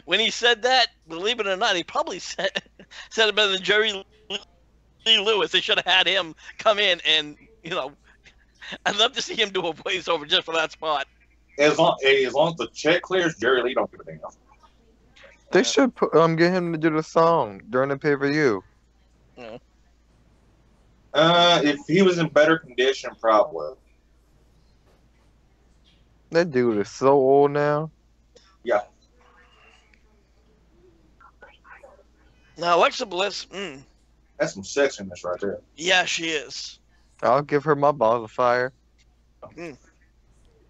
When he said that, believe it or not, he probably said it better than Jerry Lee Lewis. They should have had him come in and, you know, I'd love to see him do a voiceover just for that spot. As long as the check clears, Jerry Lee don't give a damn. They should get him to do the song during the pay-per-view. Yeah. If he was in better condition, probably. That dude is so old now. Yeah. Now, Alexa Bliss, That's some sexiness right there. yeah, she is. I'll give her my balls of fire.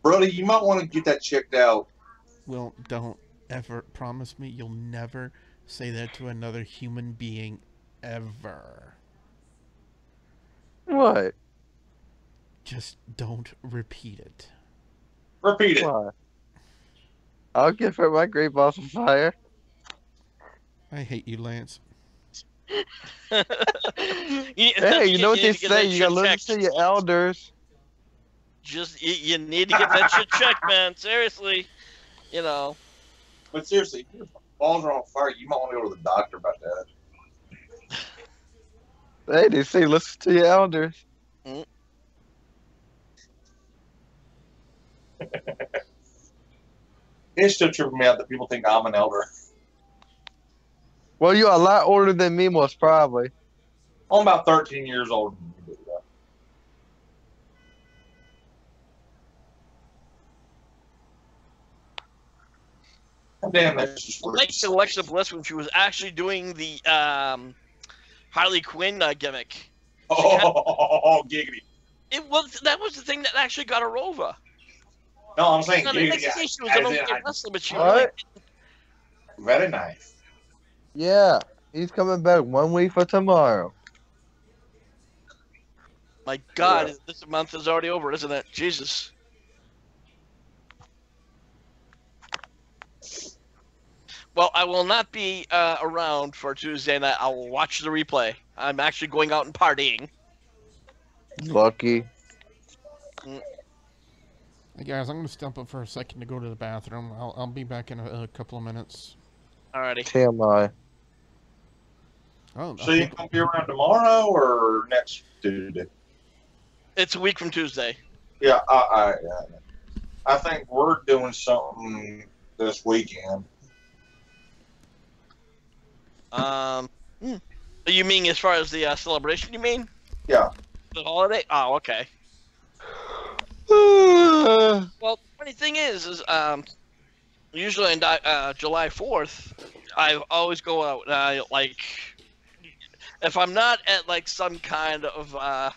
Brody, you might want to get that checked out. Well, don't ever promise me you'll never say that to another human being ever. What? Just don't repeat it. Repeat it. Why? I'll give her my great balls of fire. I hate you, Lance. Hey, you know what they say? You gotta listen to your elders. Just you need to get that shit checked, man. Seriously, you know. But seriously, if your balls are on fire, you might want to go to the doctor about that. Hey, they say listen to your elders. It's still tripping me out that people think I'm an elder. Well, you're a lot older than me, most probably. I'm about 13 years older than you. Damn, that's just I liked Alexa Bliss when she was actually doing the Harley Quinn gimmick. Oh, giggity. That was the thing that actually got her over. No, I'm saying Now, the giggity. next thing she was as an in, okay wrestler, but she What? really, very nice. Yeah, he's coming back 1 week for tomorrow. my God, Yeah. this month is already over, isn't it? Jesus. Well, I will not be around for Tuesday night. I will watch the replay. I'm actually going out and partying. Lucky. Hey guys, I'm gonna step up for a second to go to the bathroom. I'll be back in a couple of minutes. Alrighty. TMI. Oh, So you gonna be around tomorrow or next Tuesday? It's a week from Tuesday. Yeah, I think we're doing something this weekend. You mean as far as the celebration, you mean? Yeah. The holiday? Oh, okay. Well, the funny thing is usually on July 4th, I always go out, like, if I'm not at, like, some kind of, at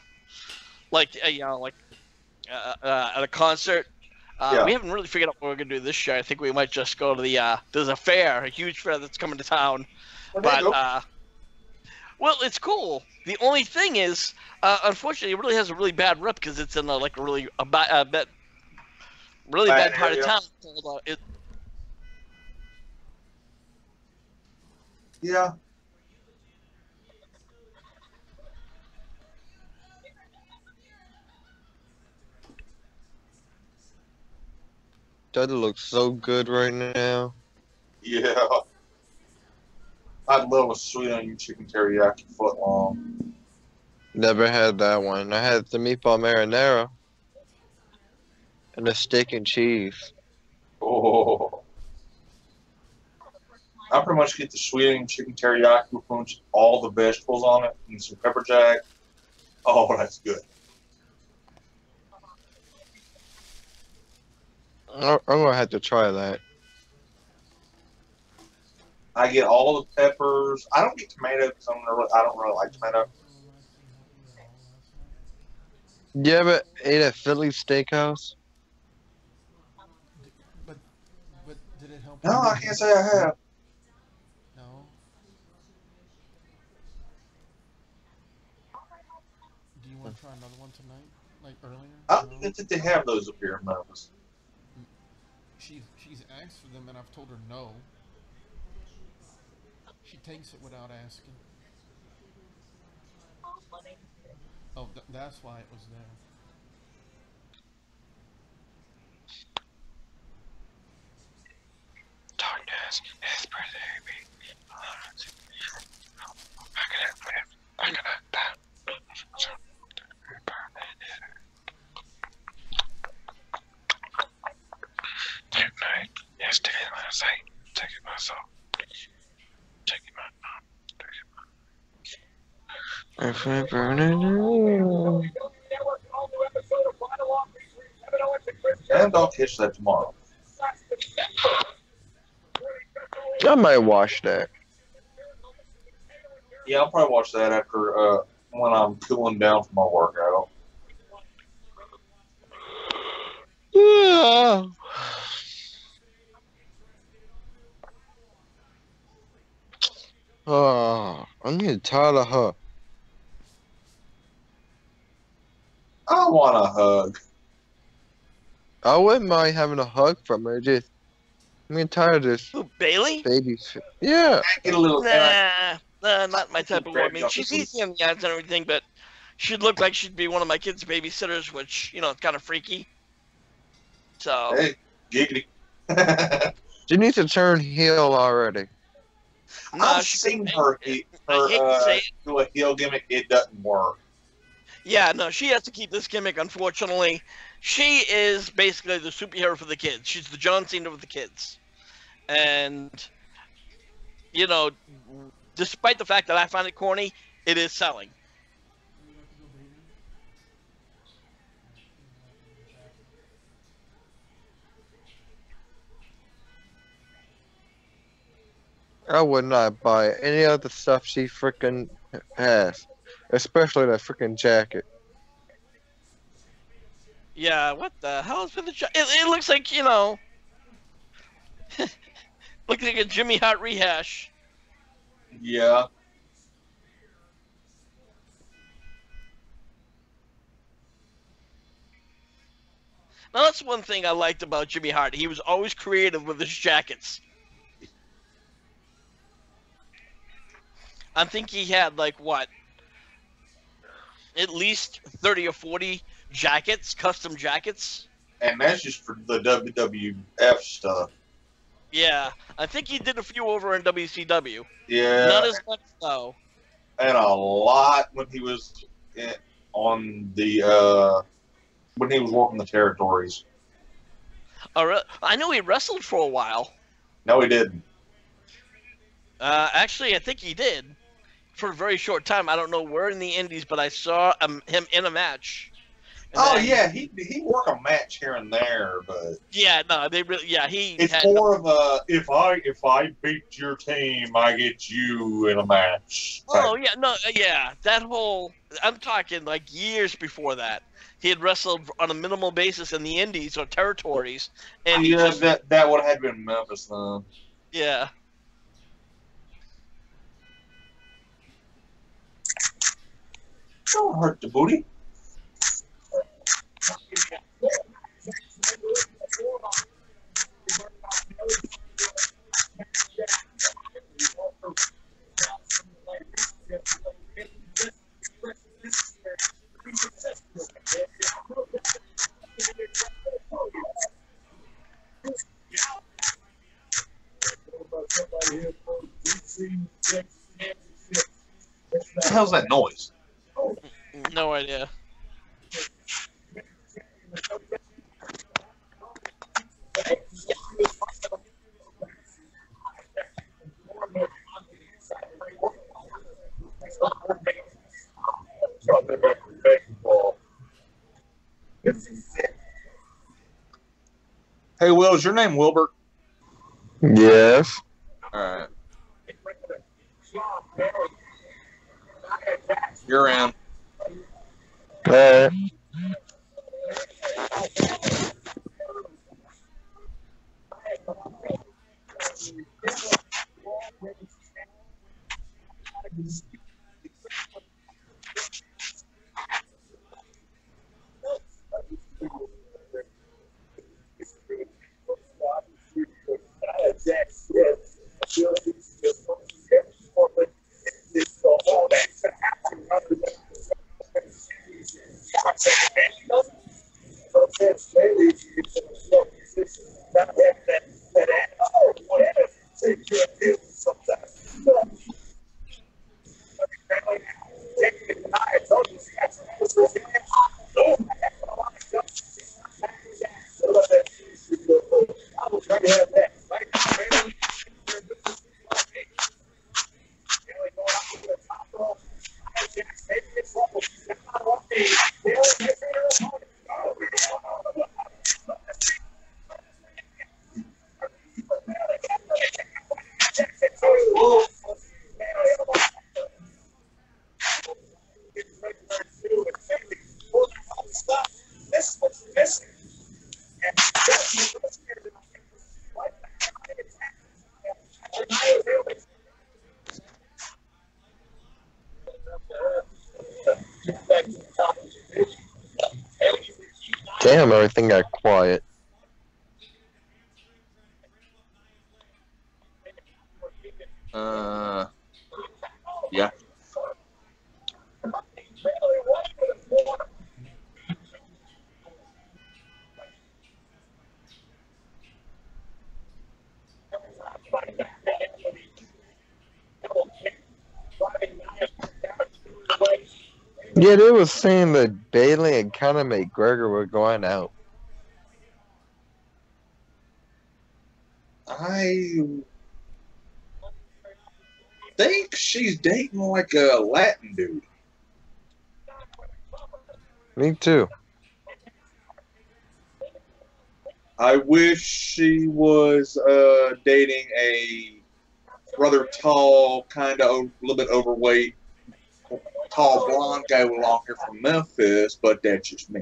a concert, Yeah. we haven't really figured out what we're going to do this year. I think we might just go to there's a fair, a huge fair that's coming to town. Well, there you go. But, well, it's cool. The only thing is, unfortunately, it really has a really bad rep because it's in a really bad Bad part of area. town. Yeah. That looks so good right now. Yeah. I'd love a sweet onion chicken teriyaki foot long. Never had that one. I had the meatball marinara. And the steak and cheese. Oh. I pretty much get the sweet onion chicken teriyaki with all the vegetables on it and some pepper jack. Oh, that's good. I'm gonna have to try that. I get all the peppers. I don't get tomato because I don't really like tomato. You ever ate at Philly Steakhouse? But did it help? No, I can't say I have. No. Do you want to try another one tonight, like earlier? I don't even think they have those up here in Memphis. She's asked for them, and I've told her no. She takes it without asking. Oh, that's why it was there. Darkness is pretty. Tonight, yes, take it my sight, take it my soul, take it my if I burning And I'll catch that tomorrow. I might watch that. Yeah, I'll probably watch that after when I'm cooling down from my workout. Yeah. Oh, I'm getting tired of her. I want a hug. I wouldn't mind having a hug from her. Just, I'm getting tired of this Who, Bailey? baby shit. Yeah. I get a little. Nah, not my type of woman. I mean, she's Grab easy on the eyes and everything, but she'd look like she'd be one of my kids' babysitters, which, you know, it's kind of freaky. So, Hey, giggity. She needs to turn heel already. nah, I've she- seen I- her, I hate to say it. do a heel gimmick. It doesn't work. Yeah, no, she has to keep this gimmick, unfortunately. She is basically the superhero for the kids. She's the John Cena of the kids. And, you know, despite the fact that I find it corny, it is selling. I would not buy any of the stuff she freaking has, especially that freaking jacket. Yeah, what the hell is with the it looks like, you know, looks like a Jimmy Hart rehash. Yeah. Now, that's one thing I liked about Jimmy Hart. He was always creative with his jackets. I think he had, like, what? At least 30 or 40 jackets, custom jackets. And that's just for the WWF stuff. Yeah, I think he did a few over in WCW. Yeah. Not as much, though. And a lot when he was on the when he was working the territories. I know he wrestled for a while. No, he didn't. Actually, I think he did. For a very short time. I don't know where in the Indies, but I saw him in a match. And Oh then- yeah, he work a match here and there, but Yeah, no, they really, yeah, he it's had more of a if I beat your team, I get you in a match. Oh yeah, no, yeah, that whole. I'm talking like years before that. He had wrestled on a minimal basis in the Indies or territories, and he yeah, just, that would have been Memphis then. yeah. Don't hurt the booty. What the hell's that noise? No idea. Hey, Will, is your name Wilbert? Yes. All right. You're in. Alright. Damn, everything got quiet. Yeah. Yeah, they were saying that Bailey and Conor McGregor were going out. I think she's dating like a Latin dude. Me too. I wish she was dating a rather tall, kind of a little bit overweight, tall blonde guy with long hair from Memphis, but that's just me.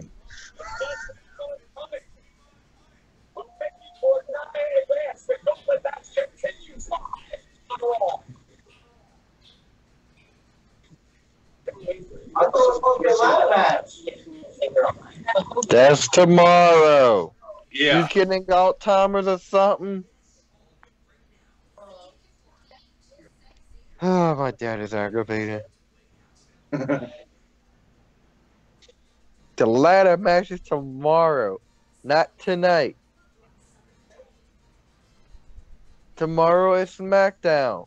That's tomorrow. Yeah. You getting Alzheimer's or something? Oh, my dad is aggravated. The ladder match is tomorrow, not tonight. Tomorrow is SmackDown.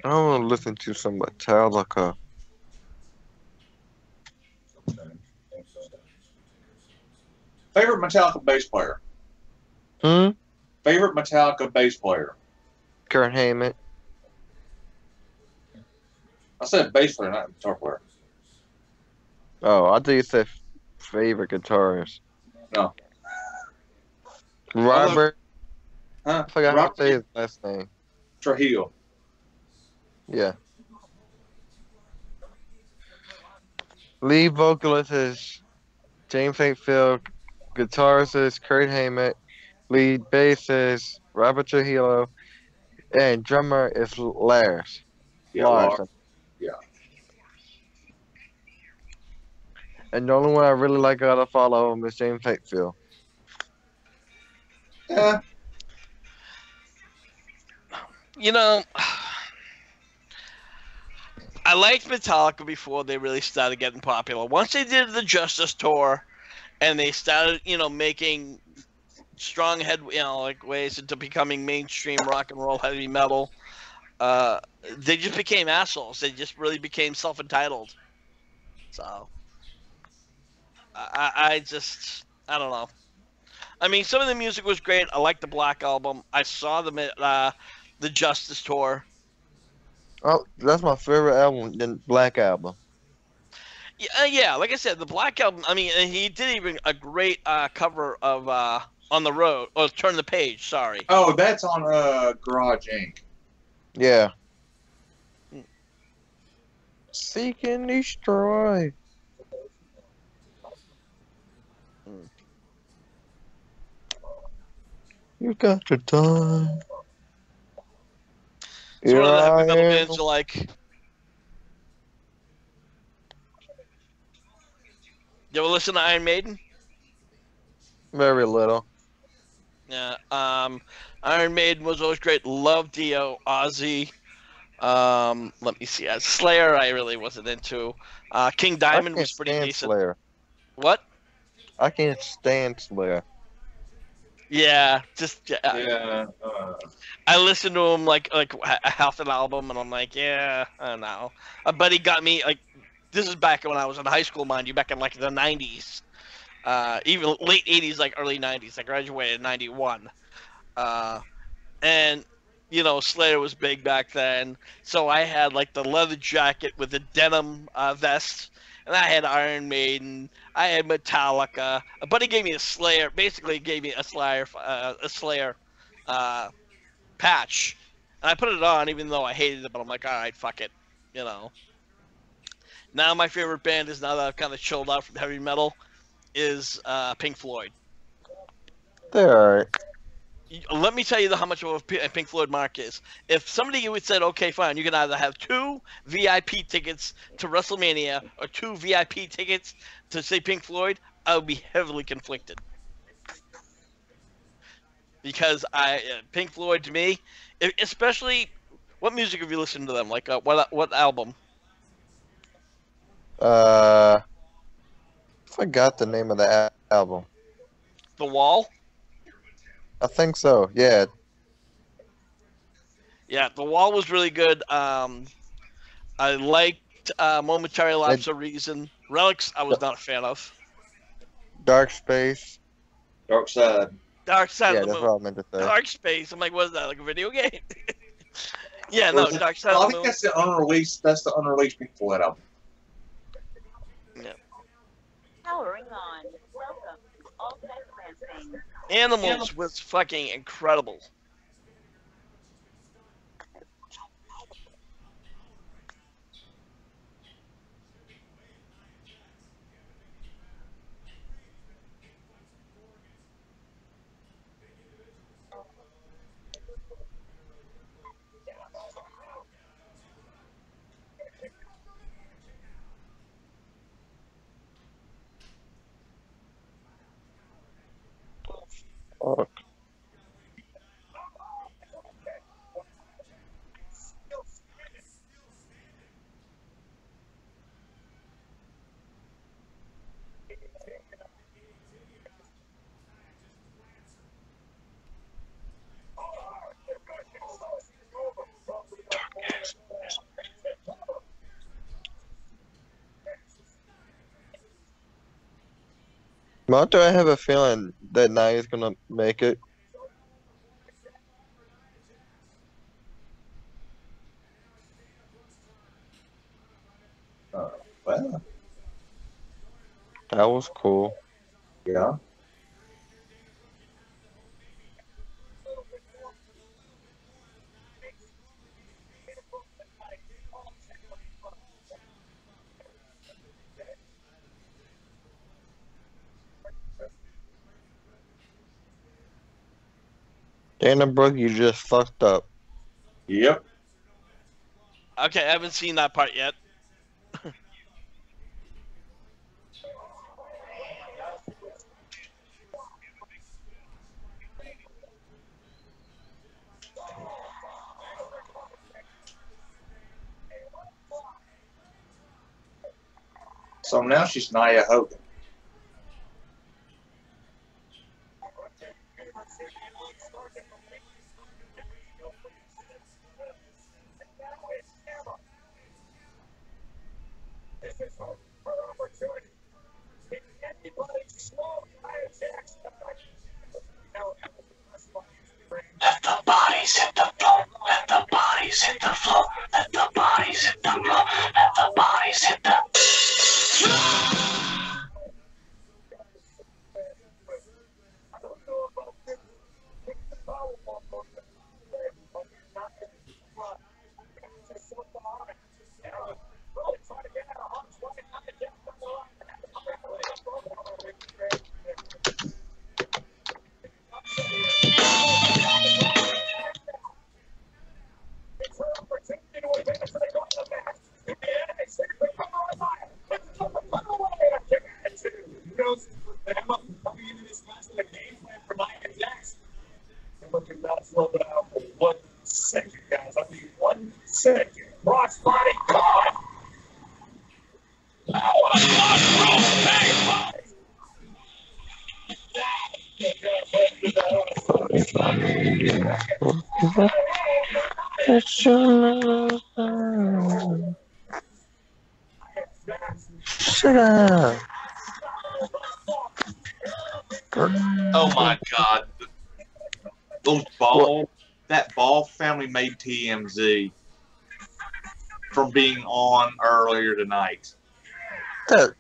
I want to listen to some Metallica. Favorite Metallica bass player? Favorite Metallica bass player? Kurt Hammett. I said bass player, not guitar player. Oh, I thought you said favorite guitarist. No. Robert. Huh? I forgot how to Robert say his last name. Trujillo. Yeah. Lead vocalist is James Hetfield. Guitarist is Kurt Hammett. Lead bass is Robert Trujillo. And drummer is Lars. Yeah, Larson. Yeah. And the only one I really like out of all of them is James Hetfield. Yeah. You know, I liked Metallica before they really started getting popular. Once they did the Justice tour and they started, making strong head, like ways into becoming mainstream rock and roll heavy metal. They just became assholes. They just really became self-entitled. So I don't know. I mean, some of the music was great. I liked the Black Album. I saw them at the Justice Tour. Oh, that's my favorite album, the Black Album. Yeah, like I said, the Black Album. I mean, he did even a great cover of On the Road. Oh, Turn the Page. Sorry. Oh, that's on Garage Inc. Yeah. Seek and destroy. You got your time. It's one of the heavy metal am. bands you like. You ever listen to Iron Maiden? Very little. Yeah. Iron Maiden was always great. Love Dio, Ozzy. Let me see. Slayer, I really wasn't into. King Diamond was pretty decent. Slayer. What? I can't stand Slayer. Yeah, Yeah. I listened to him like half an album, and I'm like, yeah, I don't know. A buddy got me like, this is back when I was in high school, mind you, back in like the '90s, even late '80s, like early '90s. I graduated in '91, and Slayer was big back then, so I had like the leather jacket with the denim vest, and I had Iron Maiden, I had Metallica. A buddy gave me a Slayer, basically gave me a Slayer patch, and I put it on even though I hated it, but I'm like, all right, fuck it, Now my favorite band is, now that I've kind of chilled out from heavy metal, is Pink Floyd. They're alright. Let me tell you how much of a Pink Floyd mark is. If somebody would said, okay, fine, you can either have 2 VIP tickets to WrestleMania or 2 VIP tickets to say Pink Floyd, I would be heavily conflicted. Because Pink Floyd, to me, especially, what music have you listened to them? Like, what album? Forgot the name of the album. The Wall? I think so, yeah. Yeah, The Wall was really good. I liked Momentary Lapse of Reason. Relics, I was not a fan of. Dark Space. Dark Side. Dark Side of the that's Moon. what I meant to say. Dark Space. I'm like, what is that? Like a video game? Yeah, no, Dark Side of the Moon. That's the unreleased. That's the unreleased Pink Floyd album. Yeah. Powering on. Welcome to All Tech Lansing. Animals was fucking incredible. Fuck. Why do I have a feeling that Nia's gonna make it? Well, That was cool. yeah. Dana Brooke, you just fucked up. Yep. Okay, I haven't seen that part yet. So now she's Nia Hogan. One second, guys. I need 1 second. Crossbody caught. Sugar. Oh my God. Those balls, that ball family made TMZ from being on earlier tonight. That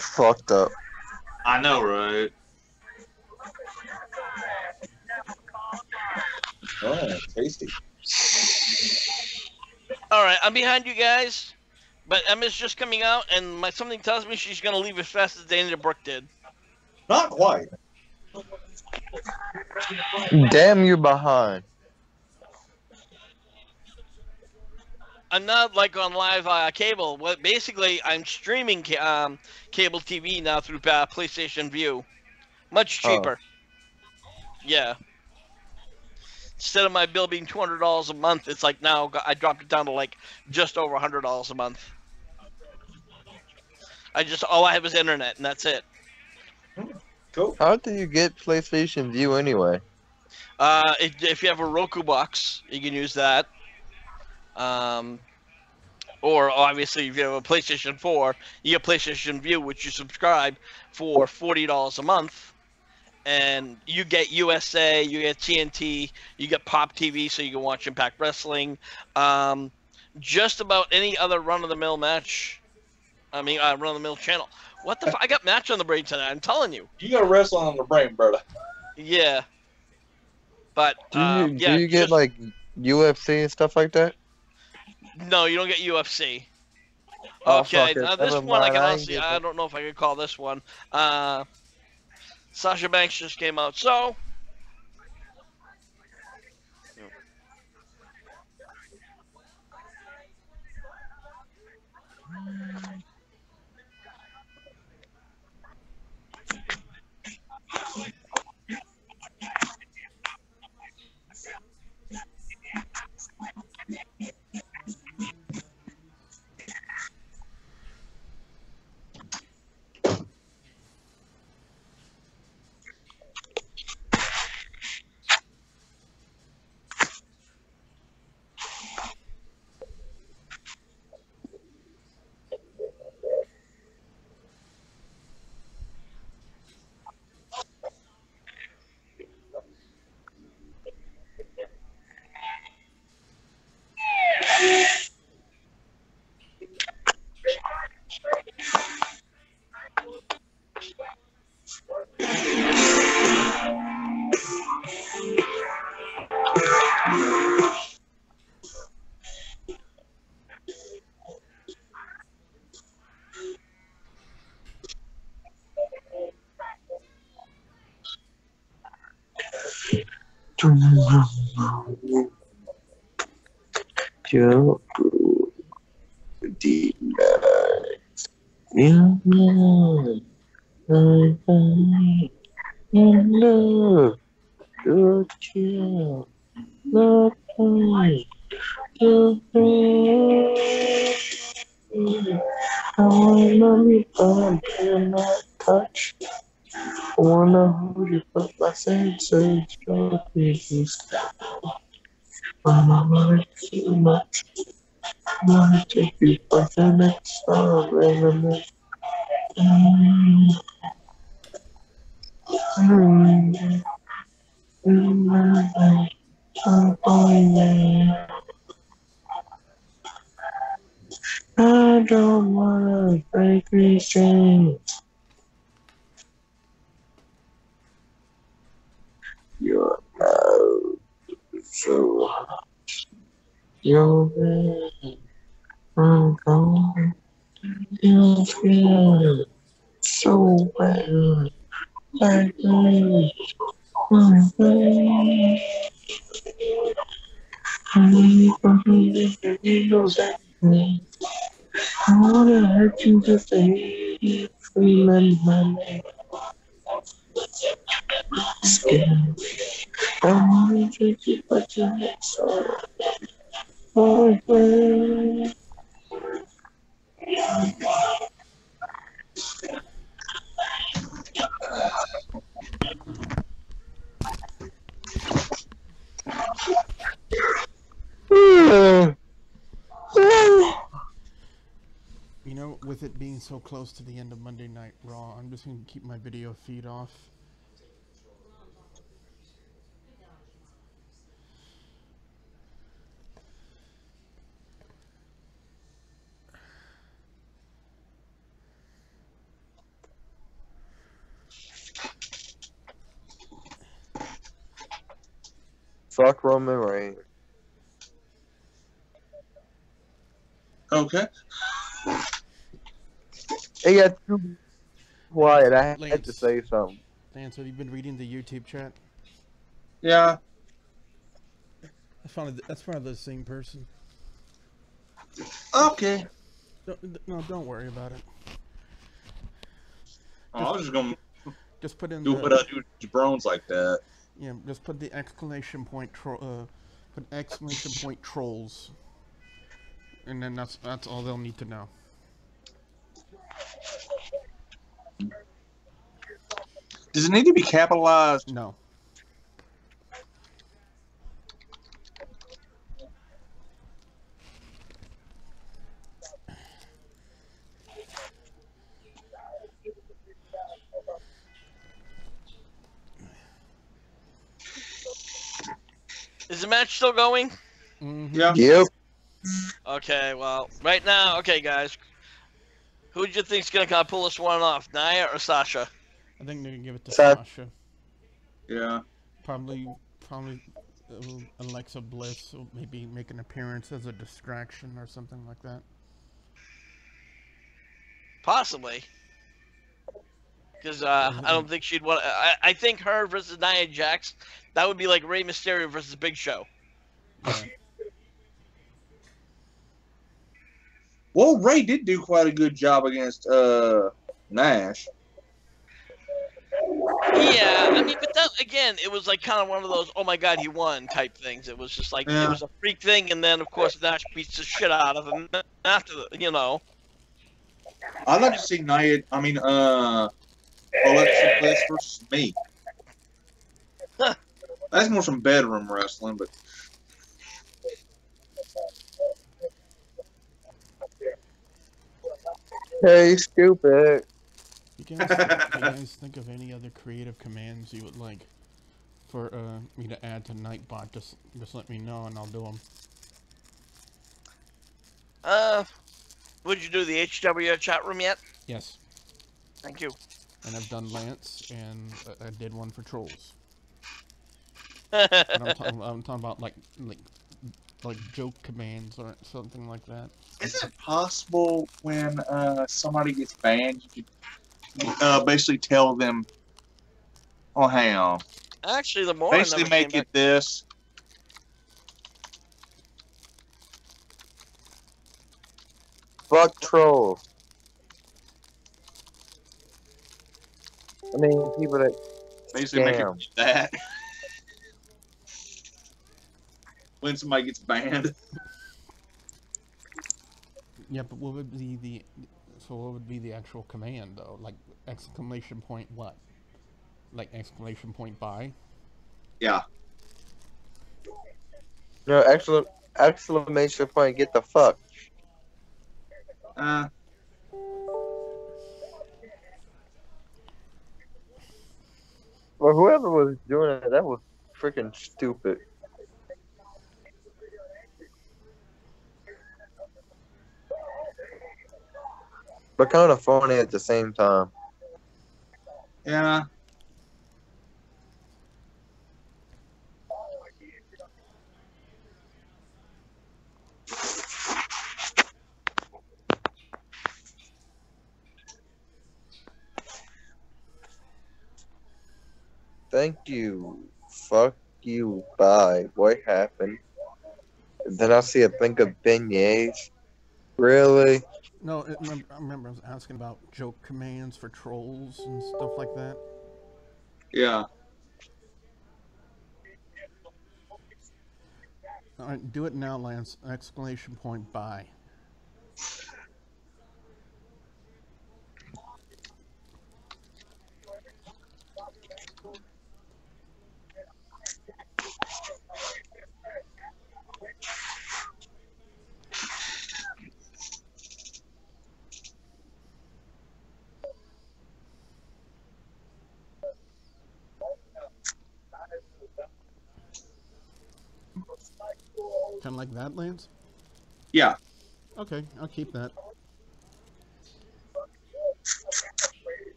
fucked up. I know, right? Oh, tasty. All right, I'm behind you guys, but Emma's just coming out, and something tells me she's gonna leave as fast as Dana Brooke did. Not quite. Damn, you behind. I'm not like on live cable. What basically I'm streaming cable TV now through PlayStation View, much cheaper. Yeah. Instead of my bill being $200 a month, it's like now I dropped it down to like just over $100 a month. All I have is internet, and that's it. Cool. How do you get PlayStation View anyway? If you have a Roku box, you can use that. Or obviously, if you have a PlayStation 4, you get PlayStation View, which you subscribe for $40 a month. And you get USA, you get TNT, you get Pop TV, so you can watch Impact Wrestling. Just about any other run-of-the-mill match. Run-of-the-mill channel. What the I got match on the brain tonight, I'm telling you. You got wrestling on the brain, brother. Yeah. But, Do you get, like, UFC and stuff like that? No, you don't get UFC. Oh, Okay, fuck it. now this Never one I mind, can I ain't honestly, get I it. don't know if I could call this one. Sasha Banks just came out, so... Touch. I wanna hold you, but my senses don't exist. I wanna too much. I wanna take you by the next star, remember. I don't wanna break these chains. Your love is so hot. Your red, I'm gone. Your skin so well. Like me, my face. I wanna hurt you just to hear you remember my name. Scared. I wanna treat you, but you make so hard. You know, with it being so close to the end of Monday Night Raw, I'm just going to keep my video feed off. Fuck Roman Reigns. Okay. It got too quiet. I had to Lance. say something. Lance, have you been reading the YouTube chat? Yeah. That's probably the same person. Okay. Don't worry about it. I was just gonna Just put in do what I do to jabrones like that. Yeah, just put the exclamation point trolls, and then that's all they'll need to know. Does it need to be capitalized? No. Is the match still going? Mm-hmm. Yeah. Yep. Okay, well, right now, okay, guys. Who do you think's gonna kind of pull this one off, Nia or Sasha? I think they're gonna give it to Sa- Sasha. Yeah. Probably Alexa Bliss will maybe make an appearance as a distraction or something like that. Possibly. Because I don't think she'd want. I think her versus Nia Jax, that would be like Rey Mysterio versus Big Show. Yeah. Well, Ray did do quite a good job against Nash. Yeah, I mean, but that again, it was like kind of one of those "oh my god, he won" type things. It was just like it was a freak thing, and then of course Nash beats the shit out of him after you know. I'd like to see Nia. I mean, Alexa Bliss versus me. That's more some bedroom wrestling, but Hey, stupid. You guys think of any other creative commands you would like for me to add to Nightbot? Just let me know and I'll do them. Would you do the HW chat room yet? Yes. Thank you. And I've done Lance, and I did one for Trolls. Is I'm talking about like joke commands or something like that. is it possible when somebody gets banned, you could basically tell them, "Oh, hang on." Actually, the more Basically, make it this. Fuck trolls. I mean, people that Basically, make Scam. it that. When somebody gets banned. Yeah, but what would be the actual command though? Like exclamation point what? Like exclamation point buy? Yeah. no exclamation point. Get the fuck. Well, whoever was doing it, that was freaking stupid. But kind of funny at the same time. Yeah. Thank you. Fuck you. Bye. What happened? Then I'll see a thing of beignets. Really? No, I remember I was asking about joke commands for trolls and stuff like that. Yeah. All right, do it now, Lance. Exclamation point, bye. Kind of like that, Lance? Yeah. Okay, I'll keep that.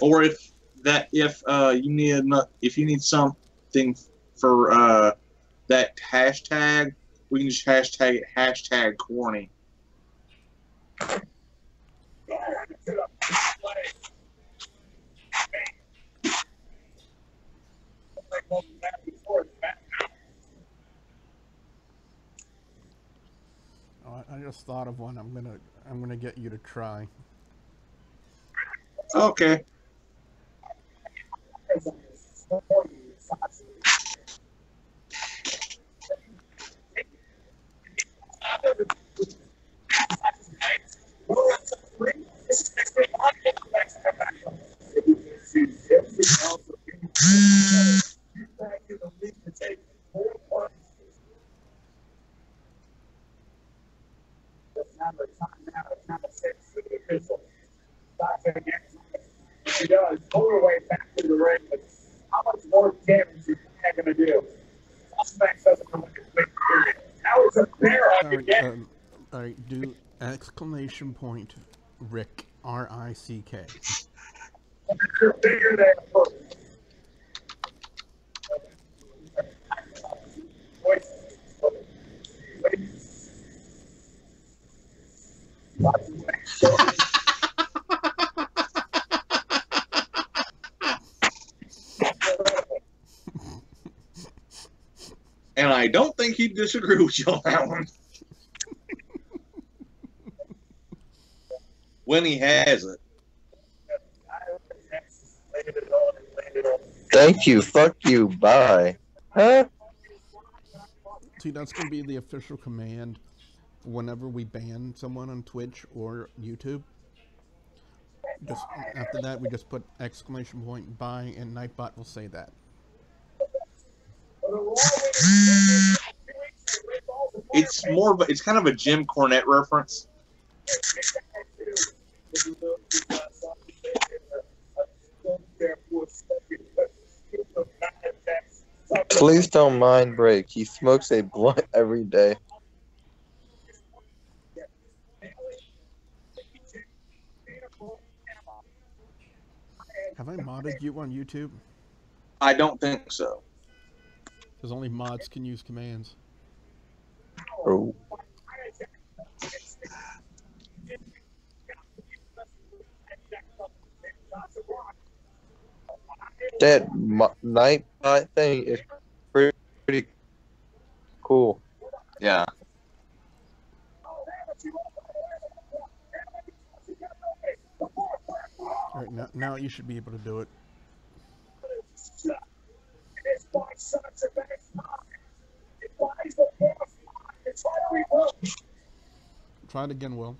Or if you need something for that hashtag, we can just hashtag it #corny. Oh, I just thought of one. I'm gonna get you to try. Okay. He does. Pull her way back to the ring. But how much more damage is that going to do? Suspect doesn't know what to think, period. Now it's a bear hug again. All right, do exclamation point Rick, R-I-C-K. You're bigger than first. And I don't think he'd disagree with you on that one. When he has it. Thank you. Fuck you. Bye. Huh? See, that's going to be the official command whenever we ban someone on Twitch or YouTube. Just after that, we just put exclamation point bye, and Nightbot will say that. It's kind of a Jim Cornette reference. Please don't mind Break. He smokes a blunt every day. Have I modded you on YouTube? I don't think so. Because only mods can use commands. Oh. That Nightbot thing is pretty cool. Yeah. All right, now you should be able to do it. Try it again, Will.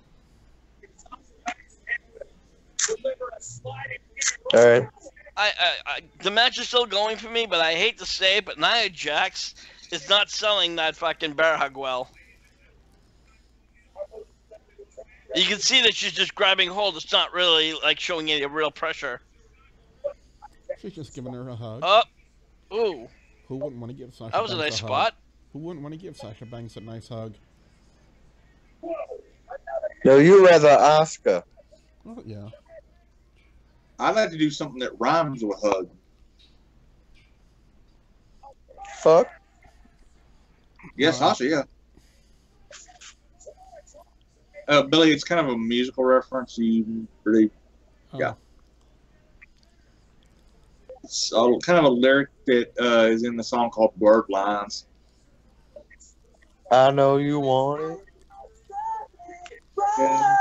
All right. The match is still going for me, but I hate to say it, but Nia Jax is not selling that fucking bear hug well. You can see that she's just grabbing hold. It's not really like showing any real pressure. She's just giving her a hug. Oh, ooh. Who wouldn't want to give Sasha That was a Banks nice hug? spot. Who wouldn't want to give Sasha Banks a nice hug? No, you rather Oscar. Oh, yeah. I'd like to do something that rhymes with hug. Fuck. Yes, Sasha, yeah. Billy, it's kind of a musical reference. You really, yeah. It's kind of a lyric that is in the song called Word Lines. I know you want it. Yeah.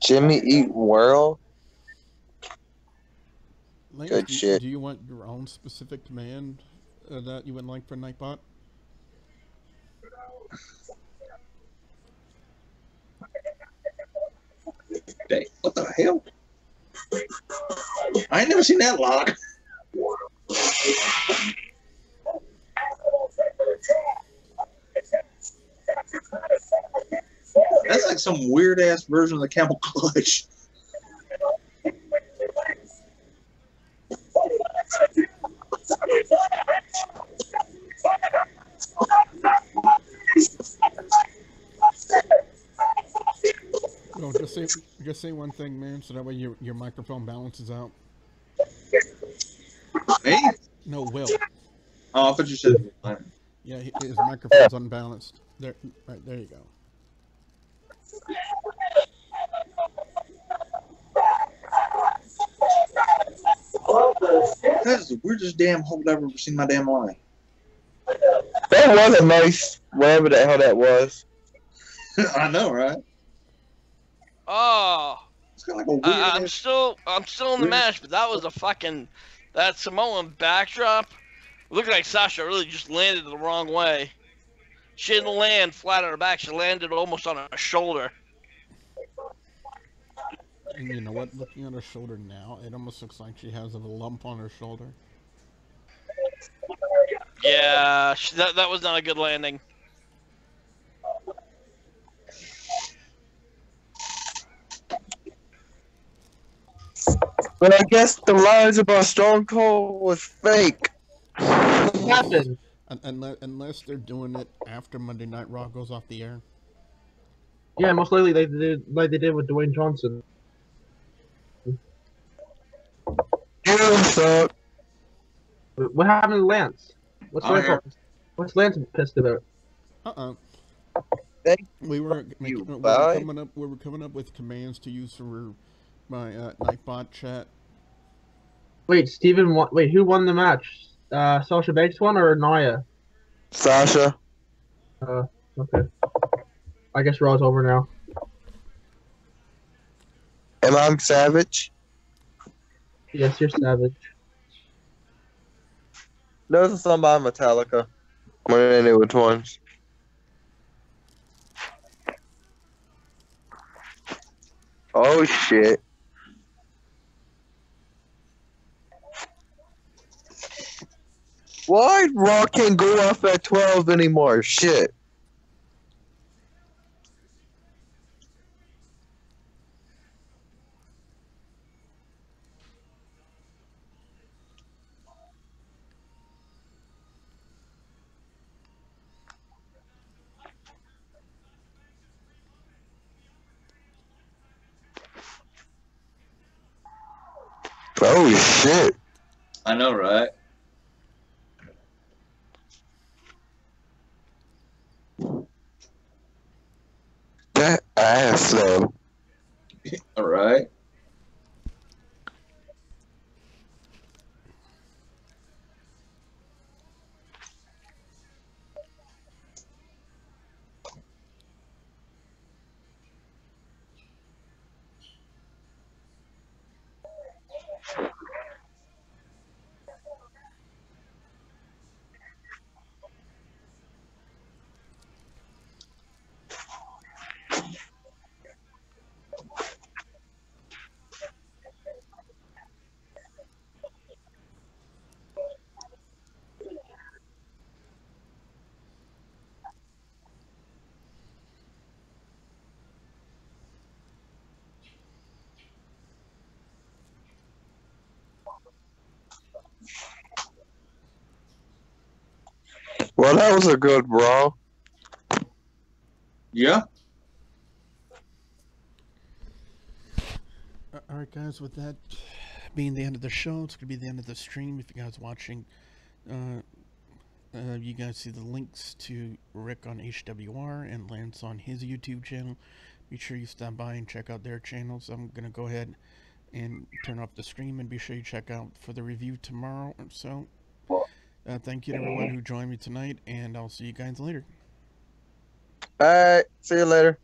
Jimmy Eat World. Lance, Good shit. Do you want your own specific command that you would like for Nightbot? Dang, what the hell? I ain't never seen that lock. That's like some weird ass version of the camel clutch. No, just say one thing, man, so that way your microphone balances out. Me? No, Will. Oh, I thought you said. Yeah, his microphone's unbalanced. There, right there you go. That is the weirdest damn hold I've ever seen in my damn life. That was a nice, whatever the hell that was. I know, right? Oh, It's got like a weird. I'm still in the weird- match, but that was a fucking that Samoan backdrop. Looked like Sasha really just landed the wrong way. She didn't land flat on her back. She landed almost on her shoulder. And you know what? Looking at her shoulder now, it almost looks like she has a lump on her shoulder. Yeah, that was not a good landing. But I guess the lies about Stone Cold was fake. What happened? Unless they're doing it after Monday Night Raw goes off the air. Yeah, most likely they did like they did with Dwayne Johnson. You suck. What happened to Lance? What's Lance pissed about? Thank We were you, we bye. were coming up with commands to use for my Nightbot chat. Wait, Steven won. Wait, who won the match? Sasha Banks won or Nia? Sasha. Okay. I guess Raw's over now. Am I Savage? Yes, you're savage. Those are some by Metallica. One of the newest ones. Oh shit. Why Raw can't go off at 12 anymore? Shit. Oh shit. I know, right? That ass though. All right. Well, that was a good Raw. Yeah. Alright guys, with that being the end of the show, it's going to be the end of the stream. If you guys watching you guys see the links to Rick on HWR and Lance on his YouTube channel. Be sure you stop by and check out their channels. I'm going to go ahead and turn off the stream, and be sure you check out for the review tomorrow. So, thank you to everyone who joined me tonight, and I'll see you guys later. All right. See you later.